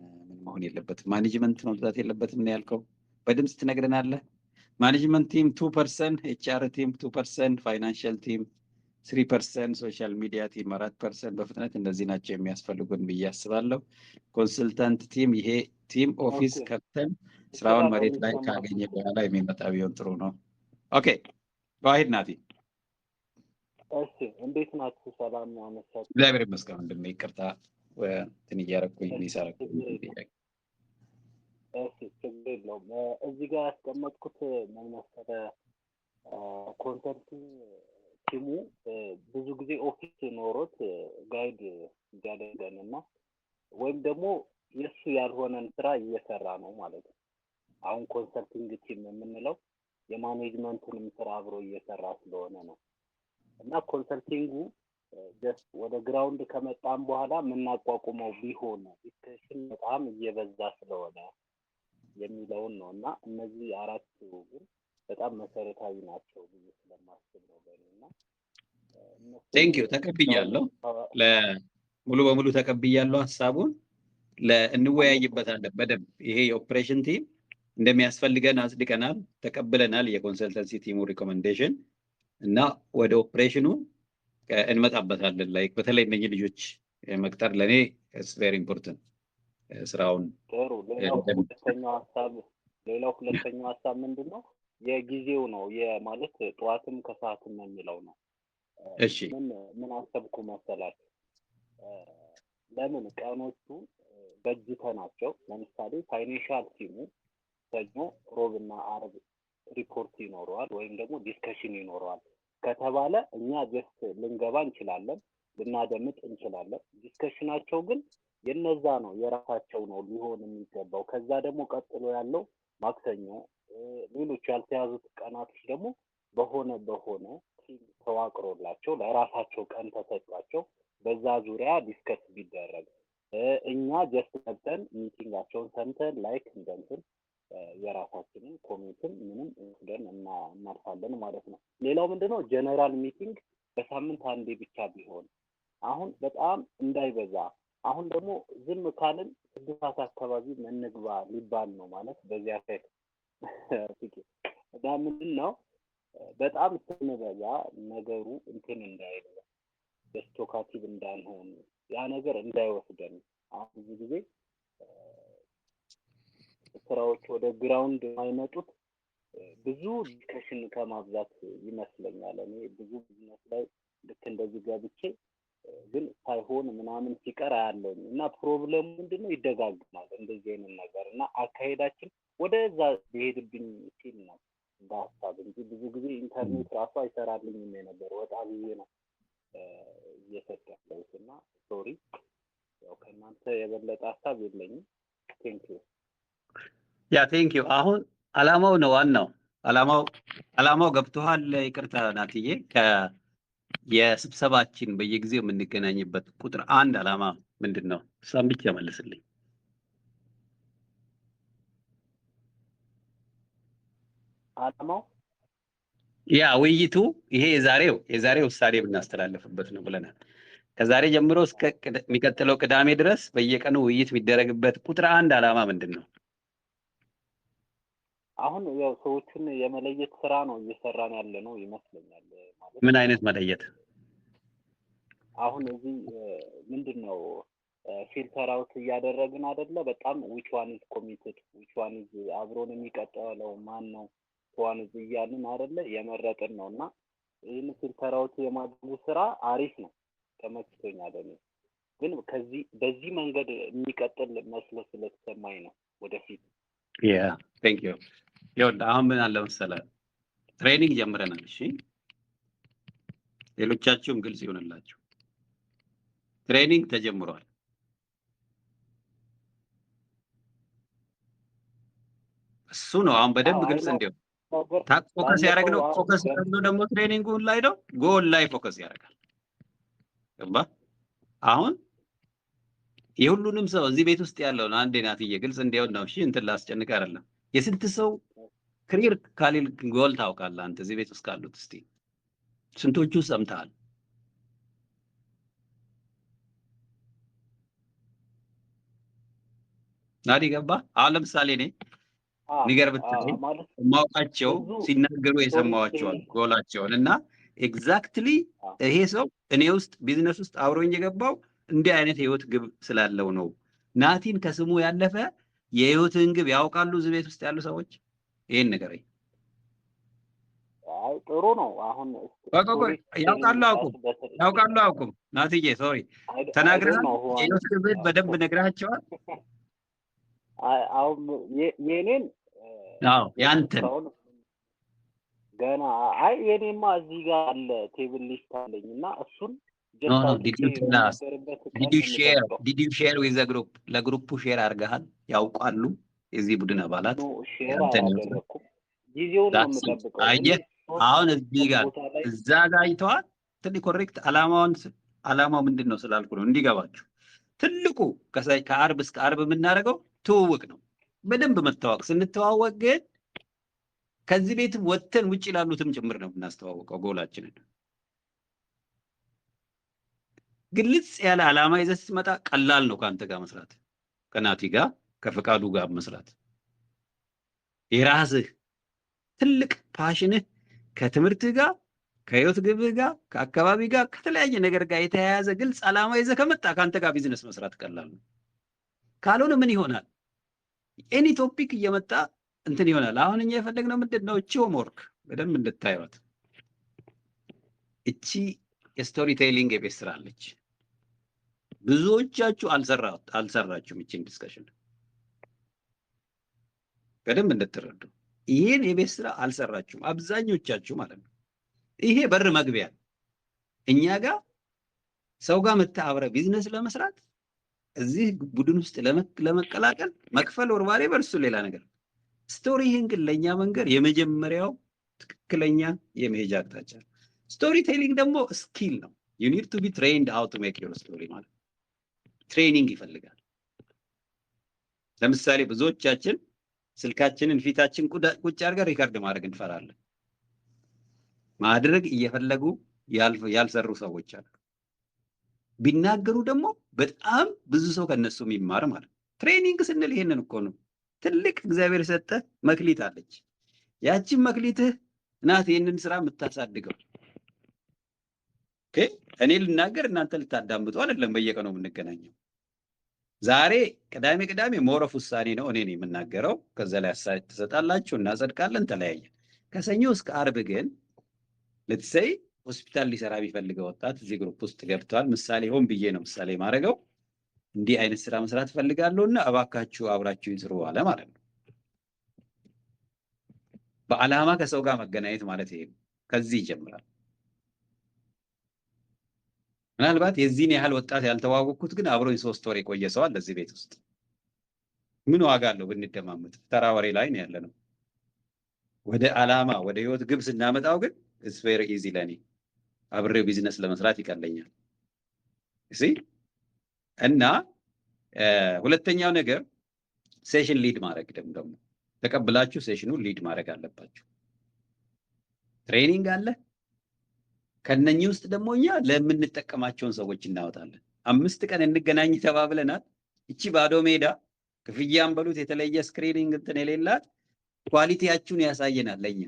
መሆን የለበትም ማኔጅመንት መምጣት የለበትም ነው ያልከው። በድምጽ ትነግረናለህ። ማኔጅመንት ቲም 2%፣ ኤችአር ቲም 2%፣ ፋይናንሻል ቲም 3%፣ ሶሻል ሚዲያ ቲም 4%። በፍጥነት እነዚህ ናቸው የሚያስፈልጉን ብዬ አስባለሁ። ኮንሰልታንት ቲም ይሄ ቲም ኦፊስ ከፍተን ስራውን መሬት ላይ ካገኘ በኋላ የሚመጣ ቢሆን ጥሩ ነው። ኦኬ ዋሂድ ናቲ። እሺ እንዴት ናችሁ? ሰላም ነው። አመሰግናለሁ። እግዚአብሔር ይመስገን ወንድሜ። ይቅርታ እንትን እያደረኩኝ ሚሳረኩኝ። እሺ ችግር የለውም። እዚህ ጋር ያስቀመጥኩት ምን መሰለህ፣ ኮንሰልቲንግ ቲሙ ብዙ ጊዜ ኦፊስ ኖሮት ጋይድ እንዲያደርገን እና ወይም ደግሞ የሱ ያልሆነን ስራ እየሰራ ነው ማለት ነው። አሁን ኮንሰልቲንግ ቲም የምንለው የማኔጅመንቱንም ስራ አብሮ እየሰራ ስለሆነ ነው። እና ኮንሰልቲንጉ ጀስት ወደ ግራውንድ ከመጣም በኋላ የምናቋቁመው ቢሆን ዲስከሽን በጣም እየበዛ ስለሆነ የሚለውን ነው። እና እነዚህ አራቱ ግን በጣም መሰረታዊ ናቸው ብዬ ስለማስብ ነው በእኔ። እና ቴንክ ዩ ተቀብያለሁ። ሙሉ በሙሉ ተቀብያለሁ ሀሳቡን። እንወያይበታለን በደንብ። ይሄ የኦፕሬሽን ቲም እንደሚያስፈልገን አጽድቀናል፣ ተቀብለናል የኮንሰልተንሲ ቲሙ ሪኮመንዴሽን እና ወደ ኦፕሬሽኑ እንመጣበታለን። ላይክ በተለይ እነዚህ ልጆች መቅጠር ለኔ ኢትስ ቬሪ ኢምፖርታንት ስራውን። ጥሩ። ሌላው ሁለተኛው ሀሳብ ምንድነው? የጊዜው ነው ማለት ጠዋትም ከሰዓትም የሚለው ነው። እሺ ምን አሰብኩ መሰላችሁ? ለምን ቀኖቹ በጅተናቸው፣ ለምሳሌ ፋይናንሻል ቲሙ ሰኞ፣ ሮብና አርብ ሪፖርት ይኖረዋል ወይም ደግሞ ዲስከሽን ይኖረዋል ከተባለ እኛ ጀስት ልንገባ እንችላለን፣ ልናደምጥ እንችላለን። ዲስከሽናቸው ግን የነዛ ነው፣ የራሳቸው ነው ሊሆን የሚገባው። ከዛ ደግሞ ቀጥሎ ያለው ማክሰኞ፣ ሌሎች ያልተያዙት ቀናቶች ደግሞ በሆነ ቲም ተዋቅሮላቸው ለራሳቸው ቀን ተሰጥቷቸው በዛ ዙሪያ ዲስከስ ቢደረግ እኛ ጀስት መጥተን ሚቲንጋቸውን ሰምተን ላይክ እንደንትን የራሳችንን ኮሚትም ምንም እንደን እናልፋለን ማለት ነው። ሌላው ምንድነው ጀነራል ሚቲንግ በሳምንት አንዴ ብቻ ቢሆን አሁን በጣም እንዳይበዛ። አሁን ደግሞ ዝም ካልን 6 ሰዓት አካባቢ እንግባ ሊባል ነው ማለት በዚያ ፈክ እና ምንድነው በጣም ስንበዛ ነገሩ እንትን እንዳይል በስቶካቲቭ እንዳንሆን ያ ነገር እንዳይወስደን አሁን ብዙ ጊዜ ስራዎች ወደ ግራውንድ የማይመጡት ብዙ ዲስከሽን ከማብዛት ይመስለኛል። እኔ ብዙ ቢዝነስ ላይ ልክ እንደዚህ ገብቼ ግን ሳይሆን ምናምን ሲቀር አያለሁኝ እና ፕሮብሌሙ ምንድነው ይደጋግማል እንደዚህ አይነት ነገር እና አካሄዳችን ወደዛ ቢሄድብኝ ሲል ነው በሀሳብ እንጂ ብዙ ጊዜ ኢንተርኔት ራሱ አይሰራልኝም የነበር ወጣ ብዬ ነው እየሰጠሁት እና ሶሪ ያው ከእናንተ የበለጠ ሀሳብ የለኝም። ቴንክ ዩ ያ ቴንክ ዩ። አሁን አላማው ነው ዋናው አላማው ገብቶሃል? ይቅርታ ናትዬ፣ የስብሰባችን በየጊዜው የምንገናኝበት ቁጥር 1 አላማ ምንድን ነው? እሷን ብቻ መልስልኝ። አላማው ያ ውይይቱ ይሄ የዛሬው ውሳኔ ብናስተላልፍበት ነው ብለናል። ከዛሬ ጀምሮ እስከ የሚቀጥለው ቅዳሜ ድረስ በየቀኑ ውይይት የሚደረግበት ቁጥር 1 አላማ ምንድን ነው? አሁን ያው ሰዎችን የመለየት ስራ ነው እየሰራን ያለ ነው ይመስለኛል። ማለት ምን አይነት መለየት? አሁን እዚህ ምንድነው ፊልተር አውት እያደረግን አይደለ? በጣም which one is committed, which one is አብሮን የሚቀጥለው ማን ነው ዋን እያልን አይደለ የመረጥን ነውና ይህን ፊልተር አውት የማድረጉ ስራ አሪፍ ነው፣ ተመችቶኛል። እኔ ግን በዚህ መንገድ የሚቀጥል መስሎ ስለተሰማኝ ነው ወደፊት። ያ ቴንክ ዩ። ይኸውልህ አሁን ምን አለ መሰለህ ትሬኒንግ ጀምረናል። እሺ ሌሎቻችሁም ግልጽ ይሆንላችሁ፣ ትሬኒንግ ተጀምሯል። እሱ ነው አሁን በደንብ ግልጽ እንዲሆን ፎከስ ያደረግነው። ፎከስ ያደረግነው ደግሞ ትሬኒንጉን ላይ ነው፣ ጎል ላይ ፎከስ ያደርጋል። ገባ? አሁን የሁሉንም ሰው እዚህ ቤት ውስጥ ያለው አንዴ ናትዬ ግልጽ እንዲሆን ነው። እሺ እንትን ላስጨንቅ አይደለም። የስንት ሰው ክሪር ካሊል ጎል ታውቃለህ አንተ እዚህ ቤት ውስጥ ካሉት? እስቲ ስንቶቹ ሰምተሃል? ናዲ ገባ? አሁን ለምሳሌ እኔ ንገር ብትለኝ ማውቃቸው ሲናገሩ የሰማዋቸውን ጎላቸውን እና ኤግዛክትሊ ይሄ ሰው እኔ ውስጥ ቢዝነስ ውስጥ አብሮኝ የገባው እንዲህ አይነት የህይወት ግብ ስላለው ነው። ናቲን ከስሙ ያለፈ የህይወትን ግብ ያውቃሉ እዚህ ቤት ውስጥ ያሉ ሰዎች? ይሄን ንገረኝ። አይ ጥሩ ነው። አሁን ያውቃሉ አውቁም? ናትዬ ሶሪ ተናግረሃል። የህይወት ግብ በደንብ ነግራቸዋል? አሁን የኔን ያንተን ገና የኔማ እዚህ ጋር አለ ቴብል ሊስት አለኝና እሱን ዲድ ዩ ሼር ዊዝ ግሩፕ? ለግሩፑ ሼር አድርገሃል? ያውቃሉ የዚህ ቡድን አባላት? ጊዜውን ነው የምጠብቀው። አየህ አሁን እዚህ ጋር እዛ ጋር አይተዋል። ትልቅ ኮሬክት አላማው ምንድን ነው ስላልኩ ነው እንዲገባችሁ። ትልቁ ከአርብ እስከ አርብ የምናደርገው ትውውቅ ነው። በደንብ መተዋወቅ። ስንተዋወቅ ግን ከዚህ ቤት ወጥተን ውጭ ላሉትም ጭምር ነው የምናስተዋወቀው ጎላችንን። ግልጽ ያለ ዓላማ ይዘህ ስትመጣ ቀላል ነው ከአንተ ጋር መስራት፣ ከናቲ ጋር ከፈቃዱ ጋር መስራት። የራስህ ትልቅ ፓሽንህ ከትምህርትህ ጋር ከህይወት ግብህ ጋር ከአካባቢ ጋር ከተለያየ ነገር ጋር የተያያዘ ግልጽ ዓላማ ይዘህ ከመጣ ከአንተ ጋር ቢዝነስ መስራት ቀላል ነው። ካልሆነ ምን ይሆናል? ኤኒ ቶፒክ እየመጣ እንትን ይሆናል። አሁን እኛ የፈለግነው ምንድነው? እቺ ሆምወርክ በደንብ እንድታዩት። እቺ የስቶሪ ቴሊንግ የቤት ስራ አለች። ብዙዎቻችሁ አልሰራችሁም። እቺን ዲስከሽን በደንብ እንድትረዱ። ይሄን የቤት ስራ አልሰራችሁም አብዛኞቻችሁ ማለት ነው። ይሄ በር መግቢያ እኛ ጋር ሰው ጋር መተባበረ ቢዝነስ ለመስራት እዚህ ቡድን ውስጥ ለመቀላቀል መክፈል ወርባሬ በርሱ ሌላ ነገር። ስቶሪ ይሄን ግን ለኛ መንገር የመጀመሪያው ትክክለኛ የመሄጃ አቅጣጫ። ስቶሪ ቴሊንግ ደግሞ ስኪል ነው። you need to be trained how to make your story ማለት ትሬኒንግ ይፈልጋል። ለምሳሌ ብዙዎቻችን ስልካችንን ፊታችን ቁጭ አድርገን ሪከርድ ማድረግ እንፈራለን። ማድረግ እየፈለጉ ያልሰሩ ሰዎች አሉ። ቢናገሩ ደግሞ በጣም ብዙ ሰው ከነሱ የሚማር ማለት። ትሬኒንግ ስንል ይሄንን እኮ ነው። ትልቅ እግዚአብሔር የሰጠ መክሊት አለች። ያቺን መክሊትህ ናት ይሄንን ስራ የምታሳድገው። ኦኬ እኔ ልናገር እናንተ ልታዳምጡ አይደለም በየቀኑ የምንገናኘው። ዛሬ ቅዳሜ ሞረፍ ውሳኔ ነው እኔ ነኝ የምናገረው። ከዛ ላይ ሀሳብ ትሰጣላችሁ እናጸድቃለን፣ ተለያየ። ከሰኞ እስከ አርብ ግን ለትሰይ ሆስፒታል ሊሰራ ቢፈልገው ወጣት እዚህ ግሩፕ ውስጥ ገብቷል። ምሳሌ ሆን ብዬ ነው ምሳሌ ማድረገው። እንዲህ አይነት ስራ መስራት ፈልጋለሁና እባካችሁ አብራችሁኝ ስሩ አለ ማለት ነው። በዓላማ ከሰው ጋር መገናኘት ማለት ይሄ ከዚህ ይጀምራል። ምናልባት የዚህን ያህል ወጣት ያልተዋወቅኩት ግን አብሮኝ 3 ወር የቆየ ሰው አለ እዚህ ቤት ውስጥ። ምን ዋጋ አለው ብንደማመጥ? ተራ ወሬ ላይ ነው ያለነው። ወደ ዓላማ ወደ ህይወት ግብ ስናመጣው ግን it's very easy ለኔ አብሬው ቢዝነስ ለመስራት ይቀለኛል። እሺ እና ሁለተኛው ነገር ሴሽን ሊድ ማድረግ ደግሞ ተቀብላችሁ ሴሽኑ ሊድ ማድረግ አለባችሁ። ትሬኒንግ አለ። ከነኚህ ውስጥ ደግሞ እኛ ለምንጠቀማቸውን ሰዎች እናወጣለን። 5 ቀን እንገናኝ ተባብለናል። እቺ ባዶ ሜዳ ክፍያም በሉት የተለየ ስክሪኒንግ እንትን የሌላት ኳሊቲያችሁን ያሳየናል ለኛ።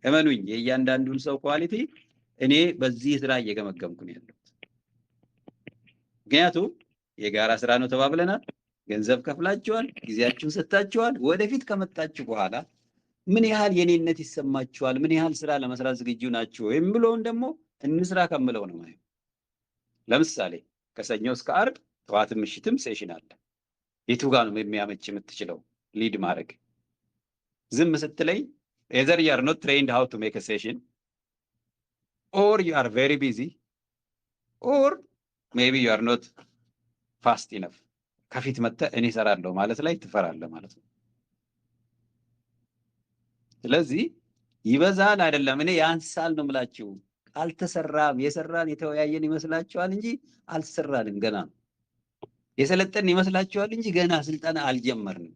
እመኑኝ የእያንዳንዱን ሰው ኳሊቲ እኔ በዚህ ስራ እየገመገምኩ ነው ያለሁት። ምክንያቱም የጋራ ስራ ነው ተባብለናል። ገንዘብ ከፍላችኋል፣ ጊዜያችሁን ሰጥታችኋል። ወደፊት ከመጣችሁ በኋላ ምን ያህል የኔነት ይሰማችኋል፣ ምን ያህል ስራ ለመስራት ዝግጁ ናችሁ የሚለውን ደግሞ እንስራ ከምለው ነው ማለት። ለምሳሌ ከሰኞ እስከ አርብ ጠዋትም ምሽትም ሴሽን አለ። የቱ ጋር ነው የሚያመች የምትችለው ሊድ ማድረግ? ዝም ስትለኝ either you are not trained how to make a session or you are very busy or maybe you are not fast enough ከፊት መጥተህ እኔ እሰራለሁ ማለት ላይ ትፈራለህ ማለት ነው። ስለዚህ ይበዛል አይደለም እኔ ያንሳል ነው የምላችሁ። አልተሰራም። የሰራን የተወያየን ይመስላችኋል እንጂ አልሰራንም። ገና የሰለጠን ይመስላችኋል እንጂ ገና ስልጠና አልጀመርንም።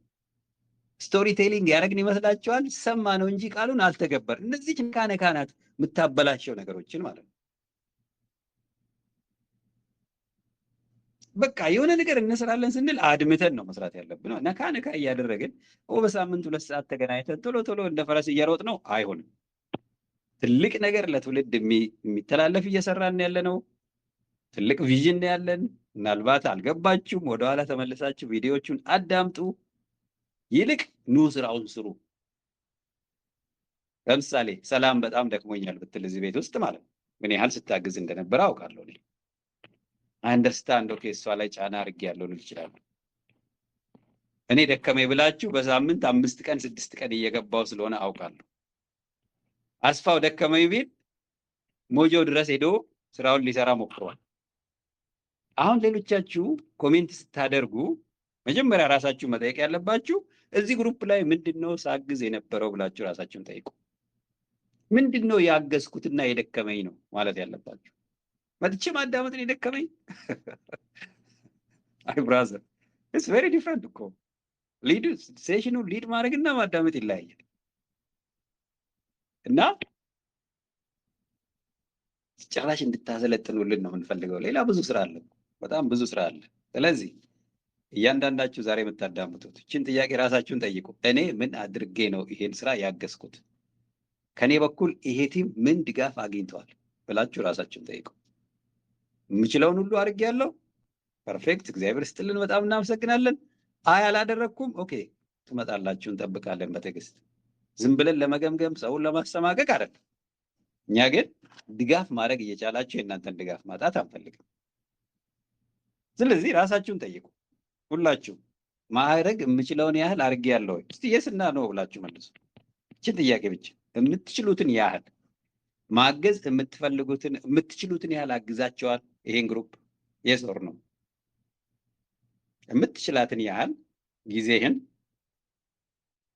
ስቶሪ ቴሊንግ ያደረግን ይመስላችኋል፣ ሰማ ነው እንጂ ቃሉን አልተገበር። እነዚህ ጭንካነካናት የምታበላቸው ነገሮችን ማለት ነው። በቃ የሆነ ነገር እንሰራለን ስንል አድምተን ነው መስራት ያለብን። ነካ ነካ እያደረግን በሳምንት 2 ሰዓት ተገናኝተን ቶሎ እንደ ፈረስ እየሮጥ ነው አይሆንም። ትልቅ ነገር ለትውልድ የሚተላለፍ እየሰራን ያለ ነው። ትልቅ ቪዥን ያለን። ምናልባት አልገባችሁም፣ ወደኋላ ተመልሳችሁ ቪዲዮቹን አዳምጡ። ይልቅ ኑ ስራውን ስሩ። ለምሳሌ ሰላም በጣም ደክሞኛል ብትል እዚህ ቤት ውስጥ ማለት ነው ምን ያህል ስታግዝ እንደነበረ አውቃለሁ እኔ። አንደርስታንድ ኦኬ እሷ ላይ ጫና አድርጌያለሁ ልል እችላለሁ። እኔ ደከመኝ ብላችሁ በሳምንት 5 ቀን 6 ቀን እየገባው ስለሆነ አውቃለሁ። አስፋው ደከመኝ ቢል ሞጆ ድረስ ሄዶ ስራውን ሊሰራ ሞክሯል። አሁን ሌሎቻችሁ ኮሜንት ስታደርጉ መጀመሪያ ራሳችሁ መጠየቅ ያለባችሁ እዚህ ግሩፕ ላይ ምንድነው ሳግዝ የነበረው ብላችሁ ራሳችሁን ጠይቁ። ምንድነው ያገዝኩትና የደከመኝ ነው ማለት ያለባችሁ። መጥቼ ማዳመጥ ነው የደከመኝ? አይ ብራዘር ኢትስ ቬሪ ዲፈረንት እኮ። ሊድ ሴሽኑ ሊድ ማድረግና ማዳመጥ ይለያያል። እና ጭራሽ እንድታሰለጥኑልን ነው የምንፈልገው። ሌላ ብዙ ስራ አለ፣ በጣም ብዙ ስራ አለ። ስለዚህ እያንዳንዳችሁ ዛሬ የምታዳምጡት እችን ጥያቄ ራሳችሁን ጠይቁ። እኔ ምን አድርጌ ነው ይሄን ስራ ያገዝኩት? ከኔ በኩል ይሄ ቲም ምን ድጋፍ አግኝተዋል ብላችሁ ራሳችሁን ጠይቁ። የምችለውን ሁሉ አድርጌያለሁ። ፐርፌክት፣ እግዚአብሔር ስጥልን፣ በጣም እናመሰግናለን። አይ አላደረግኩም፣ ኦኬ፣ ትመጣላችሁ፣ እንጠብቃለን በትዕግስት። ዝም ብለን ለመገምገም ሰውን ለማስተማቀቅ አይደለም። እኛ ግን ድጋፍ ማድረግ እየቻላችሁ የእናንተን ድጋፍ ማጣት አንፈልግም። ስለዚህ ራሳችሁን ጠይቁ። ሁላችሁ ማድረግ የምችለውን ያህል አድርጌያለሁ ወይ? እስቲ የስና ነው ብላችሁ መልሱ። እችን ጥያቄ ብቻ። የምትችሉትን ያህል ማገዝ የምትችሉትን ያህል አግዛቸዋል ይሄን ግሩፕ? የስ ኦር ኖ? የምትችላትን ያህል ጊዜህን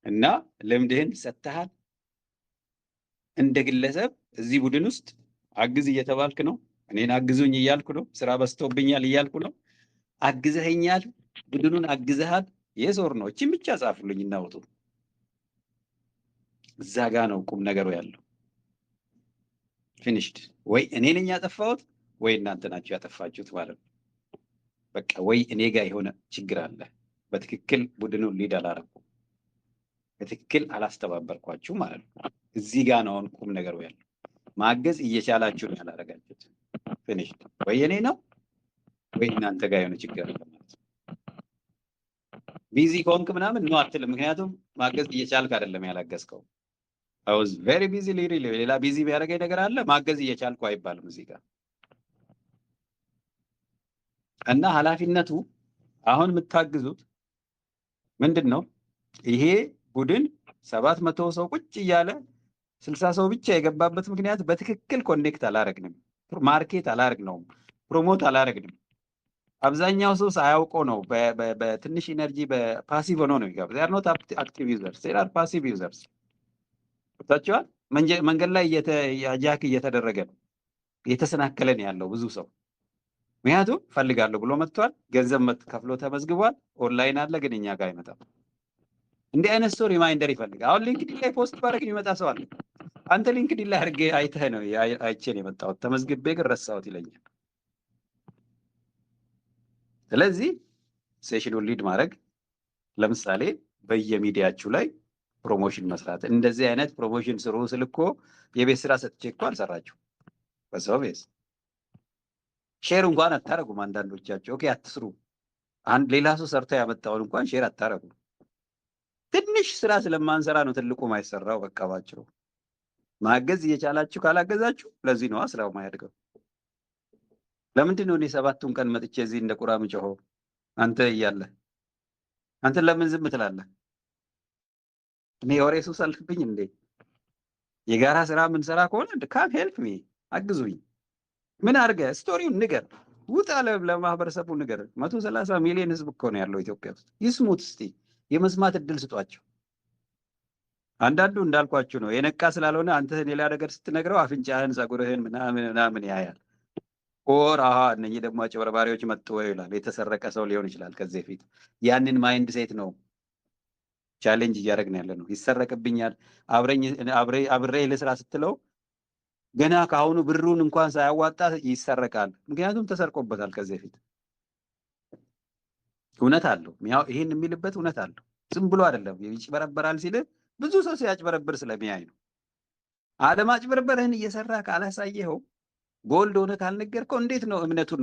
እና ልምድህን ሰጥተሃል? እንደ ግለሰብ እዚህ ቡድን ውስጥ አግዝ እየተባልክ ነው። እኔን አግዙኝ እያልኩ ነው። ስራ በዝቶብኛል እያልኩ ነው። አግዘኸኛል? ቡድኑን አግዘሃል? የስ ኦር ኖ? እቺን ብቻ ጻፉልኝ እናውጡ። እዛ ጋ ነው ቁም ነገሩ ያለው። ፊኒሽድ። ወይ እኔ ነኝ ያጠፋሁት ወይ እናንተ ናችሁ ያጠፋችሁት ማለት ነው። በቃ ወይ እኔ ጋር የሆነ ችግር አለ፣ በትክክል ቡድኑን ሊድ አላረኩም፣ በትክክል አላስተባበርኳችሁ ማለት ነው። እዚህ ጋር ነው ቁም ነገሩ ያለው። ማገዝ እየቻላችሁ ነው ያላረጋችሁት። ፊኒሽድ። ወይ እኔ ነው ወይ እናንተ ጋር የሆነ ችግር አለ ማለት ነው። ቢዚ ከሆንክ ምናምን ነው አትልም። ምክንያቱም ማገዝ እየቻልክ አይደለም ያላገዝከው። I was very busy ሌላ ቢዚ ቢያደርገኝ ነገር አለ። ማገዝ እየቻልኩ አይባልም እዚህ ጋር። እና ኃላፊነቱ አሁን የምታግዙት ምንድን ነው? ይሄ ቡድን 700 ሰው ቁጭ እያለ 60 ሰው ብቻ የገባበት ምክንያት በትክክል ኮኔክት አላረግንም፣ ማርኬት አላረግነውም፣ ፕሮሞት አላረግንም። አብዛኛው ሰው ሳያውቀው ነው በትንሽ ኢነርጂ በፓሲቭ ሆኖ ነው የሚገባ። they are not active users, they are passive users። ታችኋል። መንገድ ላይ ጃክ እየተደረገ ነው፣ እየተሰናከለ ነው ያለው ብዙ ሰው። ምክንያቱም ፈልጋለሁ ብሎ መጥቷል፣ ገንዘብ ከፍሎ ተመዝግቧል፣ ኦንላይን አለ፣ ግን እኛ ጋር አይመጣም። እንዲህ አይነት ሰው ሪማይንደር ይፈልጋል። አሁን ሊንክዲን ላይ ፖስት ባደረግ የሚመጣ ሰው አለ። አንተ ሊንክዲን ላይ አድርጌ አይተህ ነው አይቼን የመጣሁት፣ ተመዝግቤ ግን ረሳሁት ይለኛል። ስለዚህ ሴሽኑን ሊድ ማድረግ፣ ለምሳሌ በየሚዲያችሁ ላይ ፕሮሞሽን መስራት። እንደዚህ አይነት ፕሮሞሽን ስሩ ስል እኮ የቤት ስራ ሰጥቼ እኮ አልሰራችሁ። በሰው ቤት ሼር እንኳን አታረጉም አንዳንዶቻችሁ። ኦኬ አትስሩ። አንድ ሌላ ሰው ሰርቶ ያመጣውን እንኳን ሼር አታረጉም። ትንሽ ስራ ስለማንሰራ ነው ትልቁ ማይሰራው። በቃ ባጭሩ ማገዝ እየቻላችሁ ካላገዛችሁ፣ ለዚህ ነው ስራው ማያድገው። ለምንድን ነው እኔ 7ቱን ቀን መጥቼ እዚህ እንደ ቁራ ምጮኸው? አንተ እያለህ አንተን ለምን ዝም ትላለህ? እኔ ወሬ ሱስ አለብኝ እንዴ? የጋራ ስራ ምን ሰራ ከሆነ ካም ሄልፕ ሚ፣ አግዙኝ። ምን አድርገህ ስቶሪውን ንገር፣ ውጣ ለማህበረሰቡ ንገር። 130 ሚሊዮን ህዝብ እኮ ነው ያለው ኢትዮጵያ ውስጥ። ይስሙት እስቲ፣ የመስማት እድል ስጧቸው። አንዳንዱ እንዳልኳችሁ ነው የነቃ ስላልሆነ አንተ ሌላ ነገር ስትነግረው አፍንጫህን፣ ጸጉርህን ምናምን ያያል። ኦር አሃ እነኚህ ደግሞ አጭበርባሪዎች መጡ ወይ ይላል። የተሰረቀ ሰው ሊሆን ይችላል ከዚህ በፊት። ያንን ማይንድ ሴት ነው ቻሌንጅ እያደረግን ያለ ነው። ይሰረቅብኛል፣ አብሬ ለስራ ስትለው ገና ከአሁኑ ብሩን እንኳን ሳያዋጣ ይሰረቃል። ምክንያቱም ተሰርቆበታል ከዚህ በፊት። እውነት አለው፣ ይሄን የሚልበት እውነት አለው። ዝም ብሎ አይደለም ይጭበረበራል ሲል ብዙ ሰው ሲያጭበረብር ስለሚያይ ነው። አለማጭበርበርህን እየሰራ ካላሳየኸው፣ ጎልድ ሆነ ካልነገርከው እንዴት ነው እምነቱን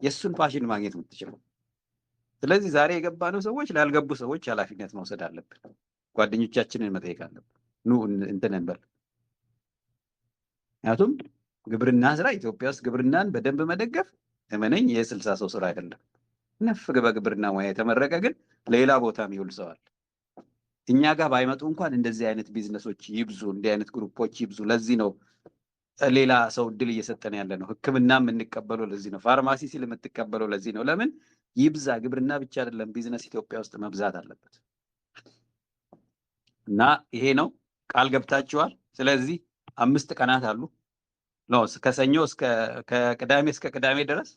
የእሱን ፓሽን ማግኘት የምትችለው? ስለዚህ ዛሬ የገባነው ሰዎች ላልገቡ ሰዎች ኃላፊነት መውሰድ አለብን። ጓደኞቻችንን መጠየቅ አለብን። ኑ እንትን እንበል። ምክንያቱም ግብርና ስራ ኢትዮጵያ ውስጥ ግብርናን በደንብ መደገፍ እመነኝ የ60 ሰው ስራ አይደለም። ነፍ በግብርና ሙያ የተመረቀ ግን ሌላ ቦታ የሚውል ሰው አለ። እኛ ጋር ባይመጡ እንኳን እንደዚህ አይነት ቢዝነሶች ይብዙ፣ እንዲህ አይነት ግሩፖች ይብዙ። ለዚህ ነው ሌላ ሰው እድል እየሰጠን ያለ ነው። ሕክምና የምንቀበለው ለዚህ ነው። ፋርማሲ ሲል የምትቀበለው ለዚህ ነው። ለምን ይብዛ? ግብርና ብቻ አይደለም ቢዝነስ ኢትዮጵያ ውስጥ መብዛት አለበት። እና ይሄ ነው ቃል ገብታችኋል። ስለዚህ 5 ቀናት አሉ ነው ከሰኞ እስከ ከቅዳሜ እስከ ቅዳሜ ድረስ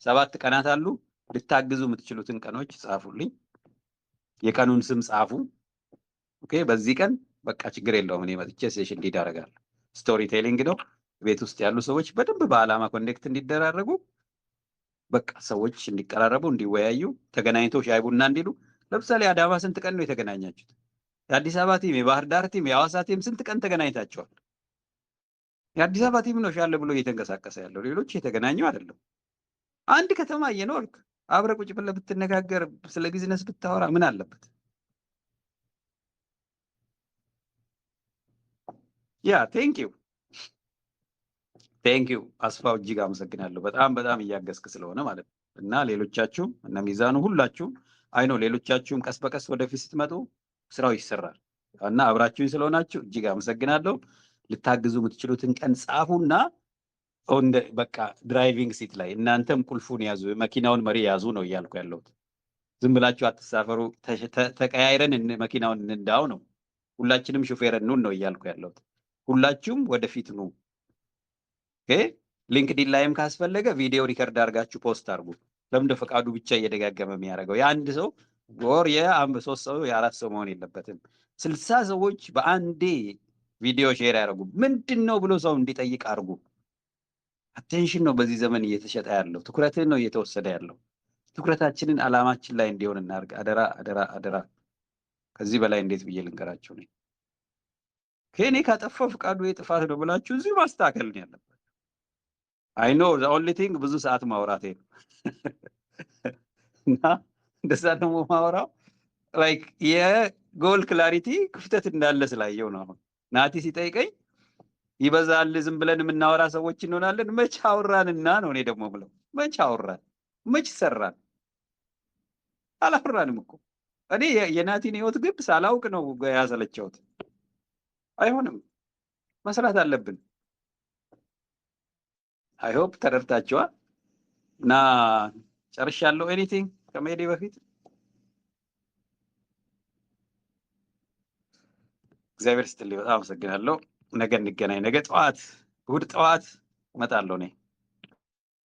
7 ቀናት አሉ። ልታግዙ የምትችሉትን ቀኖች ጻፉልኝ። የቀኑን ስም ጻፉ። ኦኬ፣ በዚህ ቀን በቃ ችግር የለውም እኔ መጥቼ ሴሽን ሊድ አደርጋለሁ። ስቶሪ ቴሊንግ ነው። ቤት ውስጥ ያሉ ሰዎች በደንብ በዓላማ ኮኔክት እንዲደራረጉ በቃ ሰዎች እንዲቀራረቡ እንዲወያዩ ተገናኝተው ሻይ ቡና እንዲሉ። ለምሳሌ አዳማ ስንት ቀን ነው የተገናኛችሁት? የአዲስ አበባ ቲም፣ የባህር ዳር ቲም፣ የሐዋሳ ቲም ስንት ቀን ተገናኝታችኋል? የአዲስ አበባ ቲም ነው ሻለ ብሎ እየተንቀሳቀሰ ያለው፣ ሌሎች የተገናኙ አይደለም። አንድ ከተማ እየኖርክ አብረህ ቁጭ ብለህ ብትነጋገር ስለ ቢዝነስ ብታወራ ምን አለበት? ያ ቴንኪዩ አስፋው፣ እጅግ አመሰግናለሁ። በጣም እያገዝክ ስለሆነ ማለት ነው። እና ሌሎቻችሁም እነ ሚዛኑ ሁላችሁም አይኖ ሌሎቻችሁም ቀስ በቀስ ወደፊት ስትመጡ ስራው ይሰራል እና አብራችሁኝ ስለሆናችሁ እጅግ አመሰግናለሁ። ልታግዙ የምትችሉትን ቀን ጻፉና በቃ ድራይቪንግ ሲት ላይ እናንተም ቁልፉን ያዙ፣ መኪናውን መሪ ያዙ ነው እያልኩ ያለሁት። ዝም ብላችሁ አትሳፈሩ፣ ተቀያይረን መኪናውን እንዳው ነው። ሁላችንም ሹፌር እንሁን ነው እያልኩ ያለሁት። ሁላችሁም ወደፊት ኑ። ኦኬ፣ ሊንክዲን ላይም ካስፈለገ ቪዲዮ ሪከርድ አድርጋችሁ ፖስት አድርጉ። ለምንድነው ፈቃዱ ብቻ እየደጋገመ የሚያደርገው? የአንድ ሰው ወር የ3 ሰው የ4 ሰው መሆን የለበትም። 60 ሰዎች በአንዴ ቪዲዮ ሼር ያደርጉ። ምንድነው ብሎ ሰው እንዲጠይቅ አድርጉ። አቴንሽን ነው በዚህ ዘመን እየተሸጠ ያለው፣ ትኩረትን ነው እየተወሰደ ያለው። ትኩረታችንን አላማችን ላይ እንዲሆን እናድርግ። አደራ። ከዚህ በላይ እንዴት ብዬ ልንገራችሁ ነው? ከኔ ካጠፋው ፈቃዱ የጥፋት ነው ብላችሁ እዚህ ማስተካከል ነው ያለበት። አይ ኖ ዘ ኦንሊ ቲንግ ብዙ ሰዓት ማውራቴ ነው እና እንደዛ ደግሞ ማውራው ላይክ የጎል ክላሪቲ ክፍተት እንዳለ ስላየው ነው። አሁን ናቲ ሲጠይቀኝ ይበዛል ዝም ብለን የምናወራ ሰዎች እንሆናለን። መች አወራንና ነው እኔ ደግሞ ብለው መች አወራን? መች ሰራን? አላወራንም እኮ። እኔ የናቲን ህይወት ግብ ሳላውቅ ነው ያሰለቸውት። አይሆንም፣ መስራት አለብን። አይ ሆፕ ተረድታችኋል። እና ጨርሻለሁ። ኤኒቲንግ ከመሄዴ በፊት እግዚአብሔር ስትልኝ በጣም አመሰግናለሁ። ነገ እንገናኝ። ነገ ጠዋት እሑድ ጠዋት እመጣለሁ እኔ።